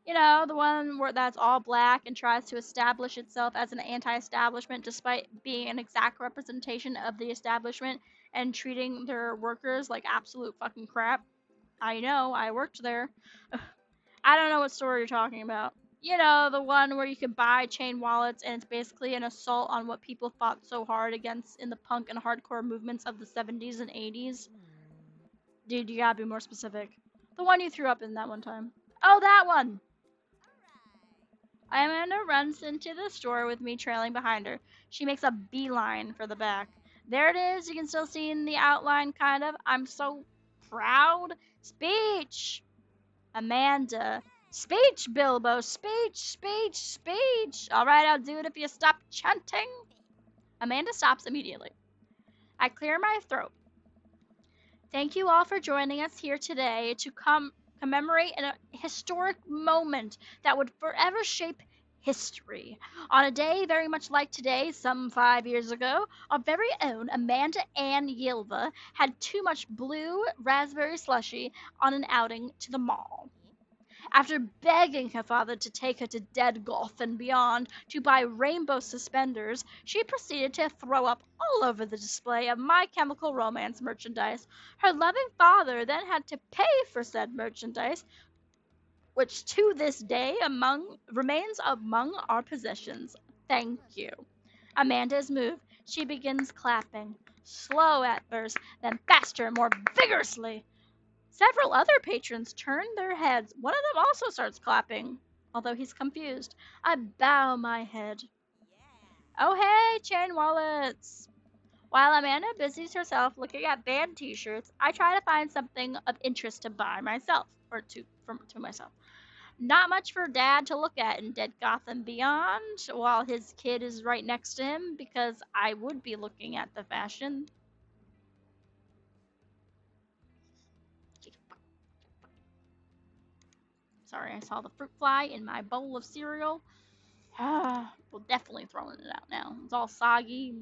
You know, the one where that's all black and tries to establish itself as an anti-establishment despite being an exact representation of the establishment and treating their workers like absolute fucking crap. I know, I worked there. I don't know what store you're talking about. You know, the one where you can buy chain wallets and it's basically an assault on what people fought so hard against in the punk and hardcore movements of the 70s and 80s. Dude, you gotta be more specific. The one you threw up in that one time. Oh, that one! Amanda runs into the store with me trailing behind her. She makes a beeline for the back. There it is. You can still see in the outline, kind of. I'm so proud. Speech! Amanda. Speech, Bilbo. Speech, speech, speech. All right, I'll do it if you stop chanting. Amanda stops immediately. I clear my throat. Thank you all for joining us here today to commemorate a historic moment that would forever shape history. On a day very much like today, some 5 years ago, our very own Amanda Ann Yilva had too much blue raspberry slushy on an outing to the mall. After begging her father to take her to Dead Golf and beyond to buy rainbow suspenders, she proceeded to throw up all over the display of My Chemical Romance merchandise. Her loving father then had to pay for said merchandise, which to this day remains among our possessions. Thank you. Amanda is moved. She begins clapping, slow at first, then faster and more vigorously. Several other patrons turn their heads. One of them also starts clapping, although he's confused. I bow my head. Oh, hey, chain wallets! While Amanda busies herself looking at band t-shirts, I try to find something of interest to buy myself, or to myself. Not much for Dad to look at in Dead Gotham Beyond, while his kid is right next to him, because I would be looking at the fashion. Sorry, I saw the fruit fly in my bowl of cereal. Well, definitely throwing it out now. It's all soggy,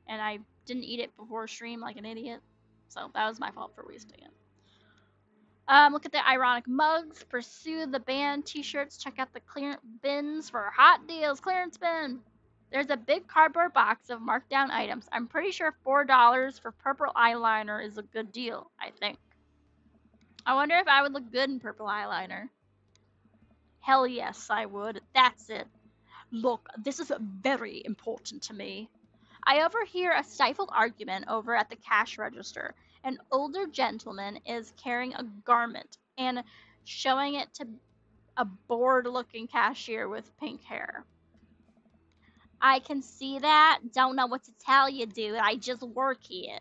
and I didn't eat it before stream like an idiot. So that was my fault for wasting it. Look at the ironic mugs. Pursue the band t-shirts. Check out the clearance bins for hot deals. Clearance bin. There's a big cardboard box of marked down items. I'm pretty sure $4 for purple eyeliner is a good deal, I think. I wonder if I would look good in purple eyeliner. Hell yes, I would. That's it. Look, this is very important to me. I overhear a stifled argument over at the cash register. An older gentleman is carrying a garment and showing it to a bored looking cashier with pink hair. I can see that. Don't know what to tell you, dude. I just work here.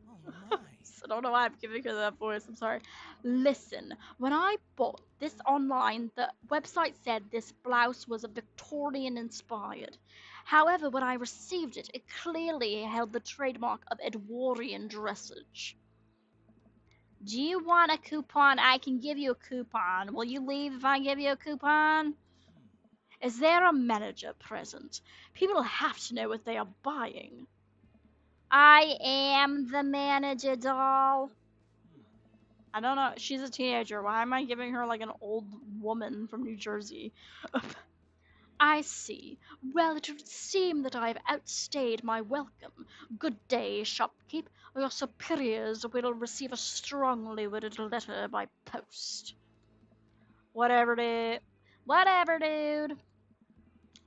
Oh my. I don't know why I'm giving her that voice. I'm sorry. Listen, when I bought this online, the website said this blouse was Victorian inspired. However, when I received it, it clearly held the trademark of Edwardian dressage. Do you want a coupon? I can give you a coupon. Will you leave if I give you a coupon? Hmm. Is there a manager present? People have to know what they are buying. I am the manager, doll. Hmm. I don't know. She's a teenager. Why am I giving her like an old woman from New Jersey? I see. Well, it would seem that I have outstayed my welcome. Good day, shopkeep. Your superiors will receive a strongly worded letter by post. Whatever, dude. Whatever, dude.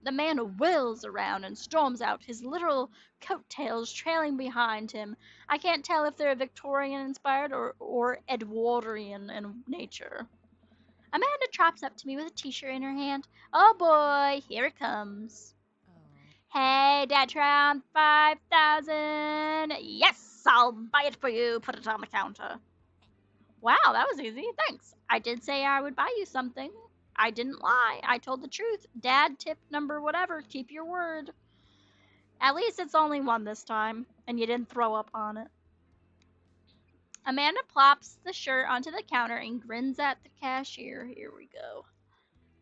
The man whirls around and storms out, his literal coattails trailing behind him. I can't tell if they're Victorian inspired or Edwardian in nature. Amanda trots up to me with a t-shirt in her hand. Oh boy, here it comes. Oh. Hey, Datron 5000. Yes, I'll buy it for you. Put it on the counter. Wow, that was easy. Thanks. I did say I would buy you something. I didn't lie. I told the truth. Dad tip number whatever. Keep your word. At least it's only one this time, and you didn't throw up on it. Amanda plops the shirt onto the counter and grins at the cashier. Here we go.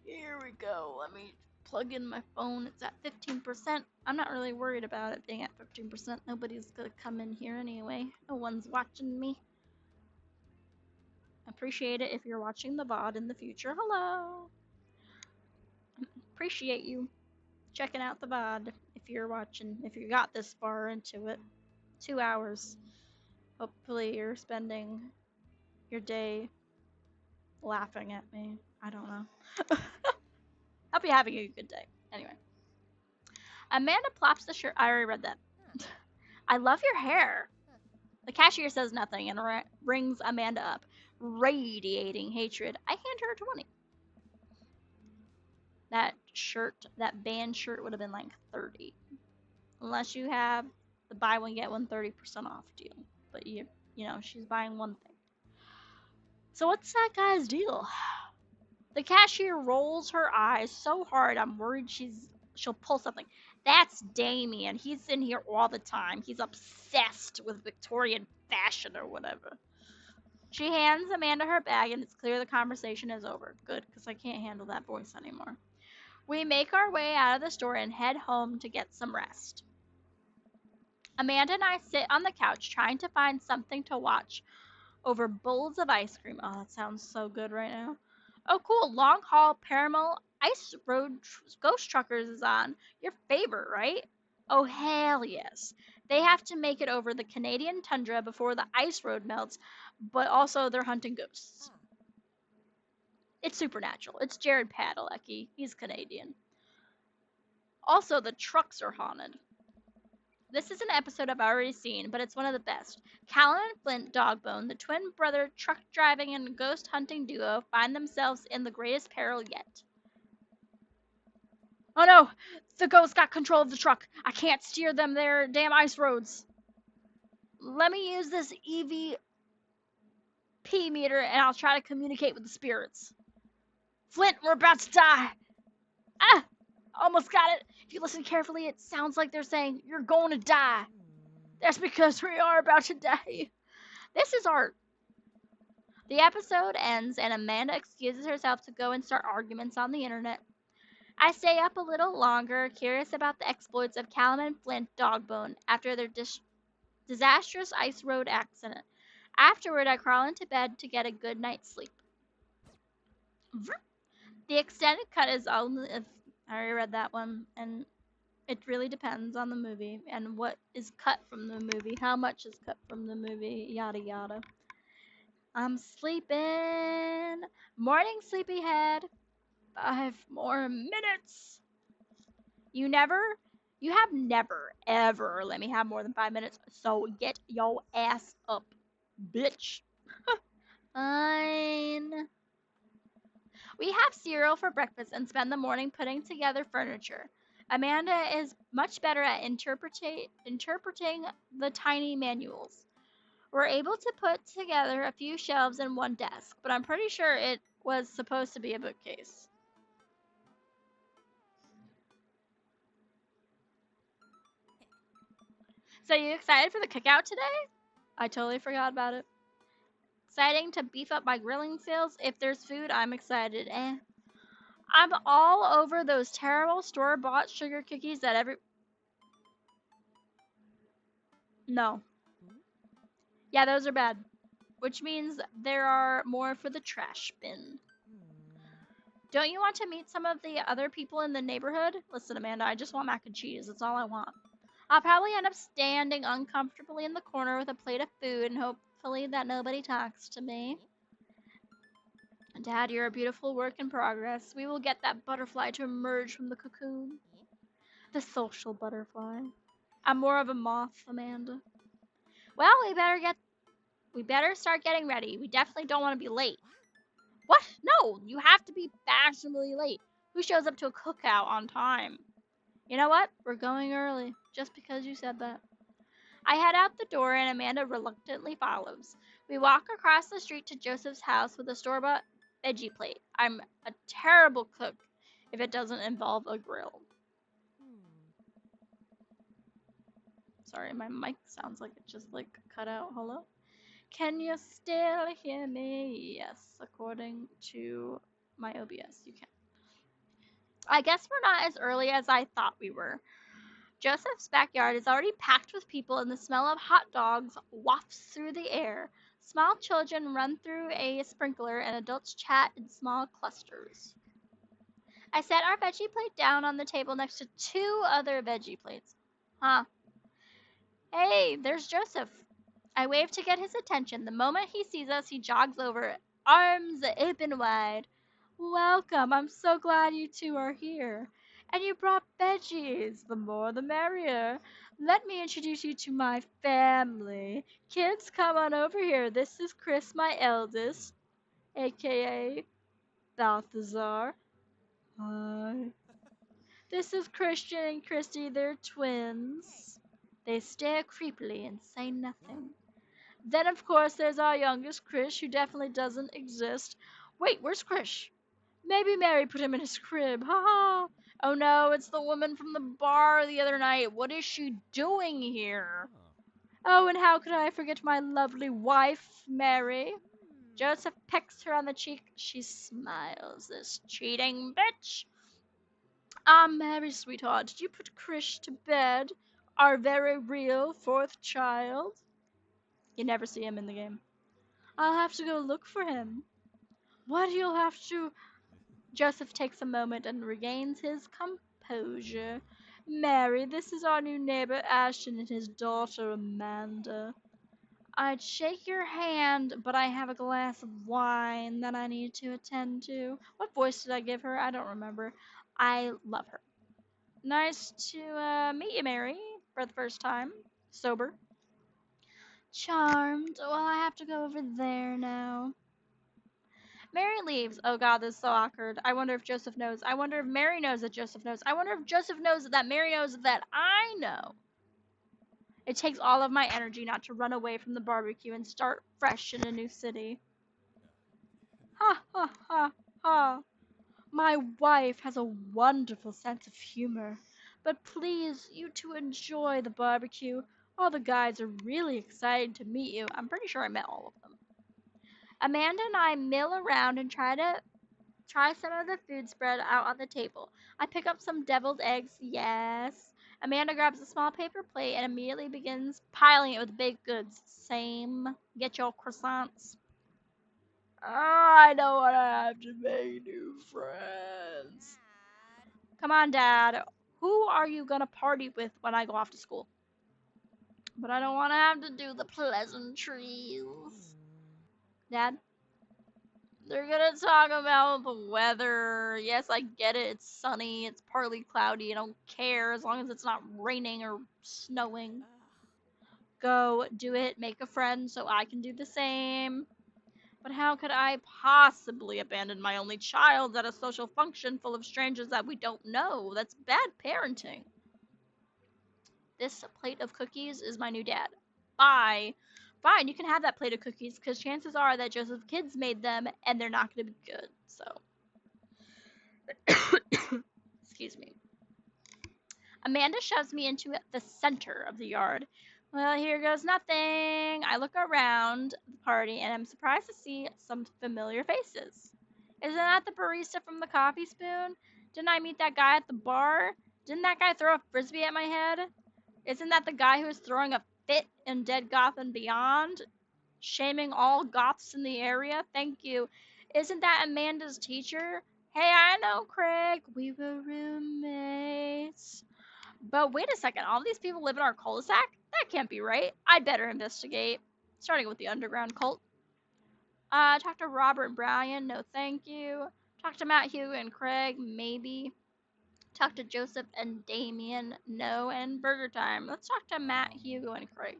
Here we go. Let me plug in my phone. It's at 15%. I'm not really worried about it being at 15%. Nobody's gonna come in here anyway. No one's watching me. Appreciate it if you're watching the VOD in the future. Hello. Appreciate you checking out the VOD if you're watching, if you got this far into it. 2 hours. Hopefully you're spending your day laughing at me. I don't know. Hope you're having a good day. Anyway. Amanda plops the shirt. I already read that. I love your hair. The cashier says nothing and rings Amanda up, radiating hatred. I hand her a 20. That shirt, that band shirt would have been like 30. Unless you have the buy one get one 30% off deal. But you know, she's buying one thing. So what's that guy's deal? The cashier rolls her eyes so hard I'm worried she'll pull something. That's Damien. He's in here all the time. He's obsessed with Victorian fashion or whatever. She hands Amanda her bag and it's clear the conversation is over. Good, because I can't handle that voice anymore. We make our way out of the store and head home to get some rest. Amanda and I sit on the couch trying to find something to watch over bowls of ice cream. Oh, that sounds so good right now. Oh, cool. Long haul Paramount Ice Road Ghost Truckers is on. Your favorite, right? Oh, hell yes. They have to make it over the Canadian tundra before the ice road melts, but also they're hunting ghosts. Huh. It's supernatural. It's Jared Padalecki. He's Canadian. Also, the trucks are haunted. This is an episode I've already seen, but it's one of the best. Callan and Flint Dogbone, the twin brother truck driving and ghost hunting duo, find themselves in the greatest peril yet. Oh no! The ghost got control of the truck. I can't steer them their damn ice roads. Let me use this EVP meter and I'll try to communicate with the spirits. Flint, we're about to die. Ah! Almost got it. If you listen carefully, it sounds like they're saying, "You're going to die." Hmm. That's because we are about to die. This is our The episode ends and Amanda excuses herself to go and start arguments on the internet. I stay up a little longer, curious about the exploits of Callum and Flint Dogbone after their disastrous ice road accident. Afterward, I crawl into bed to get a good night's sleep. The extended cut is only if I already read that one, and it really depends on the movie and what is cut from the movie, how much is cut from the movie, yada yada. I'm sleeping. Morning, sleepyhead. 5 more minutes. You never, you have never, ever let me have more than 5 minutes. So get your ass up, bitch. Fine. We have cereal for breakfast and spend the morning putting together furniture. Amanda is much better at interpreting the tiny manuals. We're able to put together a few shelves and one desk, but I'm pretty sure it was supposed to be a bookcase. So you excited for the cookout today? I totally forgot about it. Exciting to beef up my grilling skills. If there's food, I'm excited. I'm all over those terrible store-bought sugar cookies that every... No. Yeah, those are bad. Which means there are more for the trash bin. Don't you want to meet some of the other people in the neighborhood? Listen, Amanda, I just want mac and cheese. That's all I want. I'll probably end up standing uncomfortably in the corner with a plate of food and hopefully that nobody talks to me. Dad, you're a beautiful work in progress. We will get that butterfly to emerge from the cocoon. The social butterfly. I'm more of a moth, Amanda. Well, we better start getting ready. We definitely don't want to be late. What? No, you have to be fashionably late. Who shows up to a cookout on time? You know what? We're going early, just because you said that. I head out the door and Amanda reluctantly follows. We walk across the street to Joseph's house with a store-bought veggie plate. I'm a terrible cook if it doesn't involve a grill. Sorry, my mic sounds like it just like cut out. Hello? Can you still hear me? Yes, according to my OBS, you can. I guess we're not as early as I thought we were. Joseph's backyard is already packed with people, and the smell of hot dogs wafts through the air. Small children run through a sprinkler, and adults chat in small clusters. I set our veggie plate down on the table next to two other veggie plates. Huh. Hey, there's Joseph. I wave to get his attention. The moment he sees us, he jogs over, arms open wide. Welcome. I'm so glad you two are here. And you brought veggies. The more the merrier. Let me introduce you to my family. Kids, come on over here. This is Chris, my eldest, aka Balthazar. Hi. This is Christian and Christy. They're twins. They stare creepily and say nothing. Then, of course, there's our youngest, Krish, who definitely doesn't exist. Wait, where's Krish? Maybe Mary put him in his crib. Ha ha! Oh no, it's the woman from the bar the other night. What is she doing here? Oh, and how could I forget my lovely wife, Mary? Joseph pecks her on the cheek. She smiles. This cheating bitch. Ah, Mary, sweetheart, did you put Krish to bed? Our very real fourth child? You never see him in the game. I'll have to go look for him. What you'll have to... Joseph takes a moment and regains his composure. Mary, this is our new neighbor Ashton and his daughter Amanda. I'd shake your hand, but I have a glass of wine that I need to attend to. What voice did I give her? I don't remember. I love her. Nice to meet you, Mary, for the first time. Sober. Charmed. Well, I have to go over there now. Mary leaves. Oh god, this is so awkward. I wonder if Joseph knows. I wonder if Mary knows that Joseph knows. I wonder if Joseph knows that Mary knows that I know. It takes all of my energy not to run away from the barbecue and start fresh in a new city. Ha ha ha ha. My wife has a wonderful sense of humor. But please, you two enjoy the barbecue. All the guys are really excited to meet you. I'm pretty sure I met all of them. Amanda and I mill around and try some of the food spread out on the table. I pick up some deviled eggs, yes. Amanda grabs a small paper plate and immediately begins piling it with baked goods. Same. Get your croissants. Oh, I don't want to have to make new friends. Come on, Dad. Who are you gonna party with when I go off to school? But I don't want to have to do the pleasantries. Dad, they're gonna talk about the weather. Yes, I get it. It's sunny. It's partly cloudy. I don't care as long as it's not raining or snowing. Go do it. Make a friend so I can do the same. But how could I possibly abandon my only child at a social function full of strangers that we don't know? That's bad parenting. This plate of cookies is my new dad. Bye. Fine, you can have that plate of cookies because chances are that Joseph Kids made them and they're not going to be good. So, excuse me. Amanda shoves me into the center of the yard. Well, here goes nothing. I look around the party and I'm surprised to see some familiar faces. Isn't that the barista from the coffee spoon? Didn't I meet that guy at the bar? Didn't that guy throw a frisbee at my head? Isn't that the guy who was throwing a fit in Dead Goth and Beyond? Shaming all goths in the area? Thank you. Isn't that Amanda's teacher? Hey, I know, Craig. We were roommates. But wait a second, all these people live in our cul-de-sac? That can't be right. I'd better investigate. Starting with the underground cult. Talk to Robert and Brian. No, thank you. Talk to Matt, Hugo, and Craig. Maybe. Talk to Joseph and Damien. No, and Burger Time. Let's talk to Matt, Hugo, and Craig.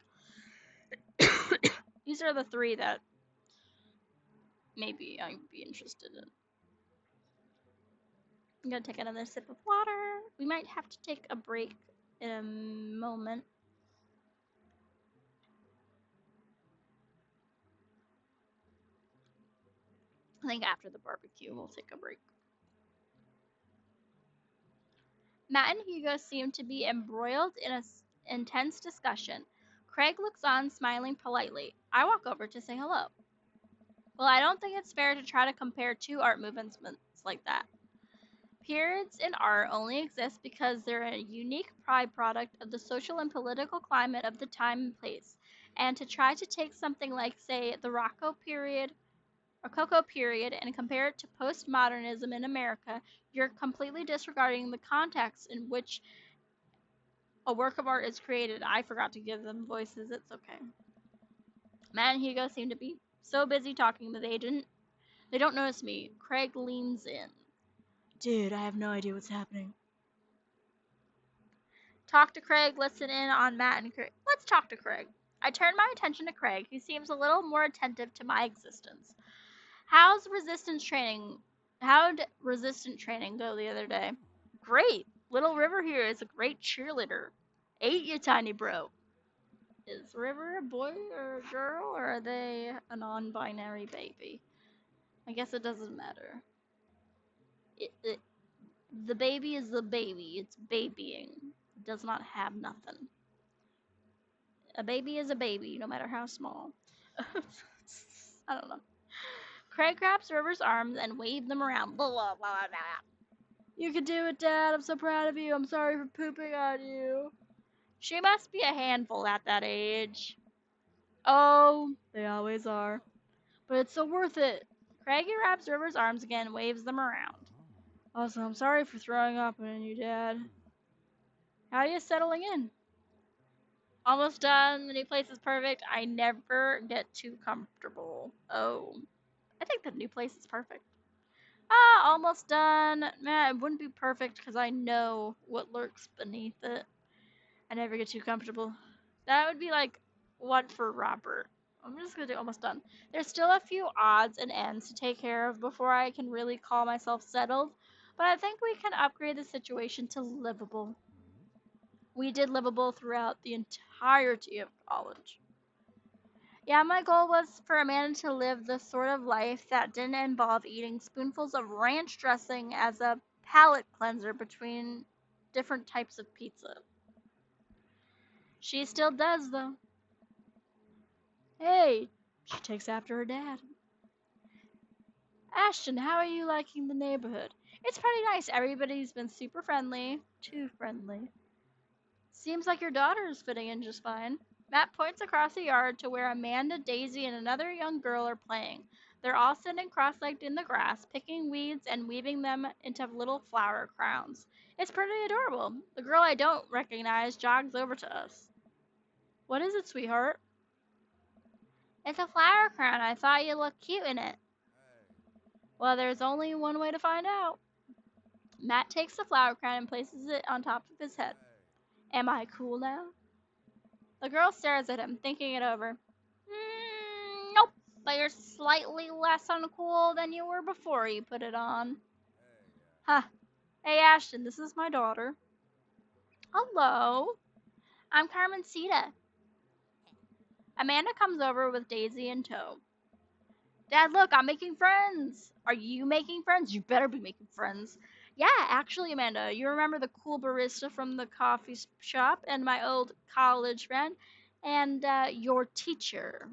These are the three that maybe I'd be interested in. I'm gonna take another sip of water. We might have to take a break in a moment. I think after the barbecue, we'll take a break. Matt and Hugo seem to be embroiled in an intense discussion. Craig looks on, smiling politely. I walk over to say hello. Well, I don't think it's fair to try to compare two art movements like that. Periods in art only exist because they're a unique byproduct of the social and political climate of the time and place. And to try to take something like, say, the Rococo period or Cocoa period and compare it to postmodernism in America, you're completely disregarding the context in which a work of art is created. I forgot to give them voices. It's okay. Matt and Hugo seem to be so busy talking that they don't notice me. Craig leans in. Dude, I have no idea what's happening. Talk to Craig, listen in on Matt and Craig. Let's talk to Craig. I turn my attention to Craig, who seems a little more attentive to my existence. How's resistance training? How'd resistance training go the other day? Great. Little River here is a great cheerleader. Ain't you, tiny bro? Is River a boy or a girl, or are they a non-binary baby? I guess it doesn't matter. It the baby is the baby. It's babying. It does not have nothing. A baby is a baby, no matter how small. I don't know. Craig grabs River's arms and waves them around. Blah, blah, blah, blah. You can do it, Dad. I'm so proud of you. I'm sorry for pooping on you. She must be a handful at that age. Oh, they always are. But it's so worth it. Craigie grabs River's arms again and waves them around. Also, I'm sorry for throwing up on you, Dad. How are you settling in? Almost done. The new place is perfect. I never get too comfortable. Oh, I think the new place is perfect. Ah, almost done. Man, it wouldn't be perfect because I know what lurks beneath it. I never get too comfortable. That would be like one for Robert. I'm just gonna do almost done. There's still a few odds and ends to take care of before I can really call myself settled, but I think we can upgrade the situation to livable. We did livable throughout the entirety of college. Yeah, my goal was for Amanda to live the sort of life that didn't involve eating spoonfuls of ranch dressing as a palate cleanser between different types of pizza. She still does, though. Hey, she takes after her dad. Ashton, how are you liking the neighborhood? It's pretty nice. Everybody's been super friendly. Too friendly. Seems like your daughter is fitting in just fine. Matt points across the yard to where Amanda, Daisy, and another young girl are playing. They're all sitting cross legged in the grass, picking weeds and weaving them into little flower crowns. It's pretty adorable. The girl I don't recognize jogs over to us. What is it, sweetheart? It's a flower crown. I thought you looked cute in it. Well, there's only one way to find out. Matt takes the flower crown and places it on top of his head. Am I cool now? The girl stares at him, thinking it over. Nope, but you're slightly less uncool than you were before you put it on. Huh. Hey, Ashton, this is my daughter. Hello. I'm Carmencita. Amanda comes over with Daisy in tow. Dad, look, I'm making friends. Are you making friends? You better be making friends. Yeah, actually, Amanda, you remember the cool barista from the coffee shop and my old college friend and your teacher.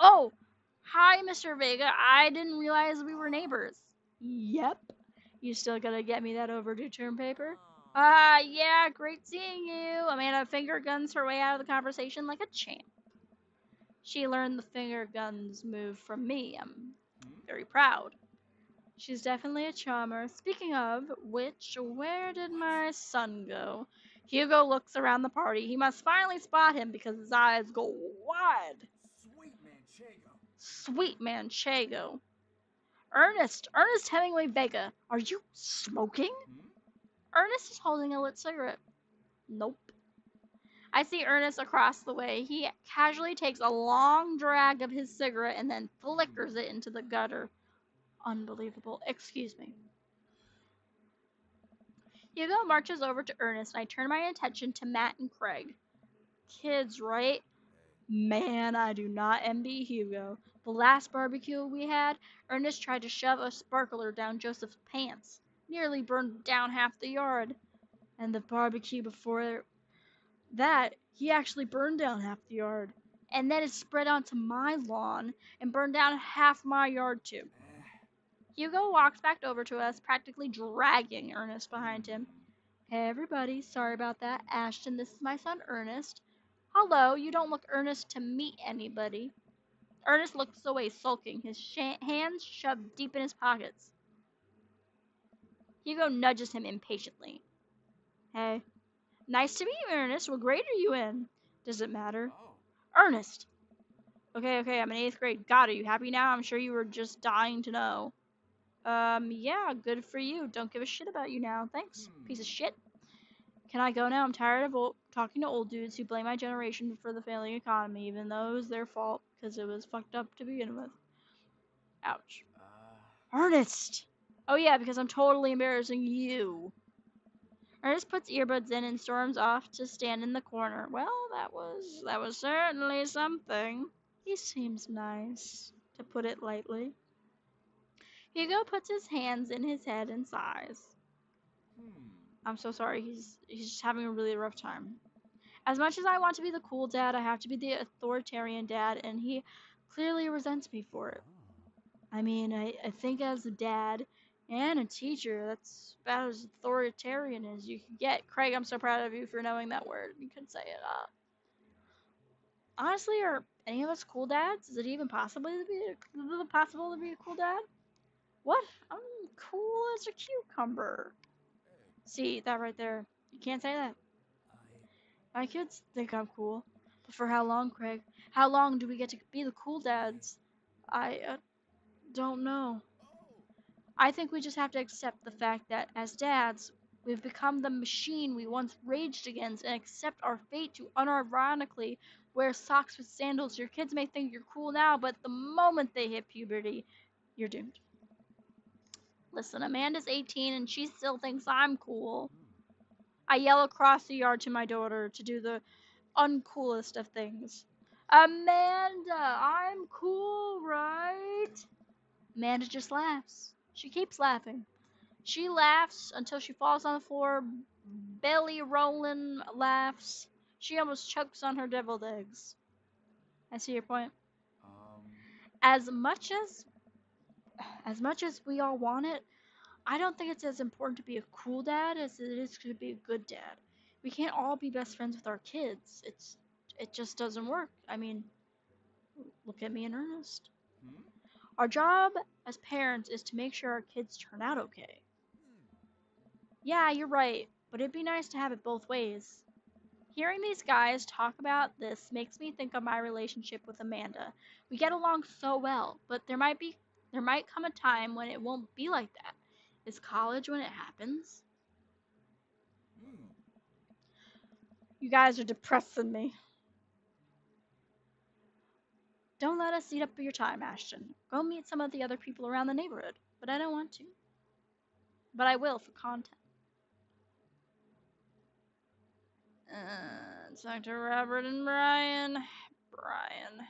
Oh, hi, Mr. Vega. I didn't realize we were neighbors. Yep. You still gotta get me that overdue term paper? Yeah, great seeing you. Amanda finger guns her way out of the conversation like a champ. She learned the finger guns move from me. I'm Hmm? very proud. She's definitely a charmer. Speaking of which, where did What? my son go? Hugo looks around the party. He must finally spot him because his eyes go wide. Sweet Manchego. Sweet Manchego. Ernest Hemingway Vega, are you smoking? Hmm? Ernest is holding a lit cigarette. Nope. I see Ernest across the way. He casually takes a long drag of his cigarette and then flickers it into the gutter. Unbelievable. Excuse me. Hugo marches over to Ernest and I turn my attention to Matt and Craig. Kids, right? Man, I do not envy Hugo. The last barbecue we had, Ernest tried to shove a sparkler down Joseph's pants. Nearly burned down half the yard. And the barbecue before that, he actually burned down half the yard. And then it spread onto my lawn and burned down half my yard too. Hugo walks back over to us, practically dragging Ernest behind him. Hey everybody, sorry about that. Ashton, this is my son Ernest. Hello, you don't look earnest to meet anybody. Ernest looks away, sulking, his hands shoved deep in his pockets. Hugo nudges him impatiently. Hey, nice to meet you, Ernest. What grade are you in? Does it matter? Oh. Ernest! Okay, I'm in 8th grade. God, are you happy now? I'm sure you were just dying to know. Yeah, good for you. Don't give a shit about you now. Thanks, piece of shit. Can I go now? I'm tired of talking to old dudes who blame my generation for the failing economy, even though it was their fault, because it was fucked up to begin with. Ouch. Ernest! Oh yeah, because I'm totally embarrassing you. Ernest puts earbuds in and storms off to stand in the corner. Well, that was certainly something. He seems nice, to put it lightly. Hugo puts his hands in his head and sighs. I'm so sorry. He's just having a really rough time. As much as I want to be the cool dad, I have to be the authoritarian dad, and he clearly resents me for it. I mean, I think as a dad and a teacher, that's about as authoritarian as you can get. Craig, I'm so proud of you for knowing that word. You can say it. Honestly, are any of us cool dads? Is it even possible to be a cool dad? What? I'm cool as a cucumber. See, that right there. You can't say that. My kids think I'm cool. But for how long, Craig? How long do we get to be the cool dads? I don't know. I think we just have to accept the fact that as dads, we've become the machine we once raged against and accept our fate to unironically wear socks with sandals. Your kids may think you're cool now, but the moment they hit puberty, you're doomed. Listen, Amanda's 18 and she still thinks I'm cool. I yell across the yard to my daughter to do the uncoolest of things. Amanda, I'm cool, right? Amanda just laughs. She keeps laughing. She laughs until she falls on the floor, belly rolling laughs. She almost chokes on her deviled eggs. I see your point. Um. As much as As much as we all want it, I don't think it's as important to be a cool dad as it is to be a good dad. We can't all be best friends with our kids. It just doesn't work. I mean, look at me in earnest. Hmm? Our job as parents is to make sure our kids turn out okay. Yeah, you're right, but it'd be nice to have it both ways. Hearing these guys talk about this makes me think of my relationship with Amanda. We get along so well, but there might come a time when it won't be like that. Is college when it happens? Hmm. You guys are depressing me. Don't let us eat up your time, Ashton. Go meet some of the other people around the neighborhood. But I don't want to. But I will for content. Talk to Robert and Brian. Brian.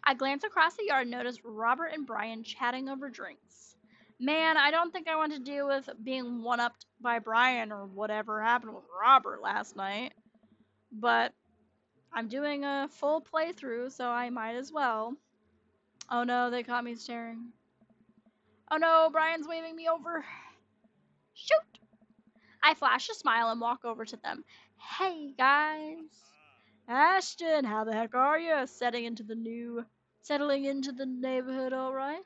I glance across the yard and notice Robert and Brian chatting over drinks. Man, I don't think I want to deal with being one upped by Brian or whatever happened with Robert last night. But I'm doing a full playthrough, so I might as well. Oh no, they caught me staring. Oh no, Brian's waving me over. Shoot! I flash a smile and walk over to them. Hey guys. Ashton, how the heck are you? Settling into the neighborhood all right?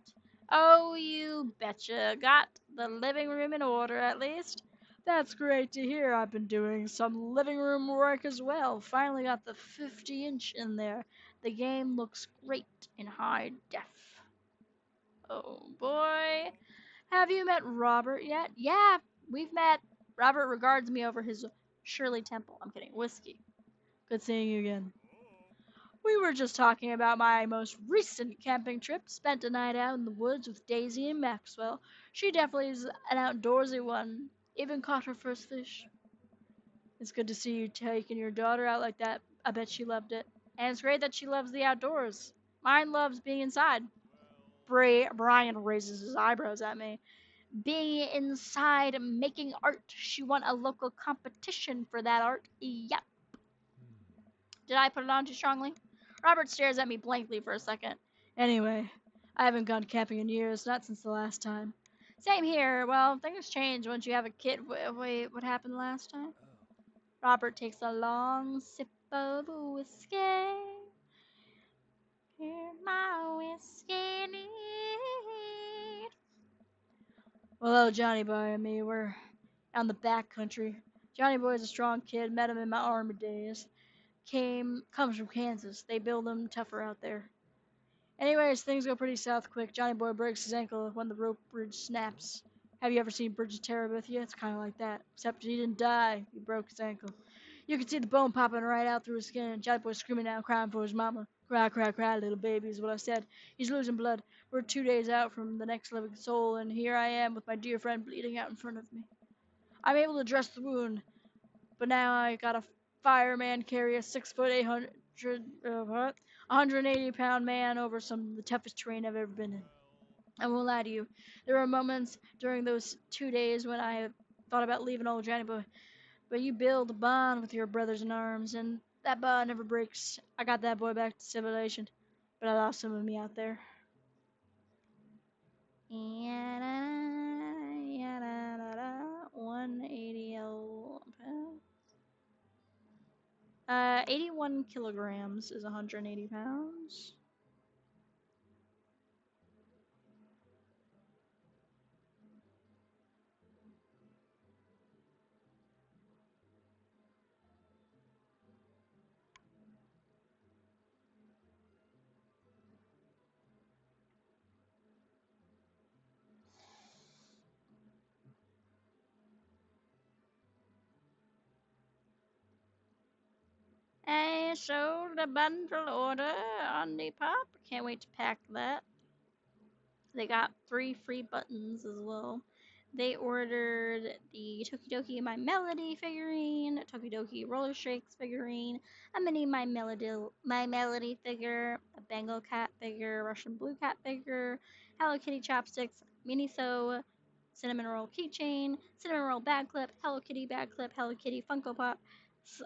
Oh, you betcha. Got the living room in order at least. That's great to hear. I've been doing some living room work as well. Finally got the 50-inch in there. The game looks great in high def. Oh boy. Have you met Robert yet? Yeah, we've met. Robert regards me over his Shirley Temple. I'm kidding. Whiskey. Good seeing you again. We were just talking about my most recent camping trip. Spent a night out in the woods with Daisy and Maxwell. She definitely is an outdoorsy one. Even caught her first fish. It's good to see you taking your daughter out like that. I bet she loved it. And it's great that she loves the outdoors. Mine loves being inside. Brian raises his eyebrows at me. Being inside making art. She won a local competition for that art. Yep. Did I put it on too strongly? Robert stares at me blankly for a second. Anyway, I haven't gone camping in years, not since the last time. Same here. Well, things change once you have a kid. Wait, what happened last time? Robert takes a long sip of whiskey. Here's my whiskey need. Well, Johnny Boy and me, we're out in the back country. Johnny Boy's a strong kid, met him in my army days. Comes from Kansas. They build them tougher out there. Anyways, things go pretty south quick. Johnny Boy breaks his ankle when the rope bridge snaps. Have you ever seen Bridge of Terror with you? It's kind of like that. Except he didn't die. He broke his ankle. You can see the bone popping right out through his skin. Johnny Boy screaming out, crying for his mama. Cry, cry, cry, little baby is what I said. He's losing blood. We're 2 days out from the next living soul, and here I am with my dear friend bleeding out in front of me. I'm able to dress the wound, but now I gotta fireman carry a 6 foot 180 pound man over some of the toughest terrain I've ever been in. I won't lie to you. There were moments during those 2 days when I thought about leaving old Johnny Boy, but you build a bond with your brothers in arms, and that bond never breaks. I got that boy back to civilization, but I lost some of me out there. 180 pounds. 81 kilograms is 180 pounds. I sold a bundle order on Depop. Can't wait to pack that. They got 3 free buttons as well. They ordered the Tokidoki My Melody figurine, Tokidoki Roller Shakes figurine, a mini My Melody figure, a Bengal cat figure, Russian blue cat figure, Hello Kitty chopsticks, Miniso, cinnamon roll keychain, cinnamon roll bag clip, Hello Kitty bag clip, Hello Kitty Funko Pop.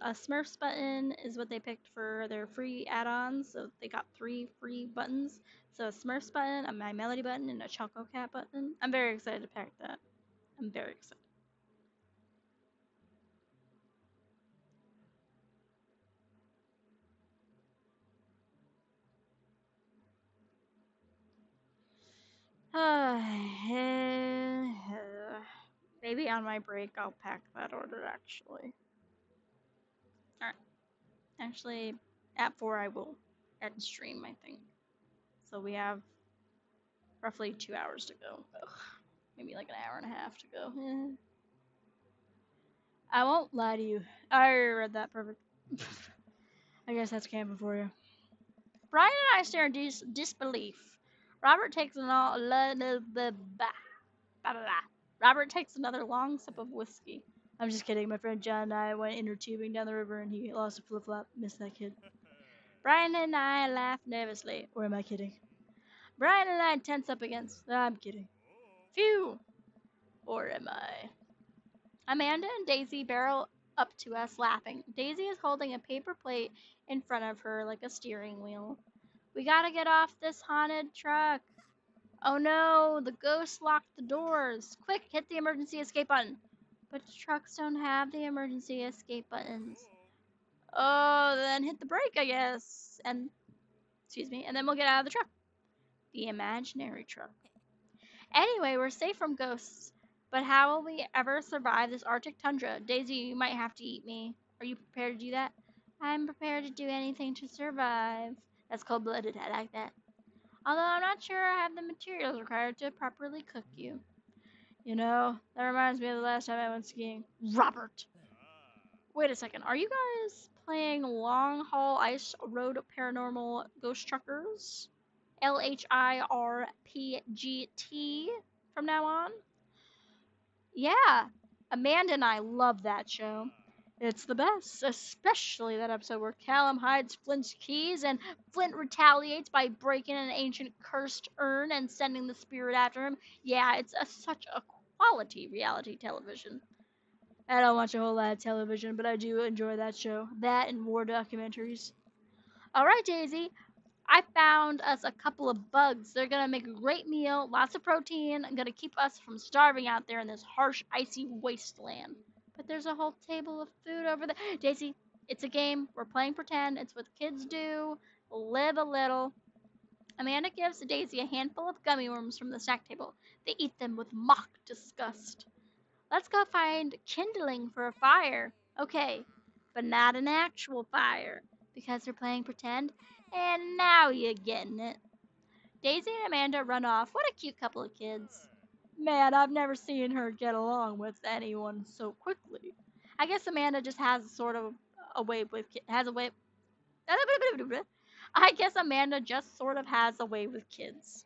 A Smurfs button is what they picked for their free add-ons, so they got 3 free buttons So a Smurfs button, a My Melody button, and a Choco Cat button. I'm very excited to pack that. I'm very excited. Maybe on my break I'll pack that order actually. Alright. Actually, at 4 I will end stream, I think. So we have roughly 2 hours to go. Ugh, maybe like an hour and a half to go. I won't lie to you. I already read that perfect. I guess that's camping for you. Brian and I stare in disbelief. Robert takes an all. Robert takes another long sip of whiskey. I'm just kidding. My friend John and I went inner tubing down the river and he lost a flip flop. Missed that kid. Brian and I laugh nervously. Or am I kidding? Brian and I tense up against. I'm kidding. Phew! Or am I? Amanda and Daisy barrel up to us laughing. Daisy is holding a paper plate in front of her like a steering wheel. We gotta get off this haunted truck. Oh no, the ghost locked the doors. Quick, hit the emergency escape button. But trucks don't have the emergency escape buttons. Oh, then hit the brake, I guess. And, excuse me, and then we'll get out of the truck. The imaginary truck. Anyway, we're safe from ghosts. But how will we ever survive this Arctic tundra? Daisy, you might have to eat me. Are you prepared to do that? I'm prepared to do anything to survive. That's cold blooded. I like that. Although I'm not sure I have the materials required to properly cook you. You know, that reminds me of the last time I went skiing. Robert! Wait a second, are you guys playing Long Haul Ice Road Paranormal Ghost Truckers? LHIRPGT from now on? Yeah, Amanda and I love that show. It's the best, especially that episode where Callum hides Flint's keys and Flint retaliates by breaking an ancient cursed urn and sending the spirit after him. Yeah, it's such a quality reality television. I don't watch a whole lot of television, but I do enjoy that show. That and war documentaries. Alright, Daisy, I found us a couple of bugs. They're gonna make a great meal, lots of protein, and gonna keep us from starving out there in this harsh, icy wasteland. But there's a whole table of food over there. Daisy, it's a game. We're playing pretend. It's what kids do. Live a little. Amanda gives Daisy a handful of gummy worms from the snack table. They eat them with mock disgust. Let's go find kindling for a fire. Okay, but not an actual fire, because they're playing pretend. And now you're getting it. Daisy and Amanda run off. What a cute couple of kids. Man, I've never seen her get along with anyone so quickly. I guess Amanda just has sort of a way with has a way. I guess Amanda just sort of has a way with kids.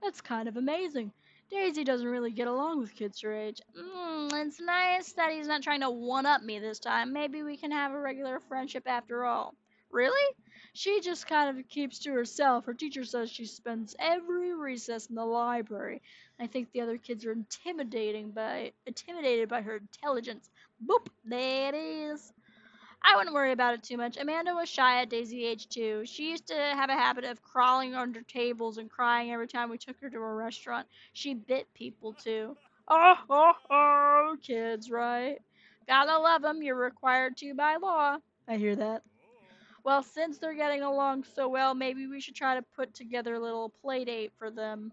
That's kind of amazing. Daisy doesn't really get along with kids her age. It's nice that he's not trying to one up me this time. Maybe we can have a regular friendship after all. Really? She just kind of keeps to herself. Her teacher says she spends every recess in the library. I think the other kids are intimidated by her intelligence. Boop, there it is. I wouldn't worry about it too much. Amanda was shy at Daisy age too. She used to have a habit of crawling under tables and crying every time we took her to a restaurant. She bit people too. Oh, kids, right? Gotta love 'em. You're required to by law. I hear that. Well, since they're getting along so well, maybe we should try to put together a little play date for them.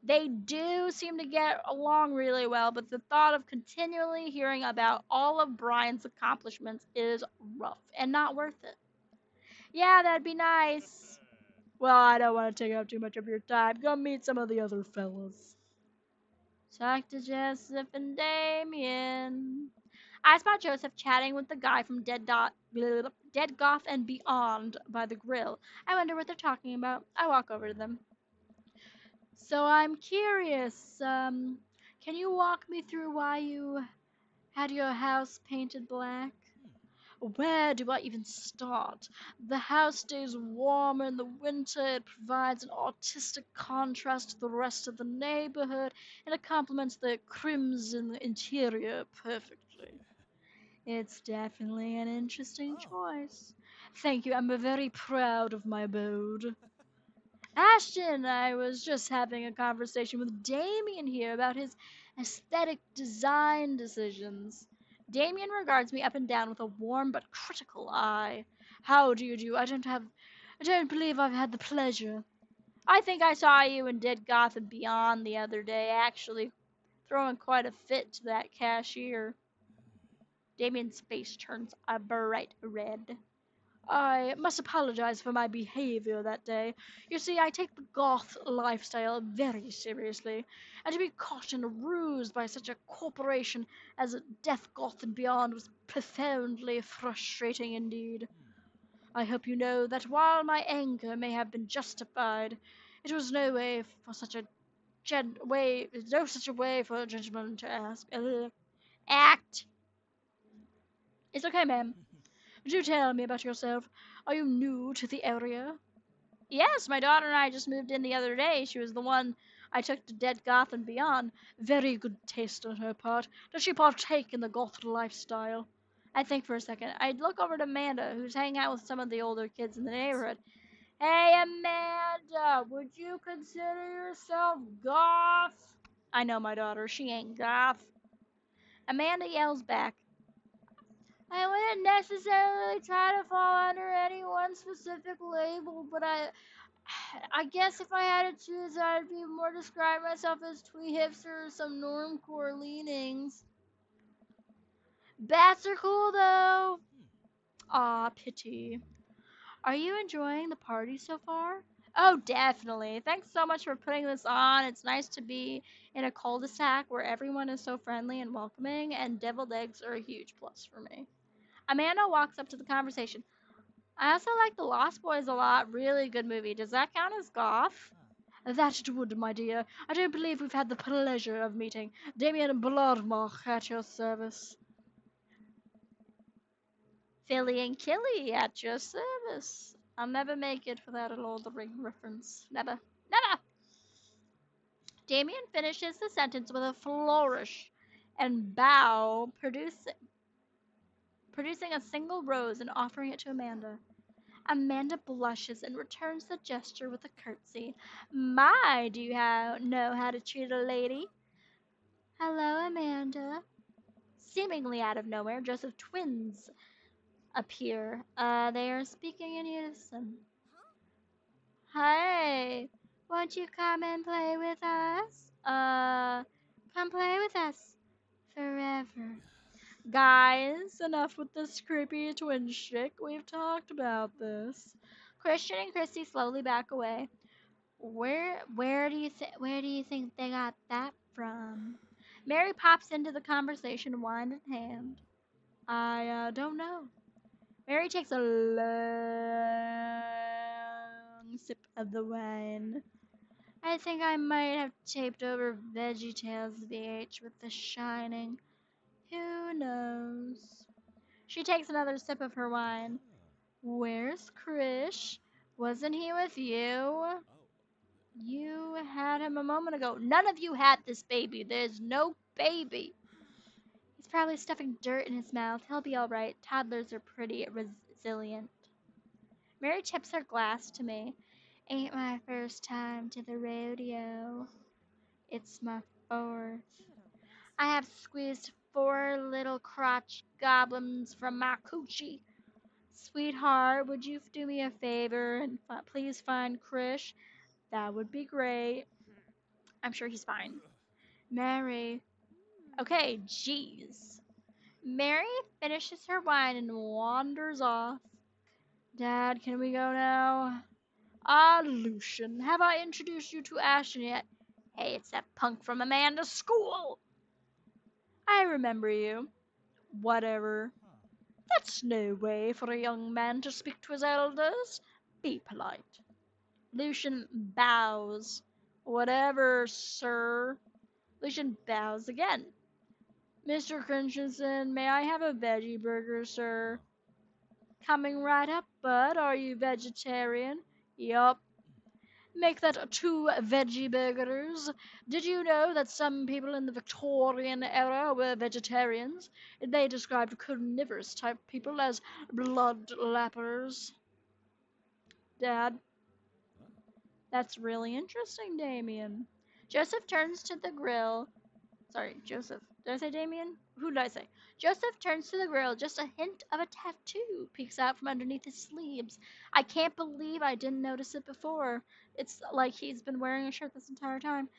They do seem to get along really well, but the thought of continually hearing about all of Brian's accomplishments is rough and not worth it. Yeah, that'd be nice. Well, I don't want to take up too much of your time. Go meet some of the other fellas. Talk to Joseph and Damien. I spot Joseph chatting with the guy from Dead Goth and Beyond by the grill. I wonder what they're talking about. I walk over to them. So I'm curious, can you walk me through why you had your house painted black? Where do I even start? The house stays warm in the winter, it provides an artistic contrast to the rest of the neighborhood, and it complements the crimson interior perfectly. It's definitely an interesting choice. Thank you. I'm very proud of my abode. Ashton, I was just having a conversation with Damien here about his aesthetic design decisions. Damien regards me up and down with a warm but critical eye. How do you do? I don't believe I've had the pleasure. I think I saw you in Dead Gotham Beyond the other day, actually throwing quite a fit to that cashier. Damien's face turns a bright red. I must apologize for my behavior that day. You see, I take the goth lifestyle very seriously, and to be caught in a ruse by such a corporation as Death Goth and Beyond was profoundly frustrating indeed. I hope you know that while my anger may have been justified, it was no such a way for a gentleman to act. It's okay, ma'am. Do tell me about yourself. Are you new to the area? Yes, my daughter and I just moved in the other day. She was the one I took to Dead Goth and Beyond. Very good taste on her part. Does she partake in the goth lifestyle? I think for a second. I'd look over to Amanda, who's hanging out with some of the older kids in the What? neighborhood. Hey, Amanda, would you consider yourself goth? I know my daughter. She ain't goth. Amanda yells back, I wouldn't necessarily try to fall under any one specific label, but I guess if I had to choose, I'd be more describe myself as twee hipster or some normcore leanings. Bats are cool though. Hmm. Aw, pity. Are you enjoying the party so far? Oh, definitely. Thanks so much for putting this on. It's nice to be in a cul-de-sac where everyone is so friendly and welcoming, and deviled eggs are a huge plus for me. Amanda walks up to the conversation. I also like The Lost Boys a lot. Really good movie. Does that count as goth? Huh. That it would, my dear. I don't believe we've had the pleasure of meeting. Damien Bloodmark at your service. Philly and Killy at your service. I'll never make it without a Lord of the Ring reference. Never. Never! Damien finishes the sentence with a flourish and bow, producing a single rose and offering it to Amanda. Amanda blushes and returns the gesture with a curtsy. My, do you know how to treat a lady? Hello, Amanda. Seemingly out of nowhere, Joseph twins appear. They are speaking in unison. Hey, won't you come and play with us? Come play with us forever. Guys, enough with this creepy twin chick. We've talked about this. Christian and Christy slowly back away. Where do you think they got that from? Mary pops into the conversation, wine in hand. I don't know. Mary takes a long sip of the wine. I think I might have taped over VeggieTales VH with The Shining. Who knows? She takes another sip of her wine. Huh. Where's Krish? Wasn't he with you? Oh. You had him a moment ago. None of you had this baby. There's no baby. He's probably stuffing dirt in his mouth. He'll be all right. Toddlers are pretty resilient. Mary tips her glass to me. Ain't my first time to the rodeo. It's my fourth. What a I rascal. have squeezed 4 little crotch goblins from my coochie. Sweetheart, would you do me a favor and please find Krish? That would be great. I'm sure he's fine. Mary. Okay, jeez. Mary finishes her wine and wanders off. Dad, can we go now? Ah, Lucian, have I introduced you to Ashton yet? Hey, it's that punk from Amanda's school. I remember you. Whatever. Huh. That's no way for a young man to speak to his elders. Be polite. Lucian bows. Whatever, sir. Lucian bows again. Mr. Christensen, may I have a veggie burger, sir? Huh. Coming right up, bud. Are you vegetarian? Yup. Make that two veggie burgers. Did you know that some people in the Victorian era were vegetarians? They described carnivorous type people as blood lappers. Dad, Huh? that's really interesting, Damien. Joseph turns to the grill. Sorry, Joseph. Did I say Damien? Who did I say? Joseph turns to the grill. Just a hint of a tattoo peeks out from underneath his sleeves. I can't believe I didn't notice it before. It's like he's been wearing a shirt this entire time.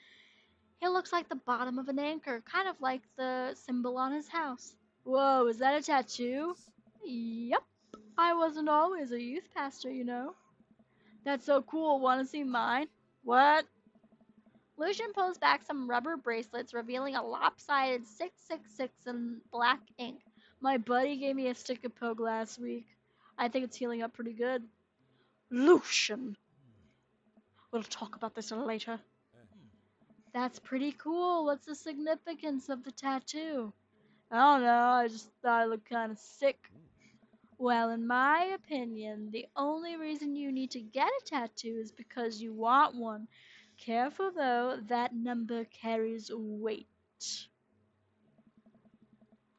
It looks like the bottom of an anchor, kind of like the symbol on his house. Whoa, is that a tattoo? Jeez. Yep. I wasn't always a youth pastor, you know. That's so cool. Want to see mine? What? Lucian pulls back some rubber bracelets, revealing a lopsided 666 in black ink. My buddy gave me a stick of poke last week. I think it's healing up pretty good. Lucian! Hmm. We'll talk about this later. Hmm. That's pretty cool. What's the significance of the tattoo? I don't know. I just thought it looked kind of sick. Ooh. Well, in my opinion, the only reason you need to get a tattoo is because you want one. Careful though, that number carries weight.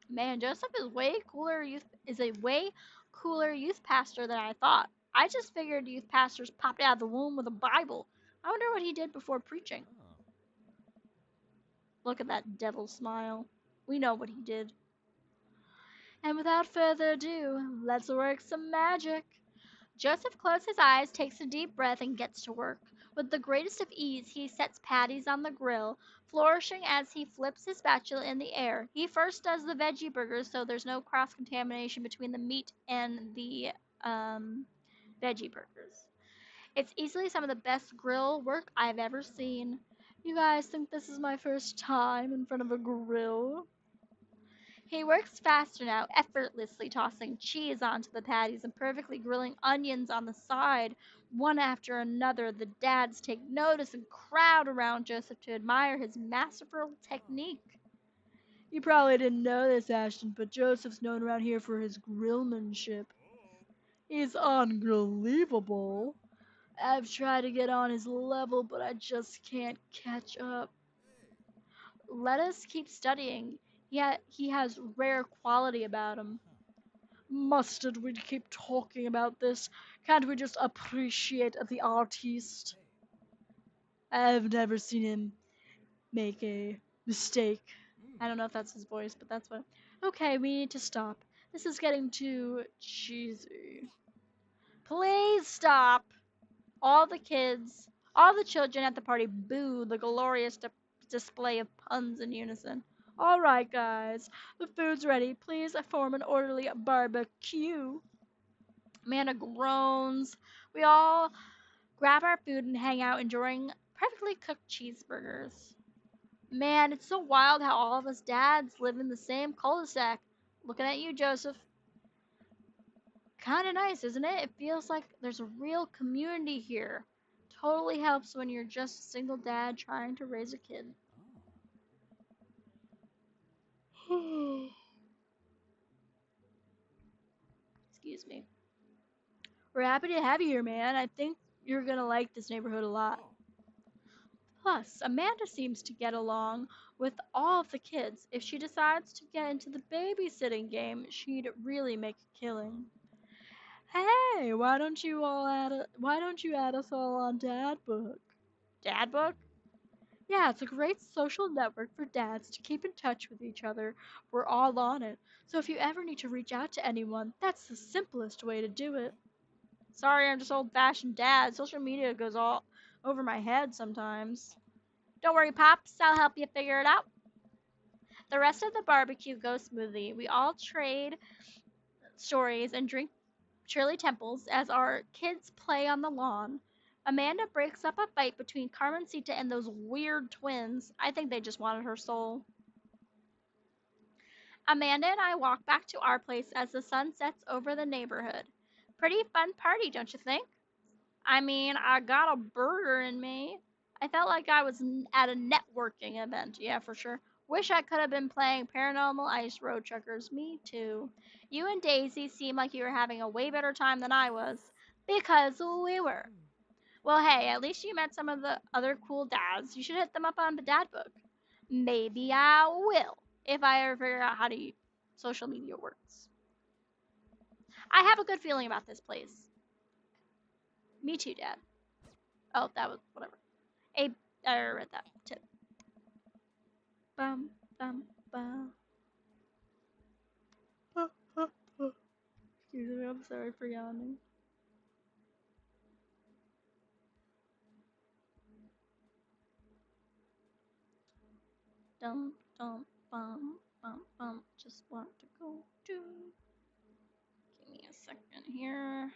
Man, Joseph is a way cooler youth pastor than I thought. I just figured youth pastors popped out of the womb with a Bible. I wonder what he did before preaching. Oh. Look at that devil smile. We know what he did. And without further ado, let's work some magic. Joseph closes his eyes, takes a deep breath, and gets to work. With the greatest of ease, he sets patties on the grill, flourishing as he flips his spatula in the air. He first does the veggie burgers so there's no cross contamination between the meat and the um, veggie burgers. It's easily some of the best grill work I've ever Oh. seen. You guys think this is my first time in front of a grill? He works faster now, effortlessly tossing cheese onto the patties and perfectly grilling onions on the side. One after another, the dads take notice and crowd around Joseph to admire his masterful Oh. technique. You probably didn't know this, Ashton, but Joseph's known around here for his grillmanship. Oh. He's unbelievable. I've tried to get on his level, but I just can't catch up. Hey. Let us keep studying. He has rare quality about him. Huh. Mustn't we keep talking about this? Can't we just appreciate the artiste? Hey. I've never seen him make a mistake. Hmm. I don't know if that's his voice, but that's what. Okay, we need to stop. This is getting too cheesy. Please stop! All the children at the party boo the glorious display of puns in unison. All right, guys, the food's ready. Please form an orderly barbecue. Amanda groans. We all grab our food and hang out enjoying perfectly cooked cheeseburgers. Man, it's so wild how all of us dads live in the same cul-de-sac. Looking at you, Joseph. Kinda nice, isn't it? It feels like there's a real community here. Totally helps when you're just a single dad trying to raise a kid. Oh. Excuse me. We're happy to have you here, man. I think you're gonna like this neighborhood a lot. Oh. Plus, Amanda seems to get along with all of the kids. If she decides to get into the babysitting game, she'd really make a Huh. killing. Hey, why don't you add us all on Dad Book? Dad Book? Yeah, it's a great social network for dads to keep in touch with each other. We're all on it. So if you ever need to reach out to anyone, that's the simplest way to do it. Huh. Sorry, I'm just old fashioned dad. Social media goes all over my head sometimes. Don't worry, Pops, I'll help you figure it out. The rest of the barbecue goes smoothly. We all trade stories and drink Shirley Temples as our kids play on the lawn. Amanda breaks up a fight between Carmencita and those weird twins. I think they just wanted her soul. Amanda and I walk back to our place as the sun sets over the neighborhood. Pretty fun party, don't you think? I mean, I got a burger in me. I felt like I was at a networking event. Yeah, for sure. Wish I could have been playing Paranormal Ice Road Truckers. Me too. You and Daisy seem like you were having a way better time than I was. Because we were. Well, hey, at least you met some of the other cool dads. You should hit them up on the dad book. Maybe I will if I ever figure out how to social media works. I have a good feeling about this place. Me too, Dad. Oh, that was whatever. A I read that tip. Bum bum bum. Excuse me, I'm sorry for yawning. Dum dum bum bum bum. Just want to go to. Give me a second here.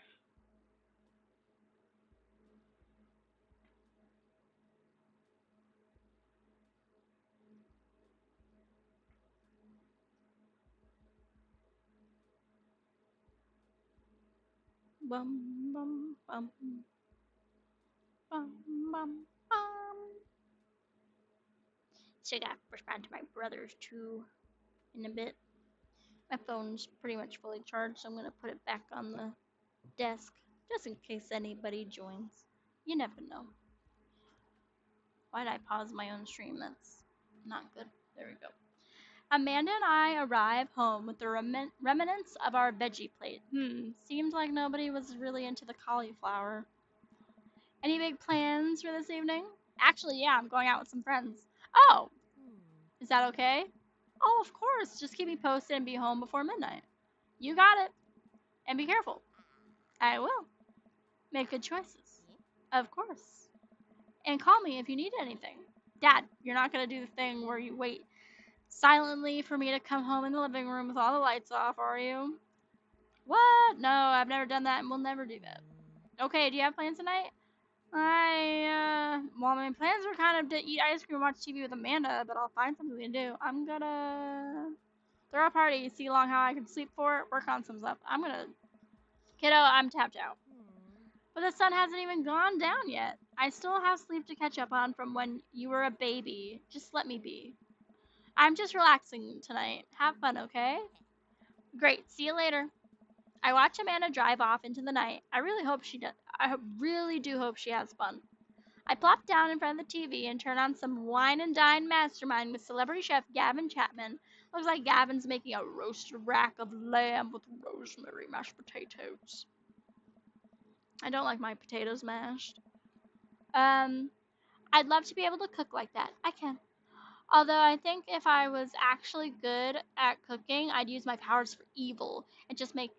Bum bum bum bum bum bum. So I got to respond to my brothers too in a bit. My phone's pretty much fully charged, so I'm gonna put it back on the desk just in case anybody joins. You never know. Why did I pause my own stream? That's not good. There we go. Amanda and I arrive home with the remnants of our veggie plate. Seems like nobody was really into the cauliflower. Any big plans for this evening? Actually, yeah, I'm going out with some friends. Oh, Hmm. is that okay? Oh, of course. Just keep me posted and be home before midnight. You got it. And be careful. I will. Make good choices. Yeah. Of course. And call me if you need anything. Dad, you're not going to do the thing where you wait silently for me to come home in the living room with all the lights off, are you? What? No, I've never done that and we'll never do that. Hmm. Okay, do you have plans tonight? Well, my plans were kind of to eat ice cream and watch TV with Amanda, but I'll find something to do. I'm gonna throw a party, see long how I can sleep for it, work on some stuff. Kiddo, I'm tapped out. Hmm. But the sun hasn't even gone down yet. I still have sleep to catch up on from when you were a baby. Just let me be. I'm just relaxing tonight. Have fun, okay? Great. See you later. I watch Amanda drive off into the night. I really hope she does. I really do hope she has fun. I plop down in front of the TV and turn on some Wine and Dine Mastermind with celebrity chef Gavin Chapman. Looks like Gavin's making a roasted rack of lamb with rosemary mashed potatoes. I don't like my potatoes mashed. Um, I'd love to be able to cook like that. I can. Although I think if I was actually good at cooking, I'd use my powers for evil and just make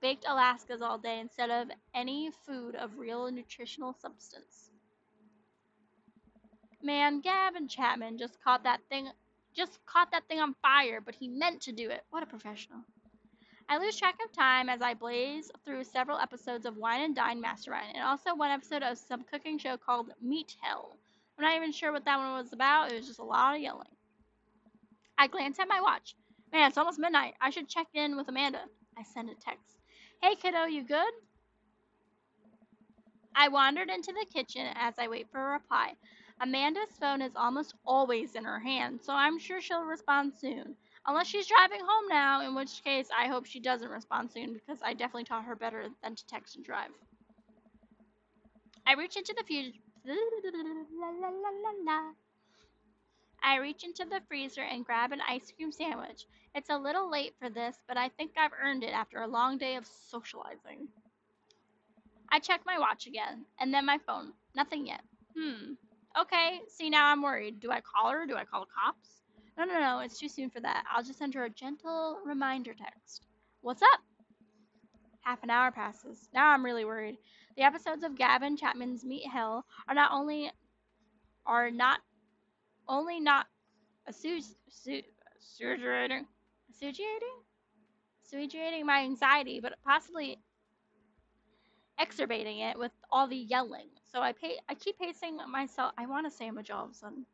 baked Alaskas all day instead of any food of real nutritional substance. Man, Gavin Chapman just caught that thing on fire, but he meant to do it. What a professional. I lose track of time as I blaze through several episodes of Wine and Dine Mastermind and also one episode of some cooking show called Meat Hell. I'm not even sure what that one was about. It was just a lot of yelling. I glance at my watch. Man, it's almost midnight. I should check in with Amanda. I send a text. Hey kiddo, you good? I wandered into the kitchen as I wait for a reply. Amanda's phone is almost always in her hand, so I'm sure she'll respond soon. Unless she's driving home now, in which case I hope she doesn't respond soon because I definitely taught her better than to text and drive. I reach into the future. I reach into the freezer and grab an ice cream sandwich. It's a little late for this, but I think I've earned it after a long day of socializing. I check my watch again, and then my phone. Nothing yet. Okay, see, now I'm worried. Do I call her? Do I call the cops? No, no, no, it's too soon for that. I'll just send her a gentle reminder text. What's up? Half an hour passes. Now I'm really worried. The episodes of Gavin Chapman's Meat Hell are not assuaging my anxiety, but possibly exacerbating it with all the yelling. So I keep pacing myself. I want to say I'm a all of a sudden.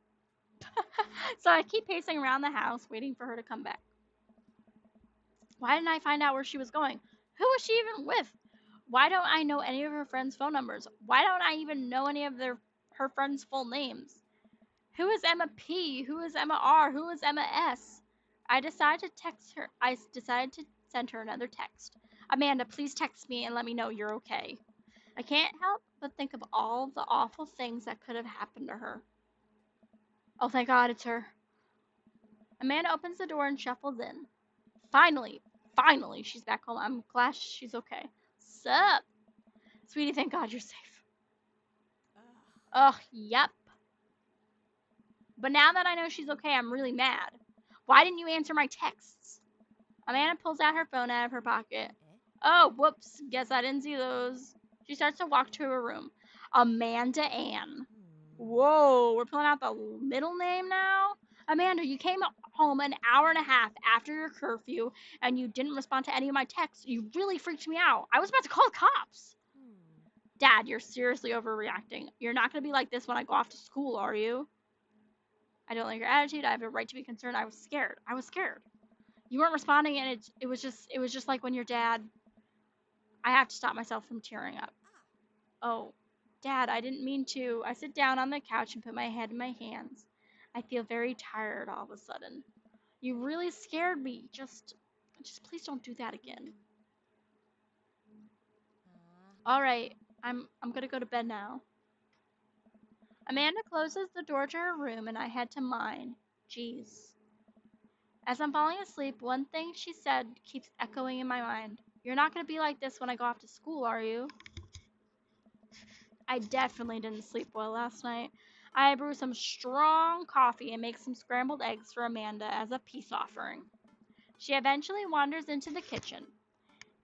So I keep pacing around the house, waiting for her to come back. Why didn't I find out where she was going? Who was she even with? Why don't I know any of her friends' phone numbers? Why don't I even know any of her friends' full names? Who is Emma P? Who is Emma R? Who is Emma S? I decided to send her another text. Amanda, please text me and let me know you're okay. I can't help but think of all the awful things that could have happened to her. Oh, thank God it's her. Amanda opens the door and shuffles in. Finally, finally, she's back home. I'm glad she's okay. Sup? Sweetie, thank God you're safe. Ugh. Ugh, yep. But now that I know she's okay, I'm really mad. Why didn't you answer my texts? Amanda pulls out her phone out of her pocket. Eh? Oh, whoops. Guess I didn't see those. She starts to walk to her room. Amanda Ann. Hmm. Whoa, we're pulling out the middle name now? Amanda, you came home an hour and a half after your curfew and you didn't respond to any of my texts. You really freaked me out. I was about to call the cops. Hmm. Dad, you're seriously overreacting. You're not going to be like this when I go off to school, are you? I don't like your attitude. I have a right to be concerned. I was scared. I was scared. You weren't responding and it was just like when your dad. I have to stop myself from tearing up. Ah. Oh, Dad, I didn't mean to. I sit down on the couch and put my head in my hands. I feel very tired all of a sudden. You really scared me. Just please don't do that again. Ah. All right, I'm gonna go to bed now. Amanda closes the door to her room and I head to mine. Jeez. As I'm falling asleep, one thing she said keeps echoing in my mind. You're not gonna be like this when I go off to school, are you? I definitely didn't sleep well last night. I brew some strong coffee and make some scrambled eggs for Amanda as a peace offering. She eventually wanders into the kitchen.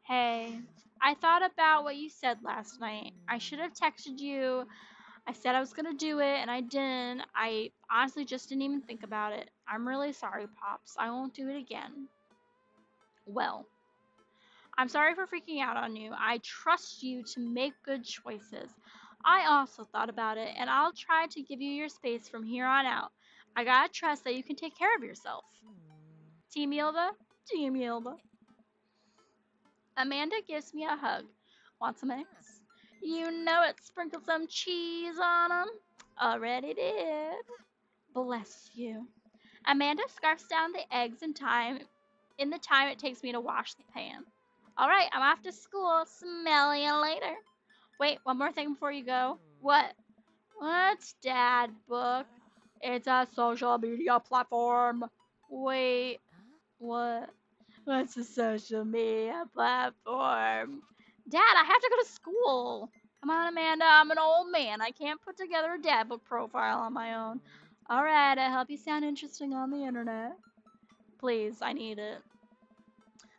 Hey, I thought about what you said last night. I should Hmm. have texted you. I said I was gonna do it and I didn't. I honestly just didn't even think about it. I'm really sorry, Pops. I won't do it again. Well, I'm sorry for freaking out on you. I trust you to make good choices. I also thought about it, and I'll try to give you your space from here on out. I gotta trust that you can take care of yourself. Hmm. Team Yilda? Team Yilda. Amanda gives me a hug. Want some Ah. eggs? You know it. Sprinkle some cheese on 'em. Already did. Bless you. Amanda scarfs down the eggs in the time it takes me to wash the pan. All right, I'm off to school. Smell you later. Wait, one more thing before you go. Hmm. What? What's Dad Book? Ugh. It's a social media platform. Wait, Huh? what? What's a social media platform? Dad, I have to go to school. Come on, Amanda. I'm an old man. I can't put together a Dad Book profile on my own. Hmm. All right, I help you sound interesting on the internet. Please, I need it.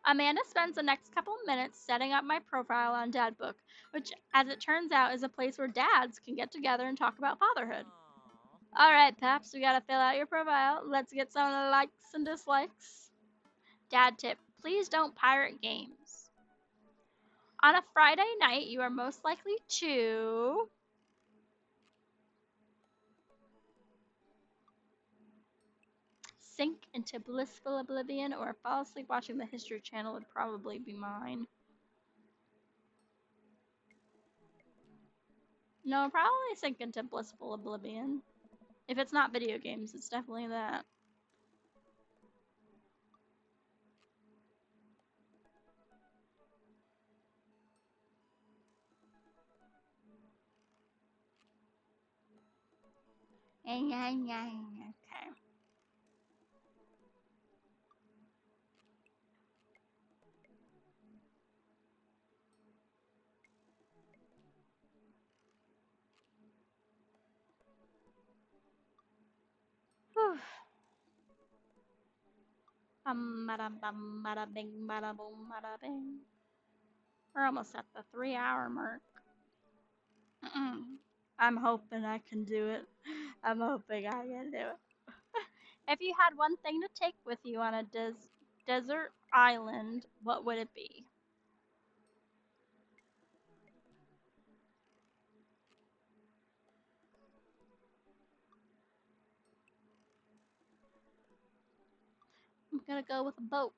Amanda spends the next couple minutes setting up my profile on Dadbook, which, as it turns out, is a place where dads can get together and talk about fatherhood. Aw. All right, Paps, we gotta fill out your profile. Let's get some likes and dislikes. Dad tip: please don't pirate games. On a Friday night, you are most likely to sink into blissful oblivion or fall asleep watching the History Channel would probably be mine. No, probably sink into blissful oblivion. If it's not video games, it's definitely that. Okay. Whew. Bada bum, bada bing, bada boom, bada bing. We're almost at the 3 hour mark. Mm-mm. I'm hoping I can do it. I'm hoping I can do it. If you had one thing to take with you on a desert island, what would it be? I'm gonna go with a boat.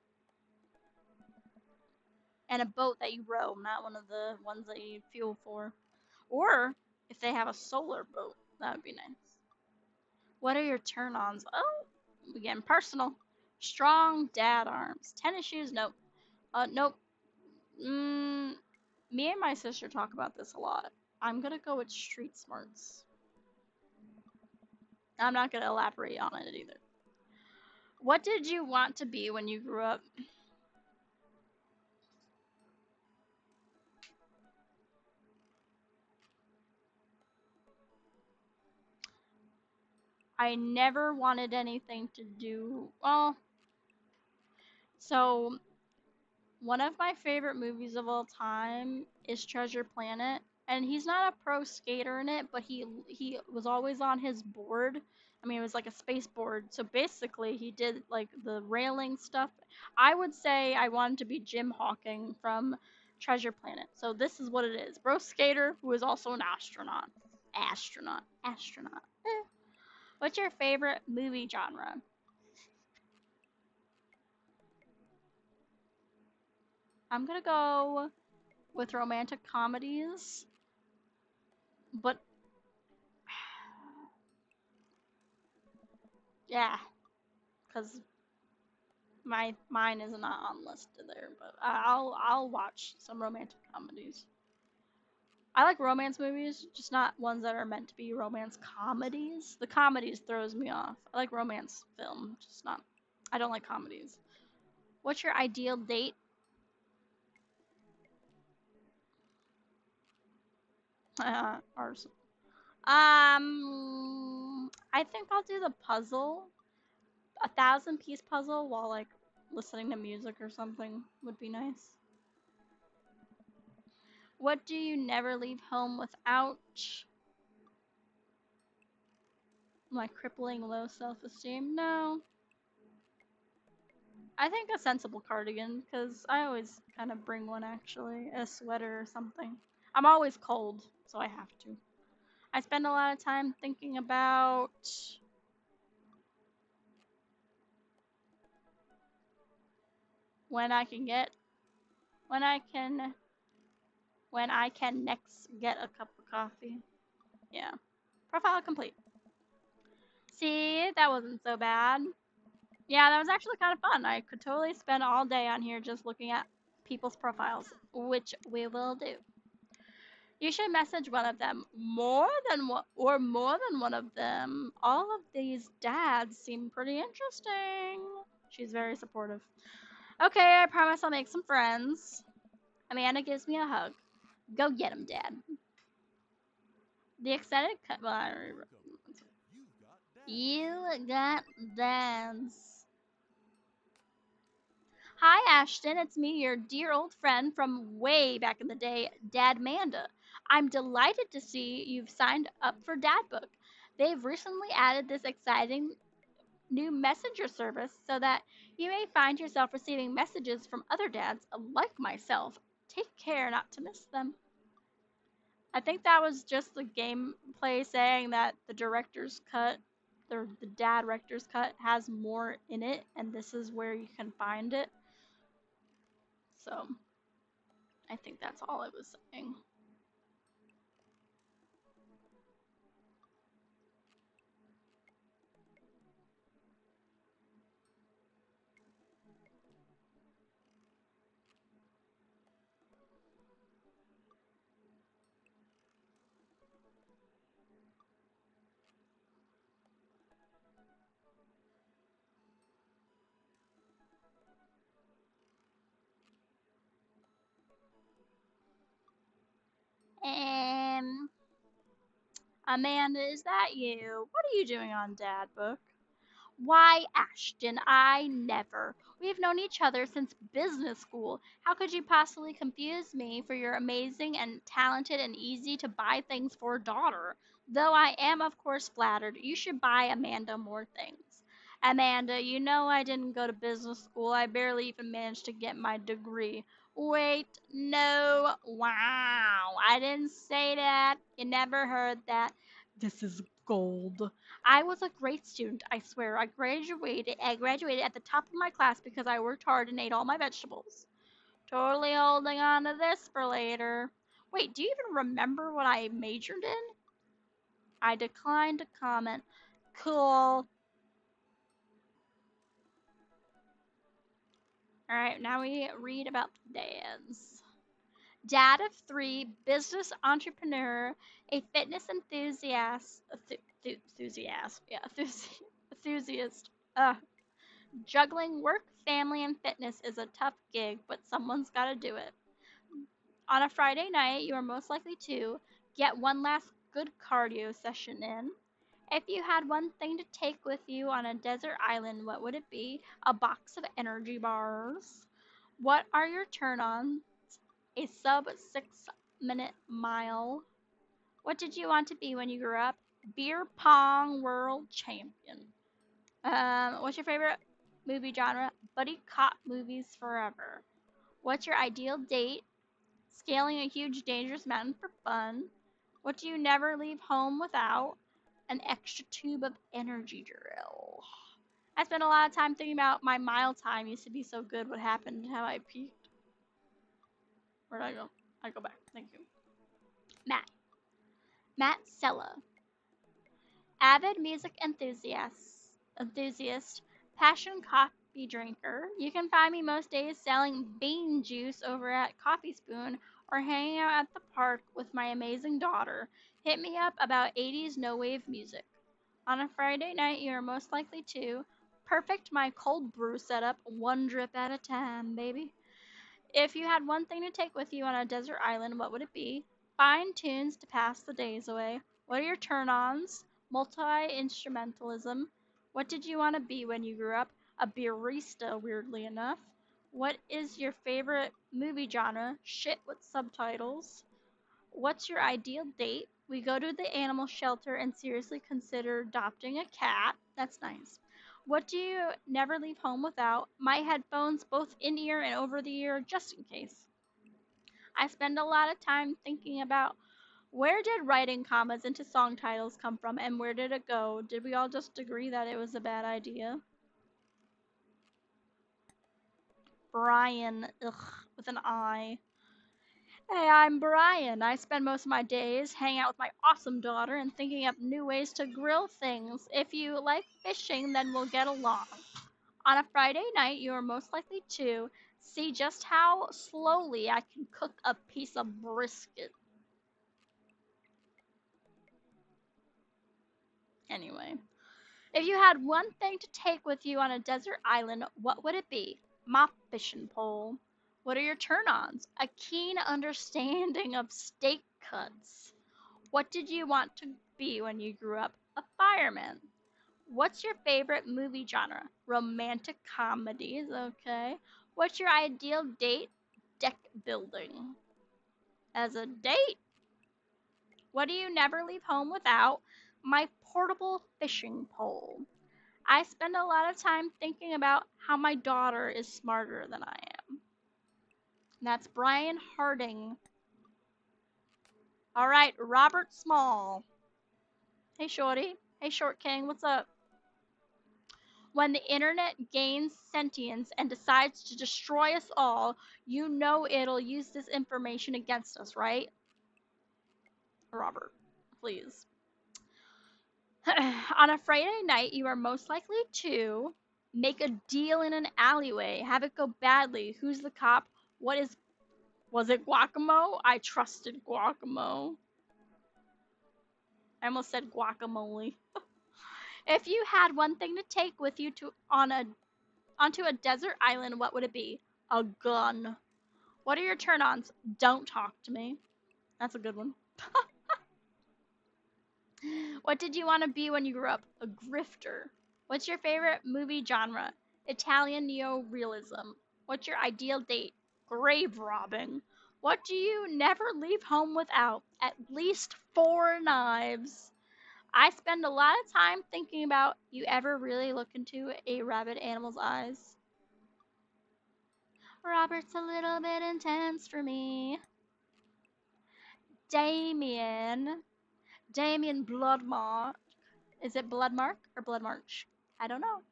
And a boat that you row, not one of the ones that you need fuel for. Or if they have a solar boat, that would be nice. What are your turn ons? Oh, we getting personal. Strong dad arms. Tennis shoes? Nope. Nope. Mm, Me and my sister talk about this a lot. I'm gonna go with street smarts. I'm not gonna elaborate on it either. What did you want to be when you grew up? I never wanted anything to do. Well, so one of my favorite movies of all time is Treasure Planet, and he's not a pro skater in it, but he was always on his board. I mean, it was like a space board. So basically, he did like the railing stuff. I would say I wanted to be Jim Hawking from Treasure Planet. So this is what it is: pro skater who is also an astronaut. Astronaut. What's your favorite movie genre? I'm gonna go with romantic comedies, but yeah, because mine is not on listed there. But I'll watch some romantic comedies. I like romance movies, just not ones that are meant to be romance comedies. The comedies throws me off. I like romance film, just not. I don't like comedies. What's your ideal date? Ours. I think I'll do the puzzle, 1,000 piece puzzle while like listening to music or something would be nice. What do you never leave home without? My crippling low self esteem? No. I think a sensible cardigan, because I always kind of bring one actually. A sweater or something. I'm always cold, so I have to. I spend a lot of time thinking about when I can get, when I can, when I can next get a cup of coffee. Yeah. Profile complete. See, that wasn't so bad. Yeah, that was actually kind of fun. I could totally spend all day on here just looking at people's profiles, which we will do. You should message one of them. More than one of them. All of these dads seem pretty interesting. She's very supportive. Okay, I promise I'll make some friends. Amanda gives me a hug. Go get him, Dad. The extended cut. Well, you got dads. Hi, Ashton. It's me, your dear old friend from way back in the day, Dad Manda. I'm delighted to see you've signed up for Dadbook. They've recently added this exciting new messenger service so that you may find yourself receiving messages from other dads like myself. Take care not to miss them. I think that was just the gameplay saying that the director's cut, the dad director's cut, has more in it, and this is where you can find it. So I think that's all I was saying. And Amanda, is that you? What are you doing on Dad Book? Why, Ashton, I never. We've known each other since business school. How could you possibly confuse me for your amazing and talented and easy to buy things for daughter? Though I am, of course, flattered. You should buy Amanda more things. Amanda, you know I didn't go to business school. I barely even managed to get my degree. Wait, no, wow. I didn't say that. You never heard that. This is gold. I was a great student, I swear. I graduated at the top of my class because I worked hard and ate all my vegetables. Totally holding on to this for later. Wait, do you even remember what I majored in? I declined to comment. Cool. Alright, now we read about dads. dad of three, business entrepreneur, a fitness enthusiast, enthusiast, yeah, enthusiast. Uh, Juggling work, family, and fitness is a tough gig, but someone's got to do it. On a Friday night, you are most likely to get one last good cardio session in. If you had one thing to take with you on a desert island, what would it be? A box of energy bars. What are your turn ons? A sub 6 minute mile. What did you want to be when you grew up? Beer pong world champion. What's your favorite movie genre? Buddy cop movies forever. What's your ideal date? Scaling a huge dangerous mountain for fun. What do you never leave home without? An extra tube of energy drill. I spent a lot of time thinking about my mile time used to be so good. What happened? How I peaked. Where did I go? I go back. Thank you. Matt. Matt Sella. Avid music enthusiast, passion coffee drinker. You can find me most days selling bean juice over at Coffee Spoon or hanging out at the park with my amazing daughter. Hit me up about 80s no wave music. On a Friday night, you are most likely to perfect my cold brew setup one drip at a time, baby. If you had one thing to take with you on a desert island, what would it be? Find tunes to pass the days away. What are your turn ons? Multi instrumentalism. What did you want to be when you grew up? A barista, weirdly enough. What is your favorite movie genre? Shit with subtitles. What's your ideal date? We go to the animal shelter and seriously consider adopting a cat. That's nice. What do you never leave home without? My headphones, both in ear and over the ear, just in case. I spend a lot of time thinking about where did writing commas into song titles come from and where did it go? Did we all just agree that it was a bad idea? Brian, ugh, with an I. Hey, I'm Brian. I spend most of my days hanging out with my awesome daughter and thinking up new ways to grill things. If you like fishing, then we'll get along. On a Friday night, you are most likely to see just how slowly I can cook a piece of brisket. Anyway, if you had one thing to take with you on a desert island, what would it be? My fishing pole. What are your turn ons? A keen understanding of steak cuts. What did you want to be when you grew up? A fireman. What's your favorite movie genre? Romantic comedies, okay. What's your ideal date? Deck building. As a date, what do you never leave home without? My portable fishing pole. I spend a lot of time thinking about how my daughter is smarter than I am. That's Brian Harding. All right, Robert Small. Hey, Shorty. Hey, Short King, what's up? When the internet gains sentience and decides to destroy us all, you know it'll use this information against us, right? Robert, please. On a Friday night, you are most likely to make a deal in an alleyway, have it go badly. Who's the cop? What is Was it Guacamo? I trusted Guacamo. I almost said guacamole. If you had one thing to take with you onto a desert island, what would it be? A gun. What are your turn-ons? Don't talk to me. That's a good one. What did you want to be when you grew up? A grifter. What's your favorite movie genre? Italian neo-realism. What's your ideal date? Grave robbing. What do you never leave home without? At least 4 knives. I spend a lot of time thinking about you ever really look into a rabid animal's eyes? Robert's a little bit intense for me. Damien. Damien Bloodmark. Is it Bloodmark or Bloodmarch? I don't know.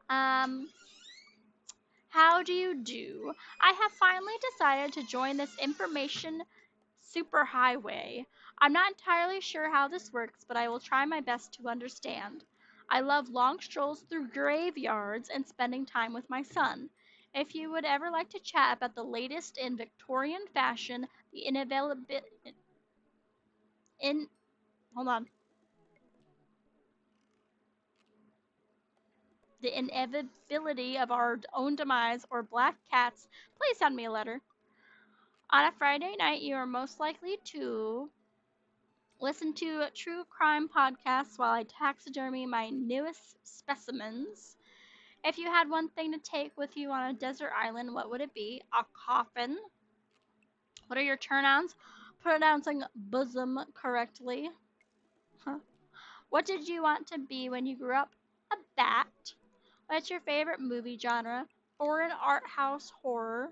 Um, how do you do? I have finally decided to join this information superhighway. I'm not entirely sure how this works, but I will try my best to understand. I love long strolls through graveyards and spending time with my son. If you would ever like to chat about the latest in Victorian fashion, the inavailability in hold on, the inevitability of our own demise or black cats, please send me a letter. On a Friday night, you are most likely to listen to true crime podcasts while I taxidermy my newest specimens. If you had one thing to take with you on a desert island, what would it be? A coffin. What are your turn-ons? Pronouncing bosom correctly. Huh. What did you want to be when you grew up? A bat. What's your favorite movie genre? Foreign art house horror.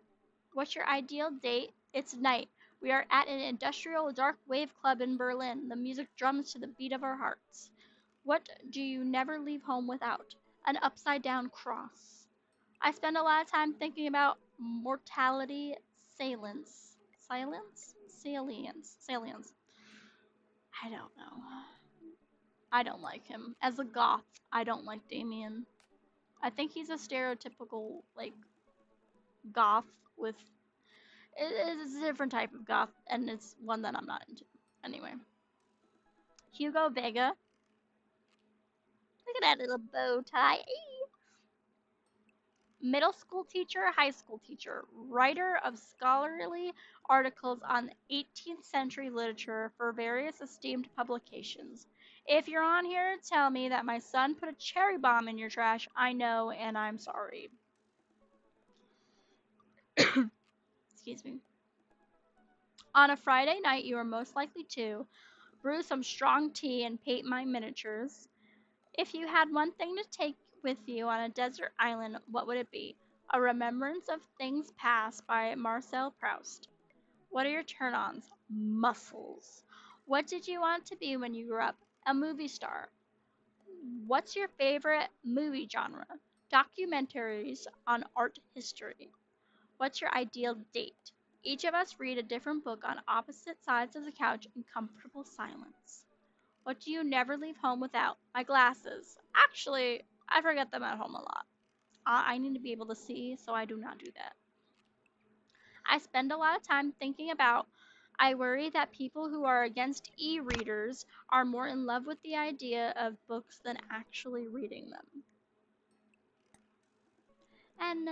What's your ideal date? It's night. We are at an industrial dark wave club in Berlin. The music drums to the beat of our hearts. What do you never leave home without? An upside down cross. I spend a lot of time thinking about mortality salience. Silence? Salience. Salience. I don't know. I don't like him. As a goth, I don't like Damien. I think he's a stereotypical, like, goth with. It's a different type of goth, and it's one that I'm not into. Anyway. Hugo Vega. Look at that little bow tie. Middle school teacher, high school teacher, writer of scholarly articles on 18th century literature for various esteemed publications. If you're on here, tell me that my son put a cherry bomb in your trash. I know, and I'm sorry. Excuse me. On a Friday night, you are most likely to brew some strong tea and paint my miniatures. If you had one thing to take with you on a desert island, what would it be? A Remembrance of Things Past by Marcel Proust. What are your turn ons? Muscles. What did you want to be when you grew up? A movie star. What's your favorite movie genre? Documentaries on art history. What's your ideal date? Each of us read a different book on opposite sides of the couch in comfortable silence. What do you never leave home without? My glasses. Actually, I forget them at home a lot. I need to be able to see, so I do not do that. I spend a lot of time thinking about. I worry that people who are against e readers are more in love with the idea of books than actually reading them. And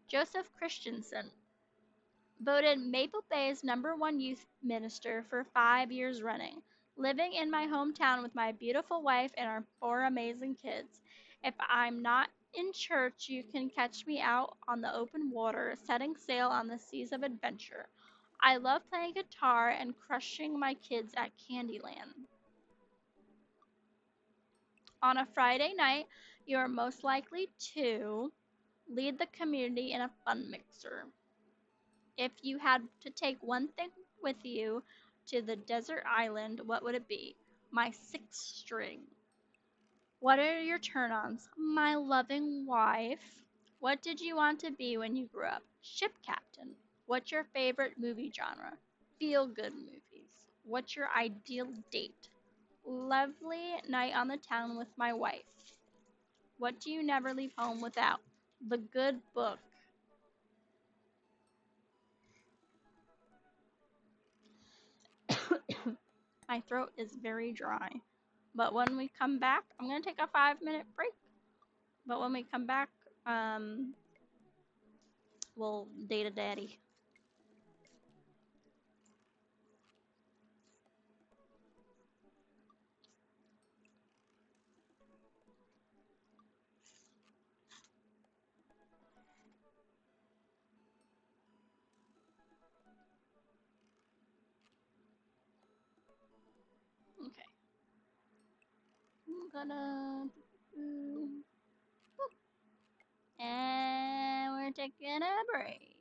Joseph Christensen, voted Maple Bay's #1 youth minister for 5 years running, living in my hometown with my beautiful wife and our 4 amazing kids. If I'm not in church, you can catch me out on the open water, setting sail on the seas of adventure. I love playing guitar and crushing my kids at Candyland. On a Friday night, you are most likely to lead the community in a fun mixer. If you had to take one thing with you to the desert island, what would it be? My six string. What are your turn ons? My loving wife. What did you want to be when you grew up? Ship captain. What's your favorite movie genre? Feel good movies. What's your ideal date? Lovely night on the town with my wife. What do you never leave home without? The good book. My throat is very dry. But when we come back, I'm going to take a 5 minute break. But when we come back, um, we'll date a daddy. Okay. I'm gonna. And we're taking a break.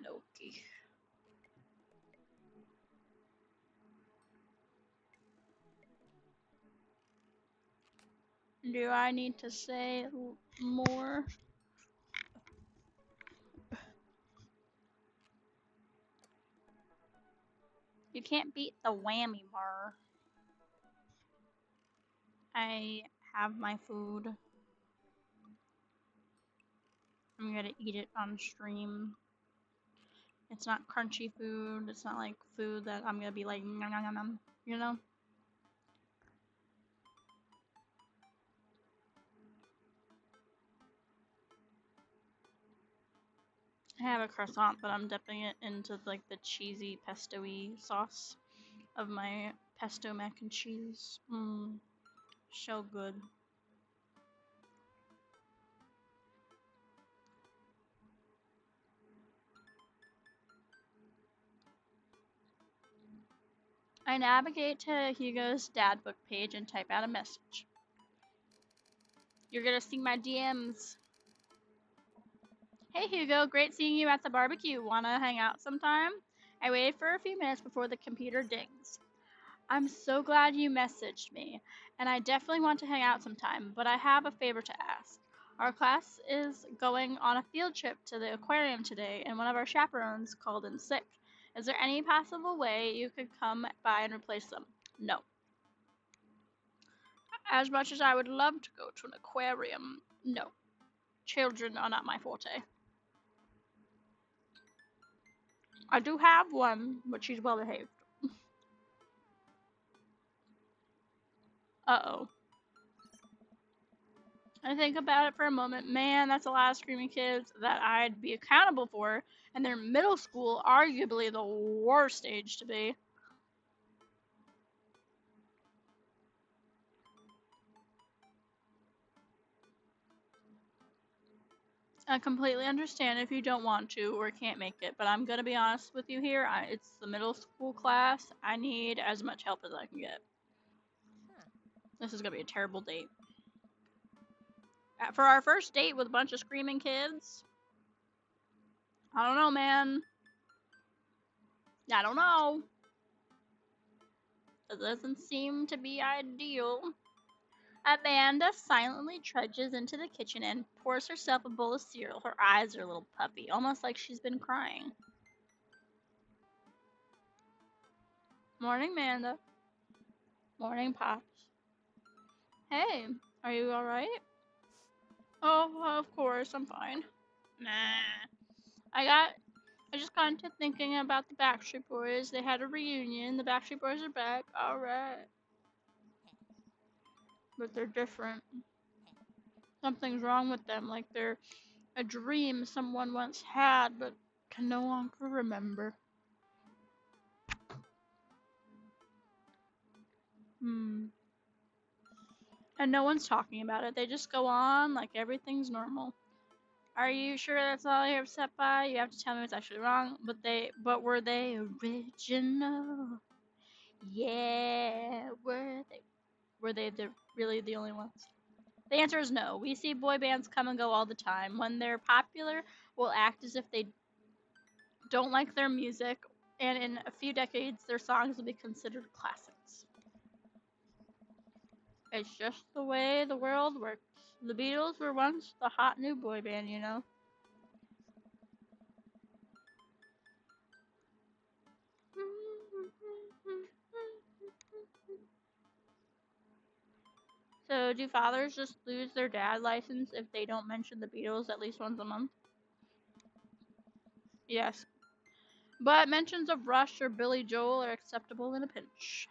Okie dokie. Do I need to say more? You can't beat the whammy bar. I have my food. I'm gonna eat it on stream. It's not crunchy food. It's not like food that I'm gonna be like, nom, nom, nom, nom, you know? I have a croissant, but I'm dipping it into like the cheesy pesto-y sauce of my pesto mac and cheese. Mmm, so good. I navigate to Hugo's dad book page and type out a message. You're gonna see my DMs. Hey Hugo, great seeing you at the barbecue. Wanna hang out sometime? I waited for a few minutes before the computer dings. I'm so glad you messaged me, and I definitely want to hang out sometime, but I have a favor to ask. Our class is going on a field trip to the aquarium today, and one of our chaperones called in sick. Is there any possible way you could come by and replace them? No. As much as I would love to go to an aquarium, no. Children are not my forte. I do have one, but she's well behaved. Uh-oh. I think about it for a moment. Man, that's a lot of screaming kids that I'd be accountable for, and they're middle school, arguably the worst age to be. I completely understand if you don't want to or can't make it, but I'm gonna be honest with you here. It's the middle school class. I need as much help as I can get. Huh. This is gonna be a terrible date. For our first date with a bunch of screaming kids, I don't know, man. I don't know. It doesn't seem to be ideal. Amanda silently trudges into the kitchen and pours herself a bowl of cereal. Her eyes are a little puffy, almost like she's been crying. Morning, Amanda. Morning, Pops. Hey, are you alright? Oh, of course, I'm fine. Nah. I just got into thinking about the Backstreet Boys. They had a reunion. The Backstreet Boys are back. Alright. But they're different. Something's wrong with them, like they're a dream someone once had but can no longer remember. Hmm. And no one's talking about it. They just go on like everything's normal. Are you sure that's all you're upset by? You have to tell me what's actually wrong. But were they original? Yeah, were they? Were they really the only ones? The answer is no. We see boy bands come and go all the time. When they're popular, we'll act as if they don't like their music, and in a few decades, their songs will be considered classics. It's just the way the world works. The Beatles were once the hot new boy band, you know. So, do fathers just lose their dad license if they don't mention the Beatles at least once a month? Yes. But mentions of Rush or Billy Joel are acceptable in a pinch.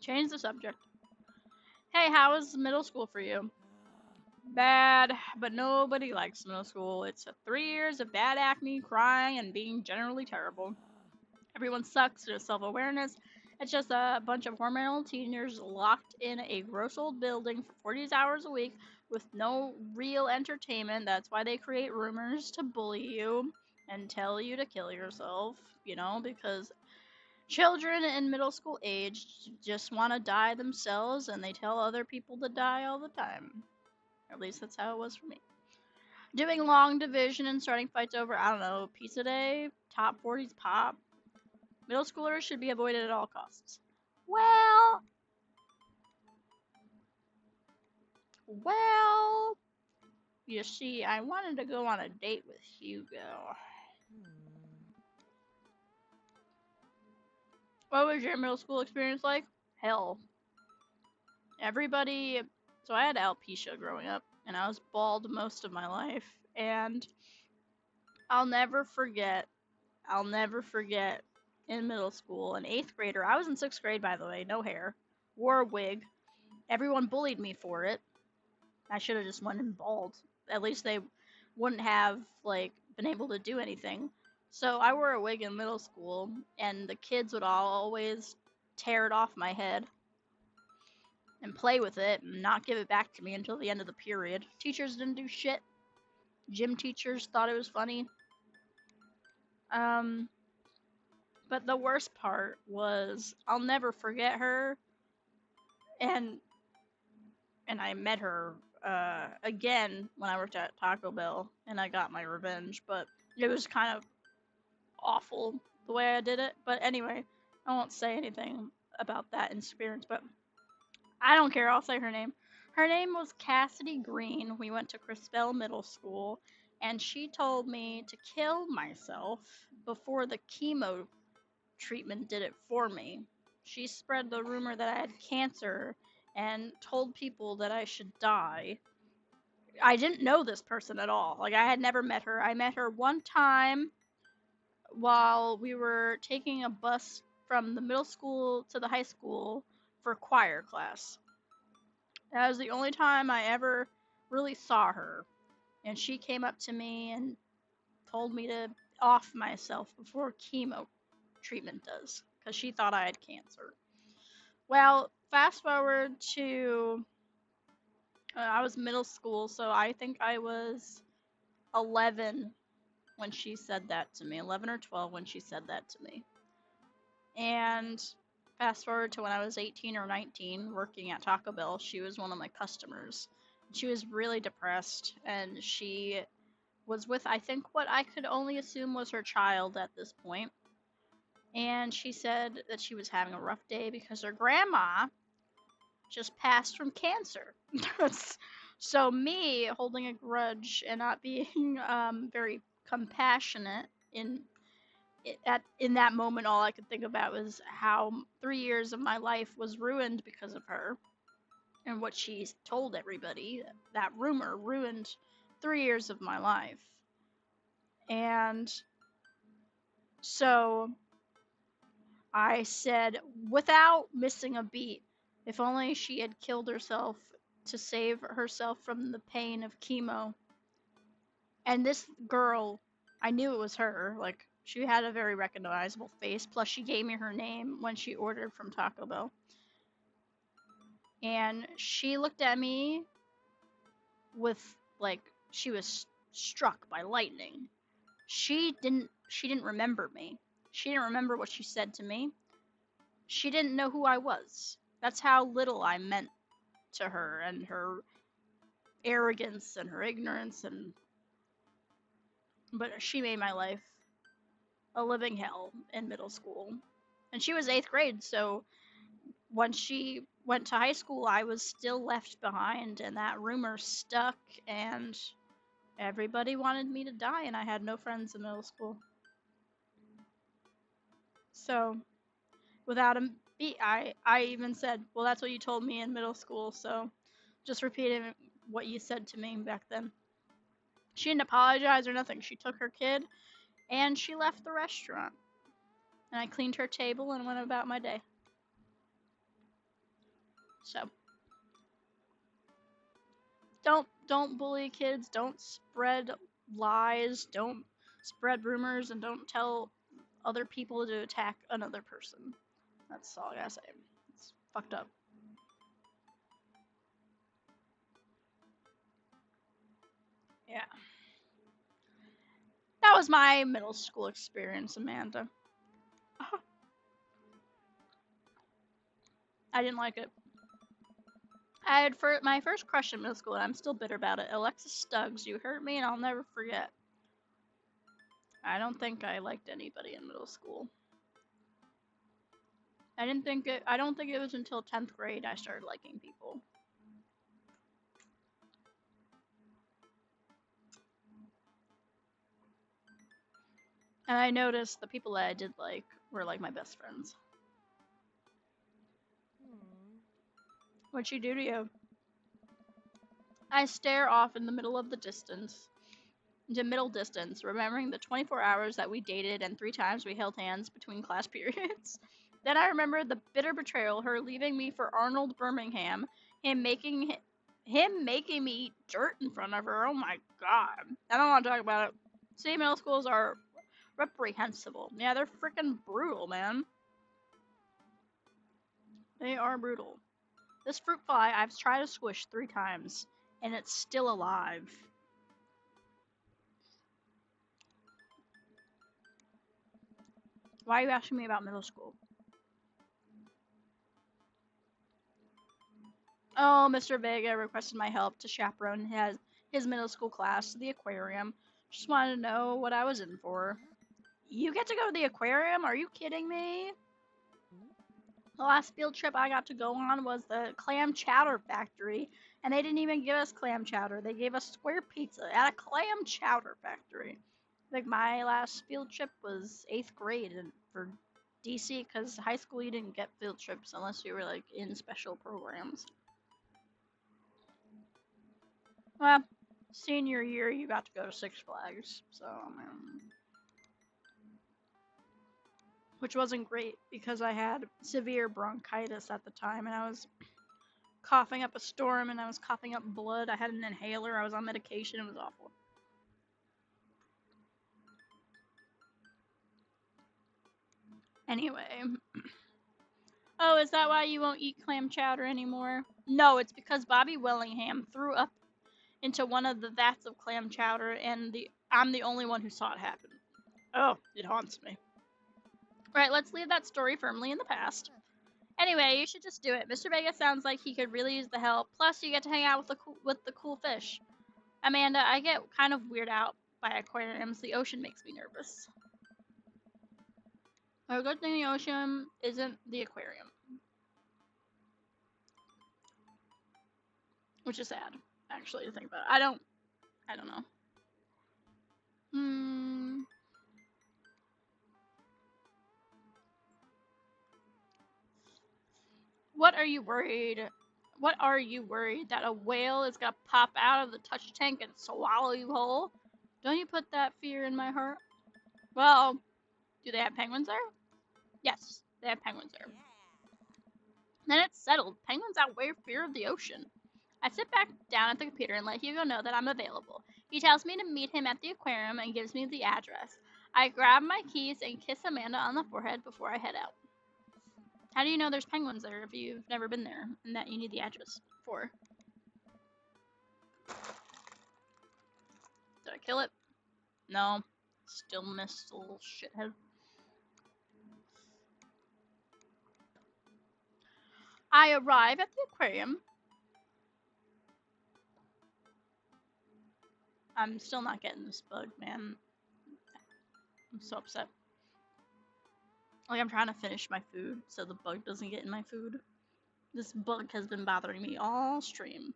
Change the subject. Hey, how was middle school for you? Bad, but nobody likes middle school. It's 3 years of bad acne, crying, and being generally terrible. Everyone sucks, there's self-awareness. It's just a bunch of hormonal teenagers locked in a gross old building for 40 hours a week with no real entertainment. That's why they create rumors to bully you and tell you to kill yourself, you know, because children in middle school age just want to die themselves and they tell other people to die all the time. At least that's how it was for me. Doing long division and starting fights over, I don't know, pizza day, top 40s pop. Middle schoolers should be avoided at all costs. Well, well, you see, I wanted to go on a date with Hugo. Hmm. What was your middle school experience like? Hell. Everybody. So I had alopecia growing up, and I was bald most of my life. And I'll never forget, I'll never forget in middle school, an eighth grader. I was in sixth grade, by the way, no hair, wore a wig. Everyone bullied me for it. I should have just went in bald. At least they wouldn't have like been able to do anything. So I wore a wig in middle school, and the kids would all always tear it off my head and play with it and not give it back to me until the end of the period. Teachers didn't do shit. Gym teachers thought it was funny. Um, but the worst part was I'll never forget her, and I met her again when I worked at Taco Bell, and I got my revenge. But it was kind of awful the way I did it. But anyway, I won't say anything about that experience. But I don't care. I'll say her name. Her name was Cassidy Green. We went to Crispell Middle School, and she told me to kill myself before the chemo treatment did it for me. She spread the rumor that I had cancer and told people that I should die. I didn't know this person at all. Like, I had never met her. I met her one time while we were taking a bus from the middle school to the high school for choir class. That was the only time I ever really saw her. And she came up to me and told me to off myself before chemo treatment does, because she thought I had cancer. Well, fast forward to I was middle school, so I think I was 11 when she said that to me, 11 or 12 when she said that to me. And fast forward to when I was 18 or 19 working at Taco Bell, she was one of my customers. She was really depressed, and she was with, I think, what I could only assume was her child at this point. And she said that she was having a rough day because her grandma just passed from cancer. So me holding a grudge and not being very compassionate in that moment, all I could think about was how 3 years of my life was ruined because of her and what she told everybody. That rumor ruined 3 years of my life, and so I said, without missing a beat, if only she had killed herself to save herself from the pain of chemo. And this girl, I knew it was her. Like, she had a very recognizable face. Plus, she gave me her name when she ordered from Taco Bell. And she looked at me with, like, she was struck by lightning. She didn't remember me. She didn't remember what she said to me. She didn't know who I was. That's how little I meant to her, and her arrogance and her ignorance, and but she made my life a living hell in middle school. And she was 8th grade, so when she went to high school, I was still left behind, and that rumor stuck, and everybody wanted me to die, and I had no friends in middle school. So, without a beat, I even said, well, that's what you told me in middle school, so just repeating what you said to me back then. She didn't apologize or nothing. She took her kid and she left the restaurant. And I cleaned her table and went about my day. So don't bully kids. Don't spread lies. Don't spread rumors, and don't tell other people to attack another person. That's all I gotta say. It's fucked up. Yeah. That was my middle school experience, Amanda. I didn't like it. I had my first crush in middle school, and I'm still bitter about it. Alexis Stuggs, you hurt me, and I'll never forget. I don't think I liked anybody in middle school. I don't think it was until 10th grade I started liking people. And I noticed the people that I did like were like my best friends. What'd she do to you? I stare off in the middle of the distance, into middle distance, remembering the 24 hours that we dated and 3 times we held hands between class periods. Then I remembered the bitter betrayal, her leaving me for Arnold Birmingham, him making me eat dirt in front of her. Oh my god. I don't want to talk about it. City middle schools are reprehensible. Yeah, they're freaking brutal, man. They are brutal. This fruit fly I've tried to squish 3 times, and it's still alive. Why are you asking me about middle school? Oh, Mr. Vega requested my help to chaperone his middle school class to the aquarium. Just wanted to know what I was in for. You get to go to the aquarium? Are you kidding me? The last field trip I got to go on was the clam chowder factory, and they didn't even give us clam chowder. They gave us square pizza at a clam chowder factory. Like my last field trip was 8th grade for DC, because high school you didn't get field trips unless you were like in special programs. Well, senior year you got to go to Six Flags, so which wasn't great because I had severe bronchitis at the time, and I was coughing up a storm, and I was coughing up blood. I had an inhaler. I was on medication. It was awful. Anyway. Oh, is that why you won't eat clam chowder anymore? No, it's because Bobby Willingham threw up into one of the vats of clam chowder, and I'm the only one who saw it happen. Oh, it haunts me. Right, let's leave that story firmly in the past. Anyway, you should just do it. Mr. Vega sounds like he could really use the help. Plus, you get to hang out with the cool fish. Amanda, I get kind of weirded out by aquariums. The ocean makes me nervous. A good thing the ocean isn't the aquarium. Which is sad, actually, to think about. I don't know. What are you worried? What are you worried that a whale is gonna pop out of the touch tank and swallow you whole? Don't you put that fear in my heart? Well, do they have penguins there? Yes, they have penguins there. Then it's settled. Penguins outweigh fear of the ocean. I sit back down at the computer and let Hugo know that I'm available. He tells me to meet him at the aquarium and gives me the address. I grab my keys and kiss Amanda on the forehead before I head out. How do you know there's penguins there if you've never been there and that you need the address for? Did I kill it? No. Still missed a little shithead. I arrive at the aquarium. I'm still not getting this bug, man. I'm so upset. Like, I'm trying to finish my food so the bug doesn't get in my food. This bug has been bothering me all stream.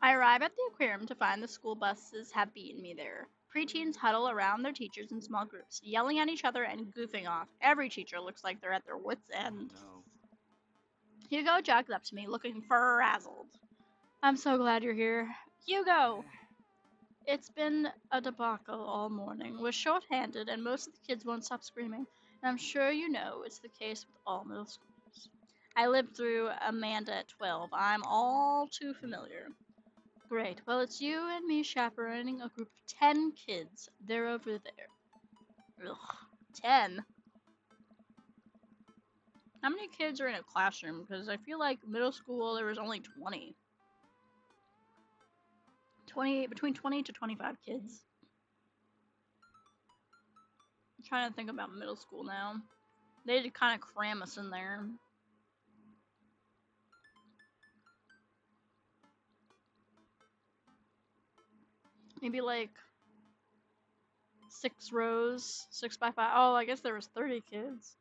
I arrive at the aquarium to find the school buses have beaten me there. Preteens huddle around their teachers in small groups, yelling at each other and goofing off. Every teacher looks like they're at their wits' end. No. Hugo jogs up to me, looking frazzled. I'm so glad you're here. Hugo! It's been a debacle all morning. We're short-handed, and most of the kids won't stop screaming. And I'm sure you know it's the case with all middle schools. I lived through Amanda at 12. I'm all too familiar. Great. Well, it's you and me chaperoning a group of 10 kids. They're over there. Ugh. 10? How many kids are in a classroom? Because I feel like middle school there was only 20. 20, between 20 to 25 kids. I'm trying to think about middle school now. They did kind of cram us in there. Maybe like 6 rows, 6 by 5. Oh, I guess there was 30 kids.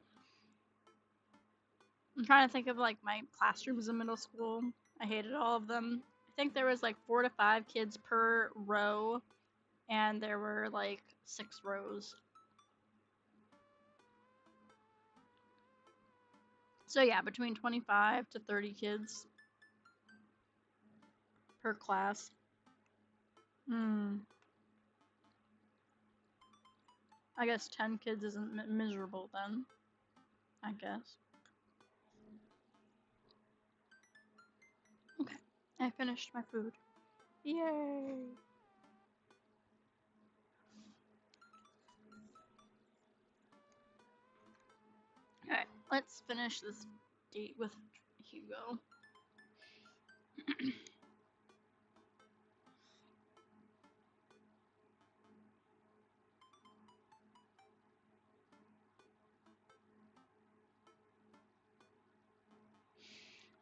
I'm trying to think of like my classrooms in middle school. I hated all of them. I think there was like 4 to 5 kids per row, and there were like 6 rows. So yeah, between 25 to 30 kids per class. Hmm. I guess 10 kids isn't miserable then. I guess. Okay. I finished my food. Yay! Alright, let's finish this date with Hugo.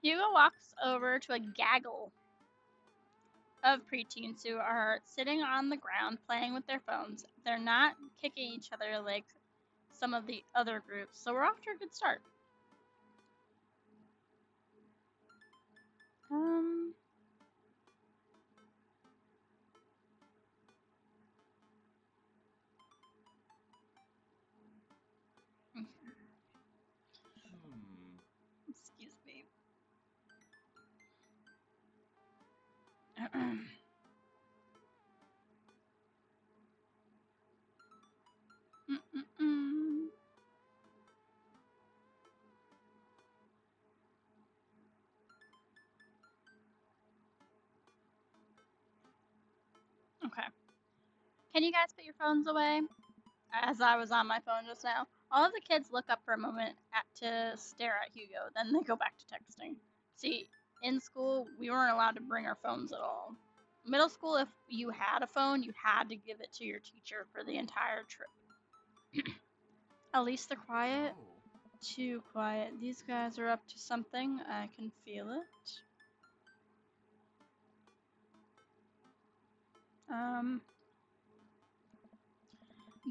Hugo walks over to a gaggle of preteens who are sitting on the ground playing with their phones. They're not kicking each other like some of the other groups, so we're off to a good start. Um, excuse me. Mm-mm-mm. Okay. Can you guys put your phones away? As I was on my phone just now. All of the kids look up for a moment to stare at Hugo, then they go back to texting. See, in school, we weren't allowed to bring our phones at all. Middle school, if you had a phone, you had to give it to your teacher for the entire trip. At least they're quiet. Too quiet. These guys are up to something. I can feel it.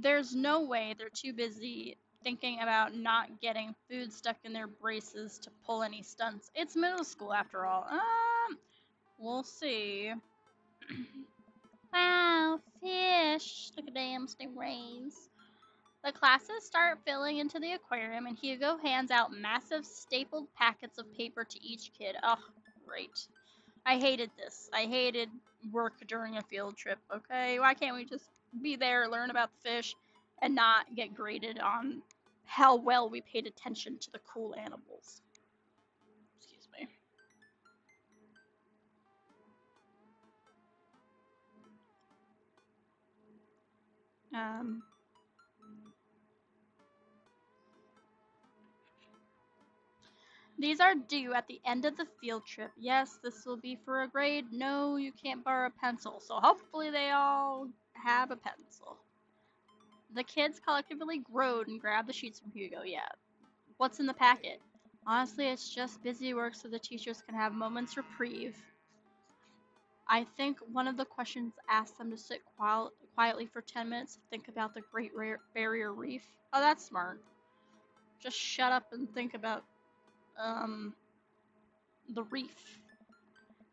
There's no way they're too busy thinking about not getting food stuck in their braces to pull any stunts. It's middle school after all. We'll see. Wow, fish! Look at them stingrays. The classes start filling into the aquarium, and Hugo hands out massive stapled packets of paper to each kid. Oh, great. I hated this. I hated work during a field trip, okay? Why can't we just be there, learn about the fish, and not get graded on how well we paid attention to the cool animals? Excuse me. Um, these are due at the end of the field trip. Yes, this will be for a grade. No, you can't borrow a pencil. So hopefully they all have a pencil. The kids collectively groaned and grabbed the sheets from Hugo. Yeah. What's in the packet? Honestly, it's just busy work so the teachers can have moments reprieve. I think one of the questions asked them to sit quietly for 10 minutes to think about the Great Barrier Reef. Oh, that's smart. Just shut up and think about um, the reef.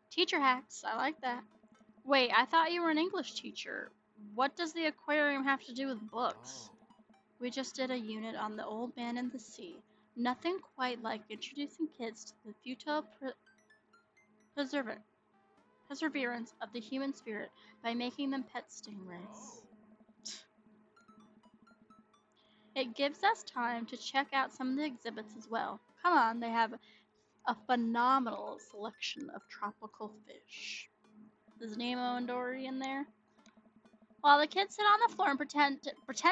Teacher hacks. I like that. Wait, I thought you were an English teacher. What does the aquarium have to do with books? We just did a unit on the old man and the sea. Nothing quite like introducing kids to the futile perseverance of the human spirit by making them pet stingrays. It gives us time to check out some of the exhibits as well. Come on, they have a phenomenal selection of tropical fish. Is Nemo and Dory in there? While the kids sit on the floor and pretend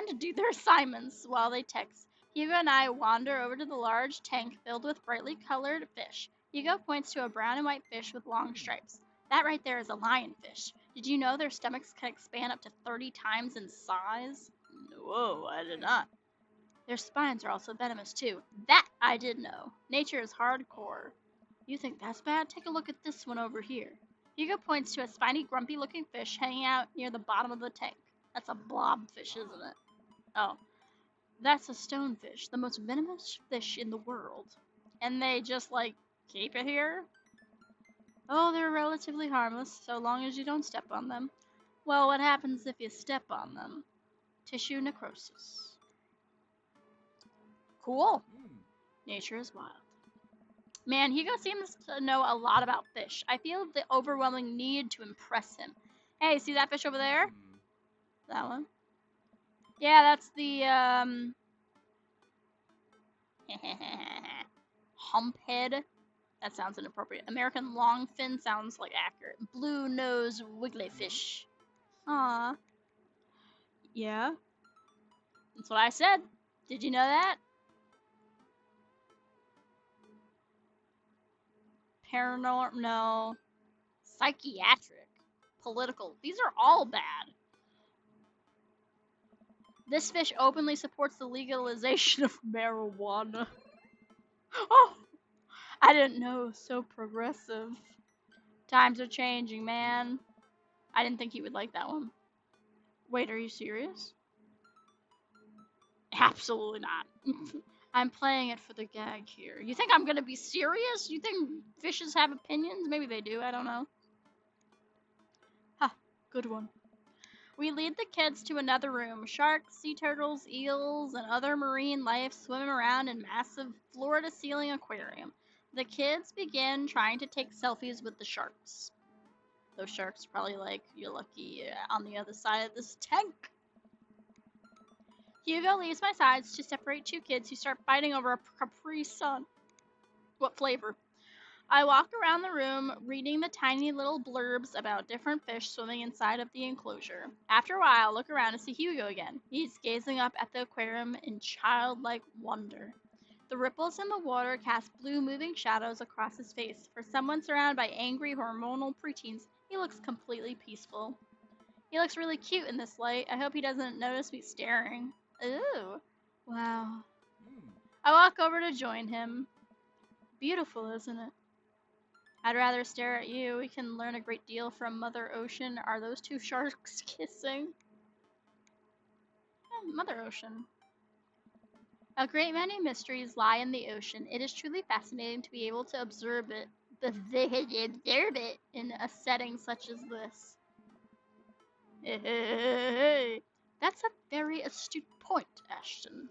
to do their assignments while they text, Hugo and I wander over to the large tank filled with brightly colored fish. Hugo points to a brown and white fish with long stripes. That right there is a lionfish. Did you know their stomachs can expand up to 30 times in size? Whoa, I did not. Their spines are also venomous too. That I did know. Nature is hardcore. You think that's bad? Take a look at this one over here. Hugo points to a spiny, grumpy looking fish hanging out near the bottom of the tank. That's a blobfish, isn't it? Oh, that's a stonefish, the most venomous fish in the world. And they just, like, keep it here? Oh, they're relatively harmless, so long as you don't step on them. Well, what happens if you step on them? Tissue necrosis. Cool. Nature is wild. Man, Hugo seems to know a lot about fish. I feel the overwhelming need to impress him. Hey, see that fish over there? That one? Yeah, that's the, humphead. That sounds inappropriate. American longfin sounds like accurate. Blue nose wiggly fish. Aw. Yeah, that's what I said. Did you know that? Paranormal, no. Psychiatric. Political. These are all bad. This fish openly supports the legalization of marijuana. Oh, I didn't know. So progressive. Times are changing, man. I didn't think you would like that one. Wait, are you serious? Absolutely not. I'm playing it for the gag here. You think I'm gonna be serious? You think fishes have opinions? Maybe they do, I don't know. Ha, good one. We lead the kids to another room. Sharks, sea turtles, eels, and other marine life swimming around in massive floor-to-ceiling aquarium. The kids begin trying to take selfies with the sharks. Those sharks are probably like, you're lucky on the other side of this tank. Hugo leaves my sides to separate two kids who start fighting over a Capri Sun. What flavor? I walk around the room reading the tiny little blurbs about different fish swimming inside of the enclosure. After a while, I look around and see Hugo again. He's gazing up at the aquarium in childlike wonder. The ripples in the water cast blue moving shadows across his face. For someone surrounded by angry hormonal preteens, he looks completely peaceful. He looks really cute in this light. I hope he doesn't notice me staring. Ooh. Wow. I walk over to join him. Beautiful, isn't it? I'd rather stare at you. We can learn a great deal from Mother Ocean. Are those two sharks kissing? Oh, Mother Ocean. A great many mysteries lie in the ocean. It is truly fascinating to be able to observe it in a setting such as this. Hey, that's a very astute point, Ashton.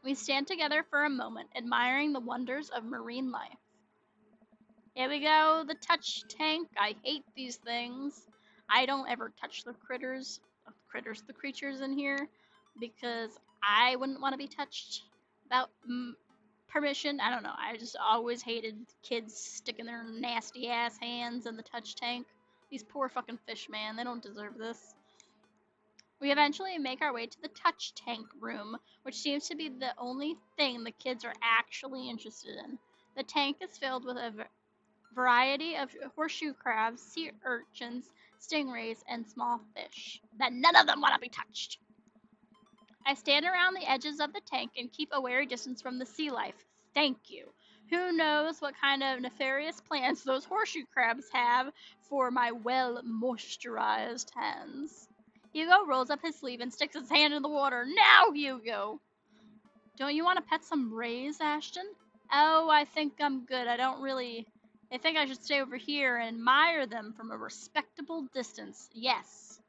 We stand together for a moment, admiring the wonders of marine life. Here we go, the touch tank. I hate these things. I don't ever touch the the creatures in here, because I wouldn't want to be touched without permission. I don't know. I just always hated kids sticking their nasty ass hands in the touch tank. These poor fucking fish, man. They don't deserve this. We eventually make our way to the touch tank room, which seems to be the only thing the kids are actually interested in. The tank is filled with a variety of horseshoe crabs, sea urchins, stingrays, and small fish that none of them want to be touched. I stand around the edges of the tank and keep a wary distance from the sea life. Thank you. Who knows what kind of nefarious plans those horseshoe crabs have for my well moisturized hands. Hugo rolls up his sleeve and sticks his hand in the water. Now, Hugo! Don't you want to pet some rays, Ashton? Oh, I think I'm good. I think I should stay over here and admire them from a respectable distance. Yes.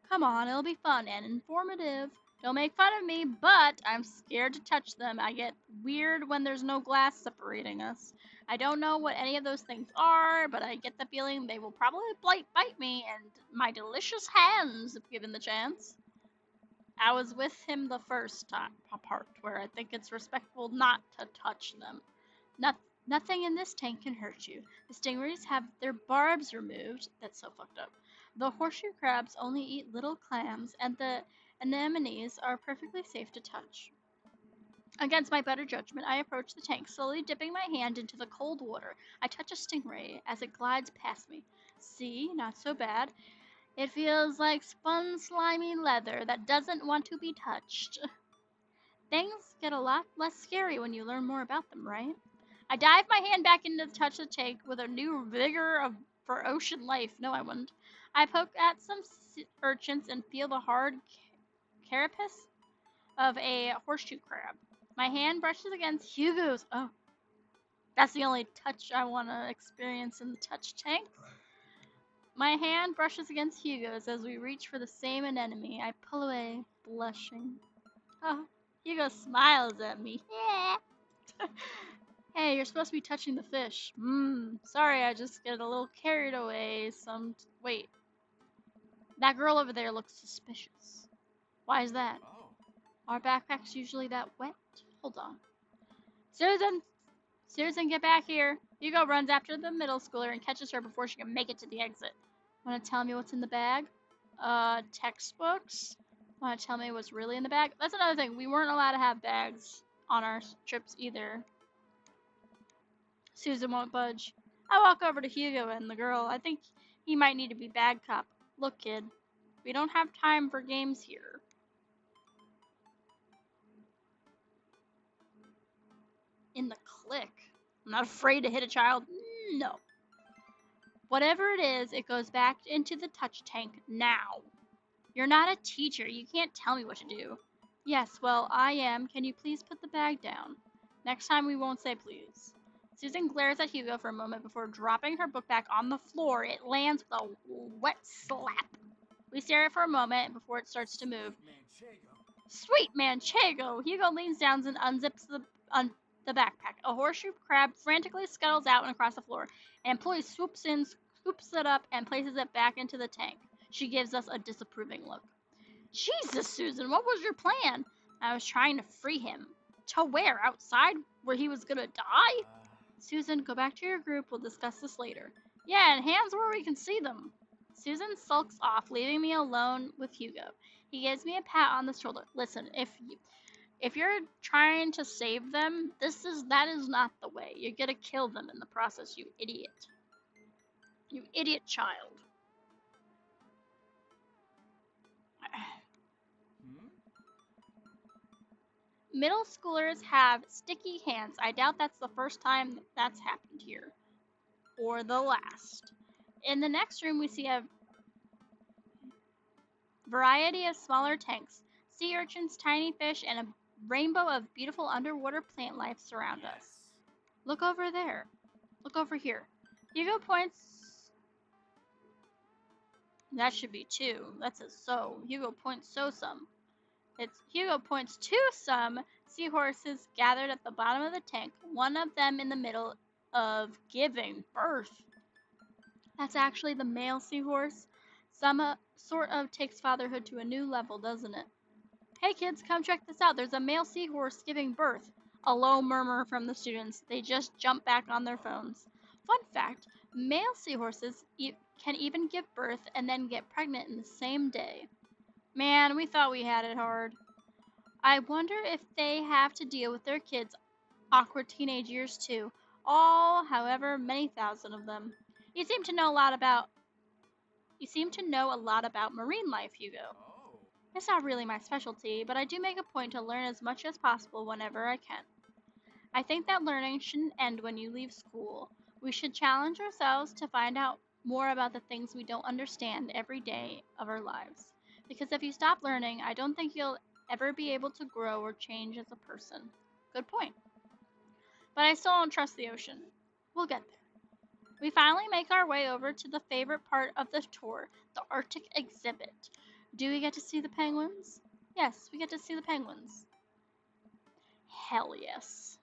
Come on, it'll be fun and informative. Don't make fun of me, but I'm scared to touch them. I get weird when there's no glass separating us. I don't know what any of those things are, but I get the feeling they will probably bite me and my delicious hands if given the chance. I was with him the first part where I think it's respectful not to touch them. Nothing in this tank can hurt you. The stingrays have their barbs removed. That's so fucked up. The horseshoe crabs only eat little clams, and the anemones are perfectly safe to touch. Against my better judgment, I approach the tank, slowly dipping my hand into the cold water. I touch a stingray as it glides past me. See, not so bad. It feels like spun slimy leather that doesn't want to be touched. Things get a lot less scary when you learn more about them, right? I dive my hand back into the touch the tank with a new vigor for ocean life. No, I wouldn't. I poke at some urchins and feel the hard carapace of a horseshoe crab. My hand brushes against Hugo's. Oh, that's the only touch I want to experience in the touch tank. My hand brushes against Hugo's as we reach for the same anemone. I pull away, blushing. Oh, Hugo smiles at me. Yeah. Hey, you're supposed to be touching the fish. Sorry, I just get a little carried away. Wait, that girl over there looks suspicious. Why is that? Oh. Are backpacks usually that wet? Hold on. Susan! Susan, get back here. Hugo runs after the middle schooler and catches her before she can make it to the exit. Wanna tell me what's in the bag? Textbooks? Wanna tell me what's really in the bag? That's another thing. We weren't allowed to have bags on our trips either. Susan won't budge. I walk over to Hugo and the girl. I think he might need to be bag cop. Look, kid, we don't have time for games here. In the click. I'm not afraid to hit a child. No. Whatever it is, it goes back into the touch tank now. You're not a teacher. You can't tell me what to do. Yes, well, I am. Can you please put the bag down? Next time we won't say please. Susan glares at Hugo for a moment before dropping her book back on the floor. It lands with a wet slap. We stare at it for a moment before it starts to move. Sweet Manchego! Hugo leans down and unzips the backpack. A horseshoe crab frantically scuttles out and across the floor. An employee swoops in, scoops it up, and places it back into the tank. She gives us a disapproving look. Jesus, Susan, what was your plan? I was trying to free him. To where? Outside? Where he was gonna die? Susan, go back to your group. We'll discuss this later. Yeah, and hands where we can see them. Susan sulks off, leaving me alone with Hugo. He gives me a pat on the shoulder. Listen, if you're trying to save them, that is not the way. You're gonna kill them in the process, you idiot. You idiot child. Middle schoolers have sticky hands. I doubt that's the first time that's happened here. Or the last. In the next room, we see a variety of smaller tanks. Sea urchins, tiny fish, and a rainbow of beautiful underwater plant life surround us. Look over there. Look over here. Hugo points. That should be two. That says so. Hugo points some. Hugo points to some seahorses gathered at the bottom of the tank, one of them in the middle of giving birth. That's actually the male seahorse. Some sort of takes fatherhood to a new level, doesn't it? Hey kids, come check this out. There's a male seahorse giving birth. A low murmur from the students. They just jump back on their phones. Fun fact, male seahorses can even give birth and then get pregnant in the same day. Man, we thought we had it hard. I wonder if they have to deal with their kids' awkward teenage years too. All, however, many thousand of them. You seem to know a lot about marine life, Hugo. It's not really my specialty, but I do make a point to learn as much as possible whenever I can. I think that learning shouldn't end when you leave school. We should challenge ourselves to find out more about the things we don't understand every day of our lives. Because if you stop learning, I don't think you'll ever be able to grow or change as a person. Good point. But I still don't trust the ocean. We'll get there. We finally make our way over to the favorite part of the tour, the Arctic exhibit. Do we get to see the penguins? Yes, we get to see the penguins. Hell yes.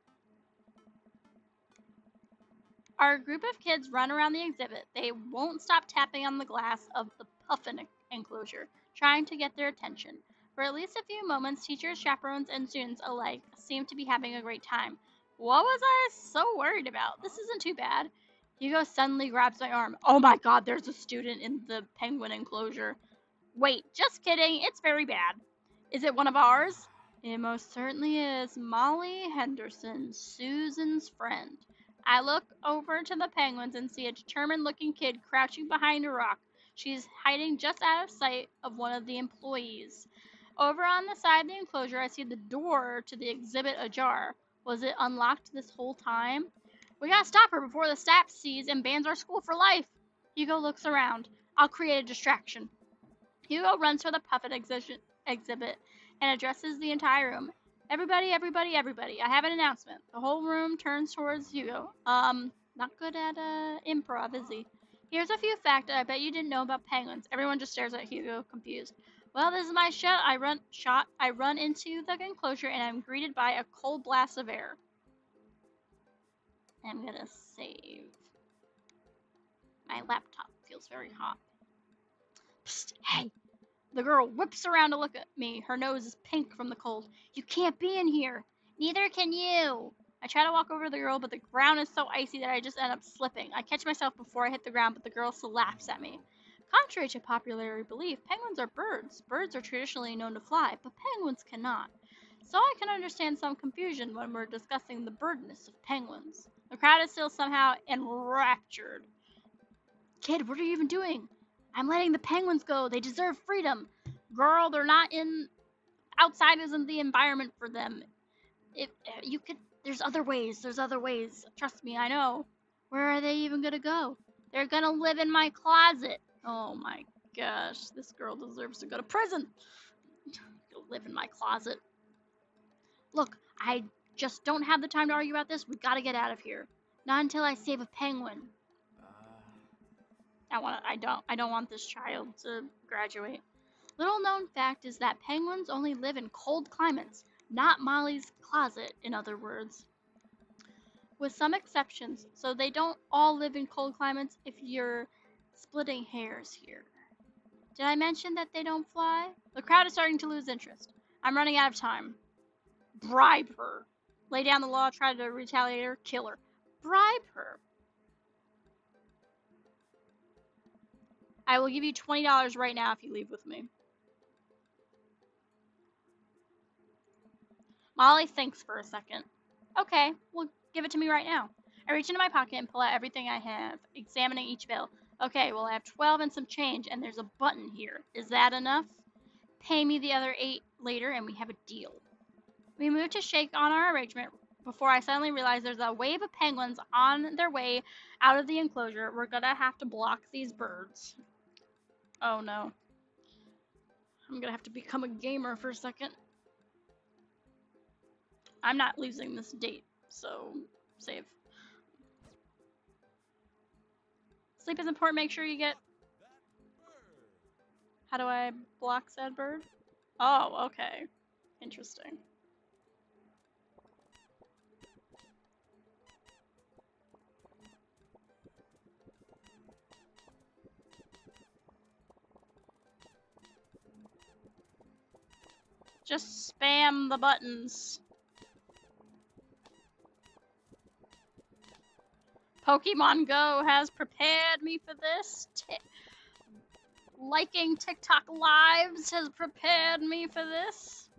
Our group of kids run around the exhibit. They won't stop tapping on the glass of the puffin enclosure, trying to get their attention. For at least a few moments, teachers, chaperones, and students alike seem to be having a great time. What was I so worried about? This isn't too bad. Hugo suddenly grabs my arm. Oh my god, there's a student in the penguin enclosure. Wait, just kidding. It's very bad. Is it one of ours? It most certainly is. Molly Henderson, Susan's friend. I look over to the penguins and see a determined looking kid crouching behind a rock. She's hiding just out of sight of one of the employees. Over on the side of the enclosure, I see the door to the exhibit ajar. Was it unlocked this whole time? We gotta stop her before the staff sees and bans our school for life. Hugo looks around. I'll create a distraction. Hugo runs for the exhibit and addresses the entire room. Everybody, everybody, everybody. I have an announcement. The whole room turns towards Hugo. Not good at improv, is he? Here's a few facts I bet you didn't know about penguins. Everyone just stares at Hugo, confused. Well, this is my shot. I run into the enclosure and I'm greeted by a cold blast of air. I'm gonna save. My laptop feels very hot. Psst, hey, the girl whips around to look at me. Her nose is pink from the cold. You can't be in here. Neither can you. I try to walk over to the girl, but the ground is so icy that I just end up slipping. I catch myself before I hit the ground, but the girl still laughs at me. Contrary to popular belief, penguins are birds. Birds are traditionally known to fly, but penguins cannot. So I can understand some confusion when we're discussing the birdness of penguins. The crowd is still somehow enraptured. Kid, what are you even doing? I'm letting the penguins go. They deserve freedom. Girl, they're not in. Outside isn't the environment for them. If you could, there's other ways. There's other ways. Trust me, I know. Where are they even gonna go? They're gonna live in my closet. Oh my gosh, this girl deserves to go to prison. Go live in my closet. Look, I just don't have the time to argue about this. We gotta get out of here. Not until I save a penguin. I don't want this child to graduate. Little known fact is that penguins only live in cold climates, not Molly's closet, in other words. With some exceptions, so they don't all live in cold climates if you're splitting hairs here. Did I mention that they don't fly? The crowd is starting to lose interest. I'm running out of time. Bribe her. Lay down the law, try to retaliate her, kill her. Bribe her. I will give you $20 right now if you leave with me. Molly thinks for a second. Okay, well, give it to me right now. I reach into my pocket and pull out everything I have, examining each bill. Okay, well, I have 12 and some change, and there's a button here. Is that enough? Pay me the other 8 later, and we have a deal. We move to shake on our arrangement before I suddenly realize there's a wave of penguins on their way out of the enclosure. We're gonna have to block these birds. Oh no. I'm gonna have to become a gamer for a second. I'm not losing this date, so save. Sleep is important. Make sure you get. How do I block said bird? Oh, okay. Interesting. Just spam the buttons. Pokemon Go has prepared me for this. Liking TikTok lives has prepared me for this.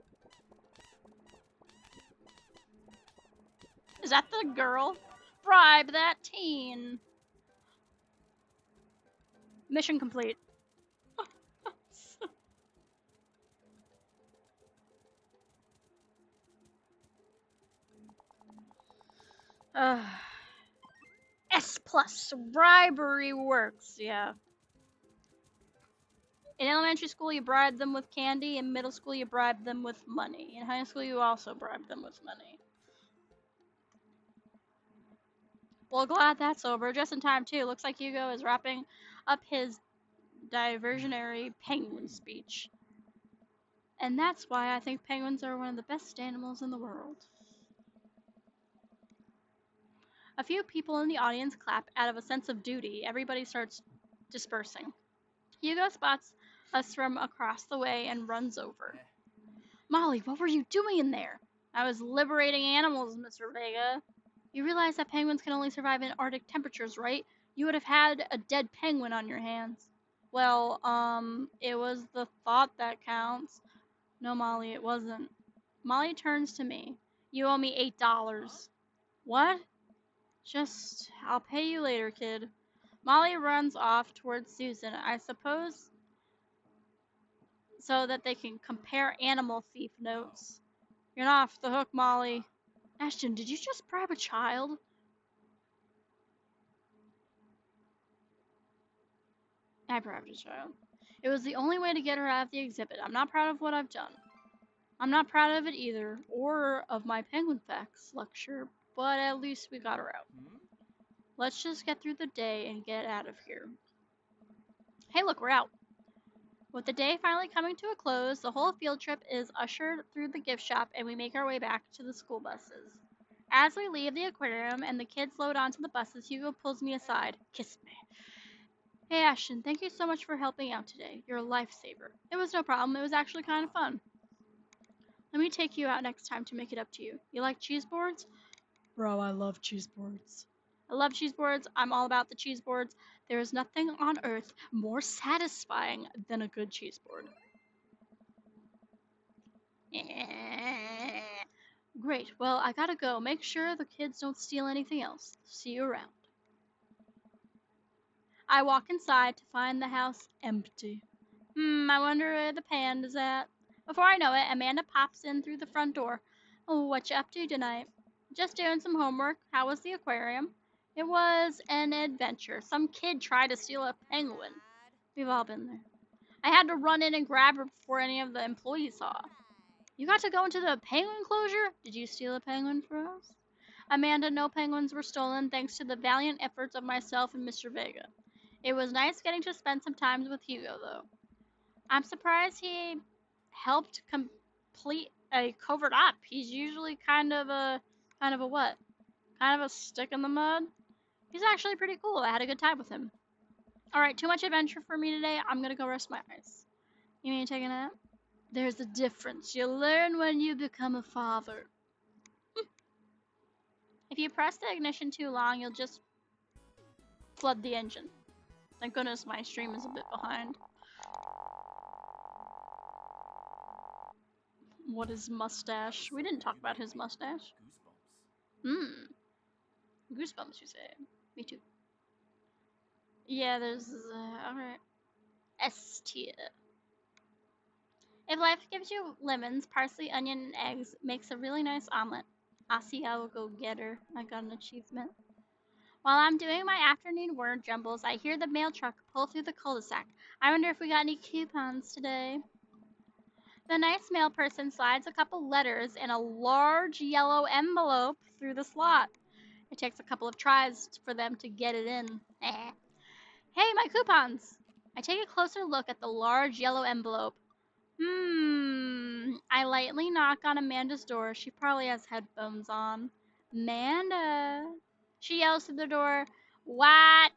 Is that the girl? Bribe that teen. Mission complete. S plus bribery works, yeah. In elementary school, you bribe them with candy. In middle school, you bribe them with money. In high school, you also bribe them with money. Well, glad that's over. Just in time, too. Looks like Hugo is wrapping up his diversionary penguin speech. And that's why I think penguins are one of the best animals in the world. A few people in the audience clap out of a sense of duty. Everybody starts dispersing. Hugo spots us from across the way and runs over. Molly, what were you doing in there? I was liberating animals, Mr. Vega. You realize that penguins can only survive in Arctic temperatures, right? You would have had a dead penguin on your hands. Well, it was the thought that counts. No, Molly, it wasn't. Molly turns to me. You owe me $8. What? I'll pay you later, kid. Molly runs off towards Susan, I suppose so that they can compare animal thief notes. You're not off the hook, Molly. Ashton, did you just bribe a child? I bribed a child. It was the only way to get her out of the exhibit. I'm not proud of what I've done. I'm not proud of it either, or of my penguin facts lecture, but at least we got her out. Let's just get through the day and get out of here. Hey, look, we're out. With the day finally coming to a close, the whole field trip is ushered through the gift shop and we make our way back to the school buses. As we leave the aquarium and the kids load onto the buses, Hugo pulls me aside. Kiss me. Hey Ashton, thank you so much for helping out today. You're a lifesaver. It was no problem. It was actually kind of fun. Let me take you out next time to make it up to you. You like cheese boards? Bro, I love cheese boards. I love cheese boards. I'm all about the cheese boards. There is nothing on earth more satisfying than a good cheese board. Great. Well, I gotta go. Make sure the kids don't steal anything else. See you around. I walk inside to find the house empty. I wonder where the panda's at. Before I know it, Amanda pops in through the front door. Oh, what you up to tonight? Just doing some homework. How was the aquarium? It was an adventure. Some kid tried to steal a penguin. We've all been there. I had to run in and grab her before any of the employees saw. You got to go into the penguin enclosure? Did you steal a penguin for us? Amanda, no penguins were stolen thanks to the valiant efforts of myself and Mr. Vega. It was nice getting to spend some time with Hugo, though. I'm surprised he helped complete a covert op. He's usually kind of a what? Kind of a stick in the mud. He's actually pretty cool. I had a good time with him. All right, too much adventure for me today. I'm gonna go rest my eyes. You mean take a nap? There's a difference. You learn when you become a father. If you press the ignition too long, you'll just flood the engine. Thank goodness my stream is a bit behind. What is mustache? We didn't talk about his mustache. Hmm. Goosebumps, you say? Me too. Yeah, there's. Alright. S tier. If life gives you lemons, parsley, onion, and eggs, makes a really nice omelet. I see I will go get her. I got an achievement. While I'm doing my afternoon word jumbles, I hear the mail truck pull through the cul-de-sac. I wonder if we got any coupons today. The nice mail person slides a couple letters in a large yellow envelope through the slot. It takes a couple of tries for them to get it in. Hey, my coupons! I take a closer look at the large yellow envelope. I lightly knock on Amanda's door. She probably has headphones on. Amanda! She yells through the door. What?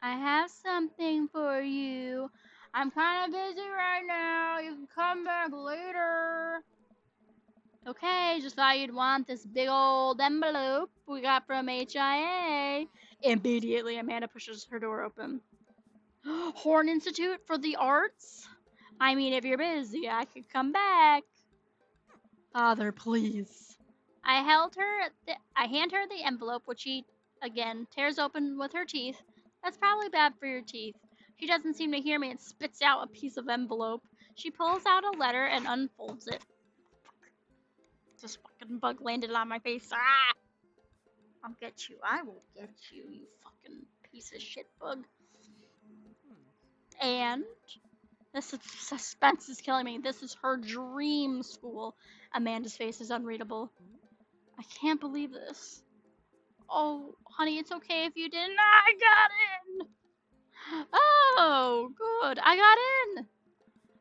I have something for you. I'm kind of busy right now. You can come back later. Okay, just thought you'd want this big old envelope we got from HIA. Immediately, Amanda pushes her door open. Horn Institute for the Arts? I mean, if you're busy, I could come back. Father, please. I hand her the envelope, which she, again, tears open with her teeth. That's probably bad for your teeth. She doesn't seem to hear me and spits out a piece of envelope. She pulls out a letter and unfolds it. This fucking bug landed on my face. Ah! I'll get you. I will get you, you fucking piece of shit bug. And the suspense is killing me. This is her dream school. Amanda's face is unreadable. I can't believe this. Oh, honey, it's okay if you didn't. I got in! Oh, good. I got in!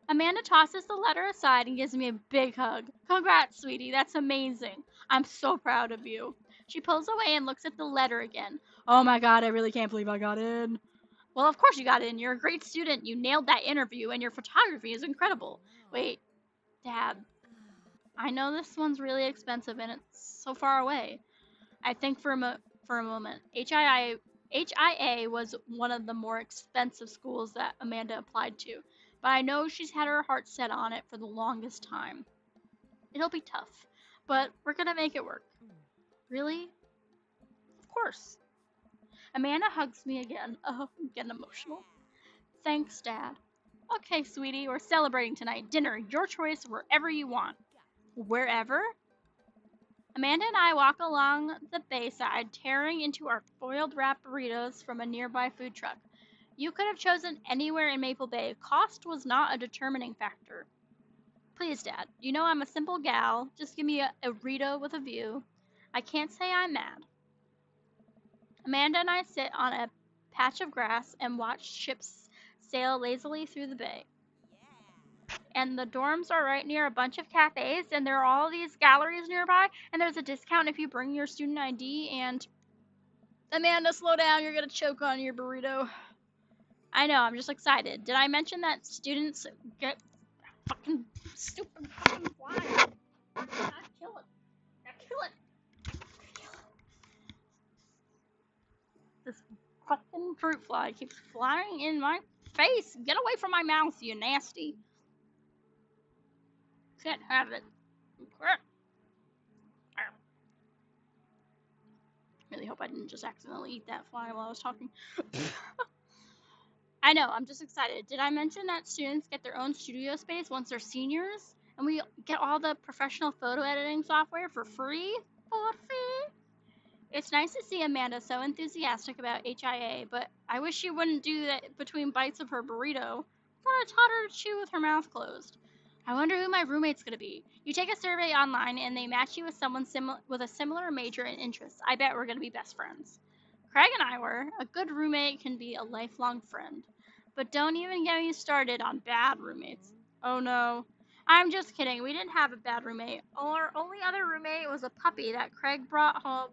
Amanda tosses the letter aside and gives me a big hug. Congrats, sweetie. That's amazing. I'm so proud of you. She pulls away and looks at the letter again. Oh my god, I really can't believe I got in. Well, of course you got in. You're a great student. You nailed that interview, and your photography is incredible. Wait, Dad. I know this one's really expensive, and it's so far away. I think for a moment. HIA was one of the more expensive schools that Amanda applied to, but I know she's had her heart set on it for the longest time. It'll be tough, but we're gonna make it work. Really? Of course. Amanda hugs me again. Oh, I'm getting emotional. Thanks, Dad. Okay, sweetie, we're celebrating tonight. Dinner, your choice, wherever you want. Wherever? Amanda and I walk along the bayside, tearing into our foiled wrap burritos from a nearby food truck. You could have chosen anywhere in Maple Bay. Cost was not a determining factor. Please, Dad, you know I'm a simple gal. Just give me a burrito with a view. I can't say I'm mad. Amanda and I sit on a patch of grass and watch ships sail lazily through the bay. And the dorms are right near a bunch of cafes, and there are all these galleries nearby, and there's a discount if you bring your student ID. And Amanda, slow down, you're gonna choke on your burrito. I know, I'm just excited. Did I mention that students get fucking stupid fucking fly? God, kill it. Now kill it. This fucking fruit fly keeps flying in my face. Get away from my mouth, you nasty. Can't have it. Really hope I didn't just accidentally eat that fly while I was talking. I know, I'm just excited. Did I mention that students get their own studio space once they're seniors? And we get all the professional photo editing software for free? For free? It's nice to see Amanda so enthusiastic about HIA, but I wish she wouldn't do that between bites of her burrito. I thought I taught her to chew with her mouth closed. I wonder who my roommate's gonna be. You take a survey online and they match you with someone with a similar major and interests. I bet we're gonna be best friends. Craig and I were. A good roommate can be a lifelong friend. But don't even get me started on bad roommates. Oh no. I'm just kidding. We didn't have a bad roommate. Our only other roommate was a puppy that Craig brought home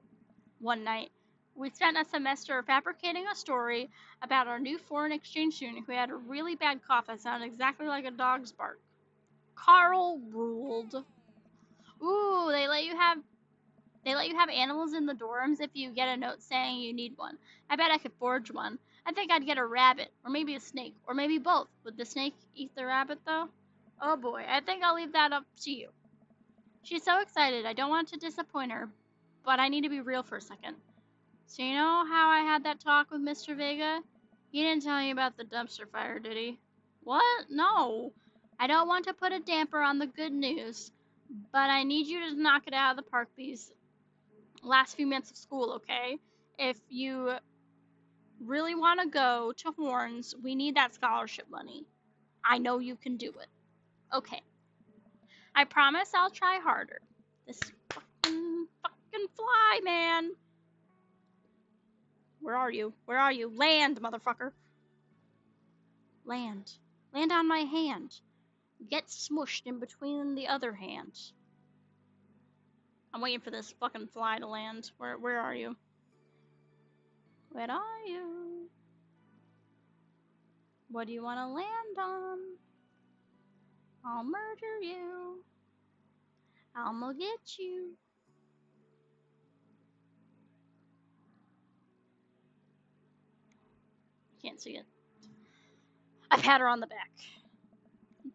one night. We spent a semester fabricating a story about our new foreign exchange student who had a really bad cough that sounded exactly like a dog's bark. Carl ruled. Ooh, they let you have animals in the dorms if you get a note saying you need one. I bet I could forge one. I think I'd get a rabbit, or maybe a snake, or maybe both. Would the snake eat the rabbit though? Oh boy, I think I'll leave that up to you. She's so excited, I don't want to disappoint her, but I need to be real for a second. So you know how I had that talk with Mr. Vega? He didn't tell you about the dumpster fire, did he? What? No. I don't want to put a damper on the good news, but I need you to knock it out of the park these last few minutes of school, okay? If you really want to go to Horns, we need that scholarship money. I know you can do it. Okay. I promise I'll try harder. This fucking fly, man. Where are you? Where are you? Land, motherfucker. Land. Land on my hand. Get smushed in between the other hand. I'm waiting for this fucking fly to land. Where are you? Where are you? What do you want to land on? I'll murder you. I'ma get you. Can't see it. I pat her on the back.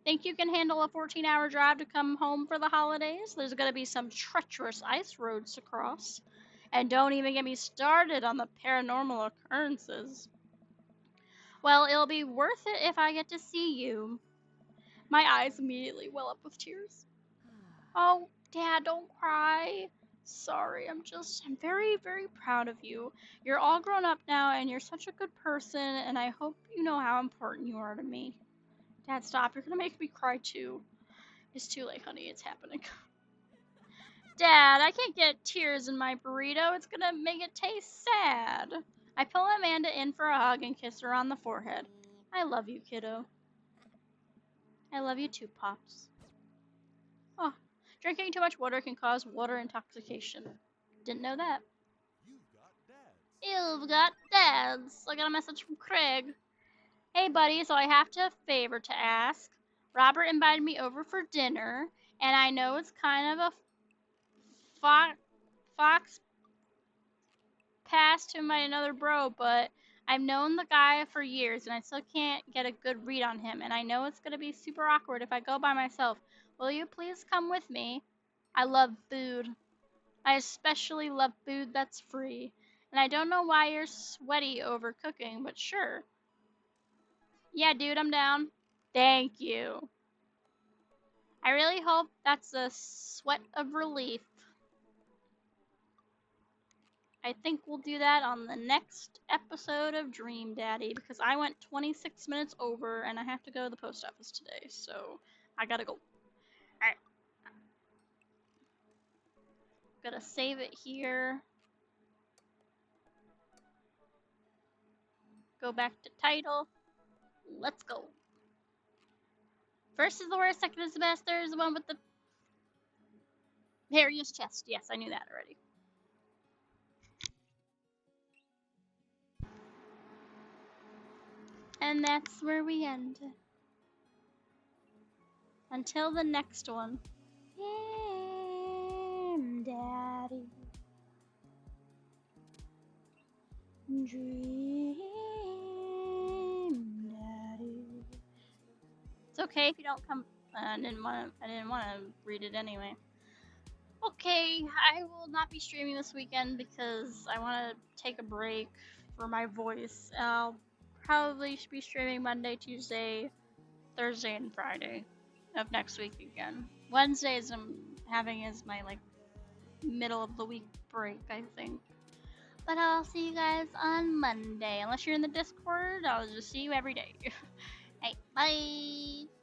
Think you can handle a 14-hour drive to come home for the holidays? There's gonna be some treacherous ice roads to cross. And don't even get me started on the paranormal occurrences. Well, it'll be worth it if I get to see you. My eyes immediately well up with tears. Oh, Dad, don't cry. Sorry, I'm very, very proud of you. You're all grown up now, and you're such a good person, and I hope you know how important you are to me. Dad, stop. You're gonna make me cry too. It's too late, honey. It's happening. Dad, I can't get tears in my burrito. It's gonna make it taste sad. I pull Amanda in for a hug and kiss her on the forehead. I love you, kiddo. I love you too, Pops. Oh, drinking too much water can cause water intoxication. Didn't know that. You've got dads. I got a message from Craig. Hey, buddy, so I have a favor to ask. Robert invited me over for dinner, and I know it's kind of a fox pass to my another bro, but I've known the guy for years, and I still can't get a good read on him, and I know it's going to be super awkward if I go by myself. Will you please come with me? I love food. I especially love food that's free. And I don't know why you're sweaty over cooking, but sure. Yeah, dude, I'm down. Thank you. I really hope that's a sweat of relief. I think we'll do that on the next episode of Dream Daddy because I went 26 minutes over and I have to go to the post office today, so I gotta go. Alright, gotta save it here. Go back to title. Let's go. First is the worst, second is the best, third is the one with the hairiest chest. Yes, I knew that already. And that's where we end. Until the next one. Dream Daddy. Dream Daddy. It's okay if you don't come. I didn't want to read it anyway. Okay, I will not be streaming this weekend because I want to take a break for my voice. I'll probably be streaming Monday, Tuesday, Thursday, and Friday of next week again. Wednesdays I'm having as my like middle of the week break, I think. But I'll see you guys on Monday. Unless you're in the Discord, I'll just see you every day. Hey, bye!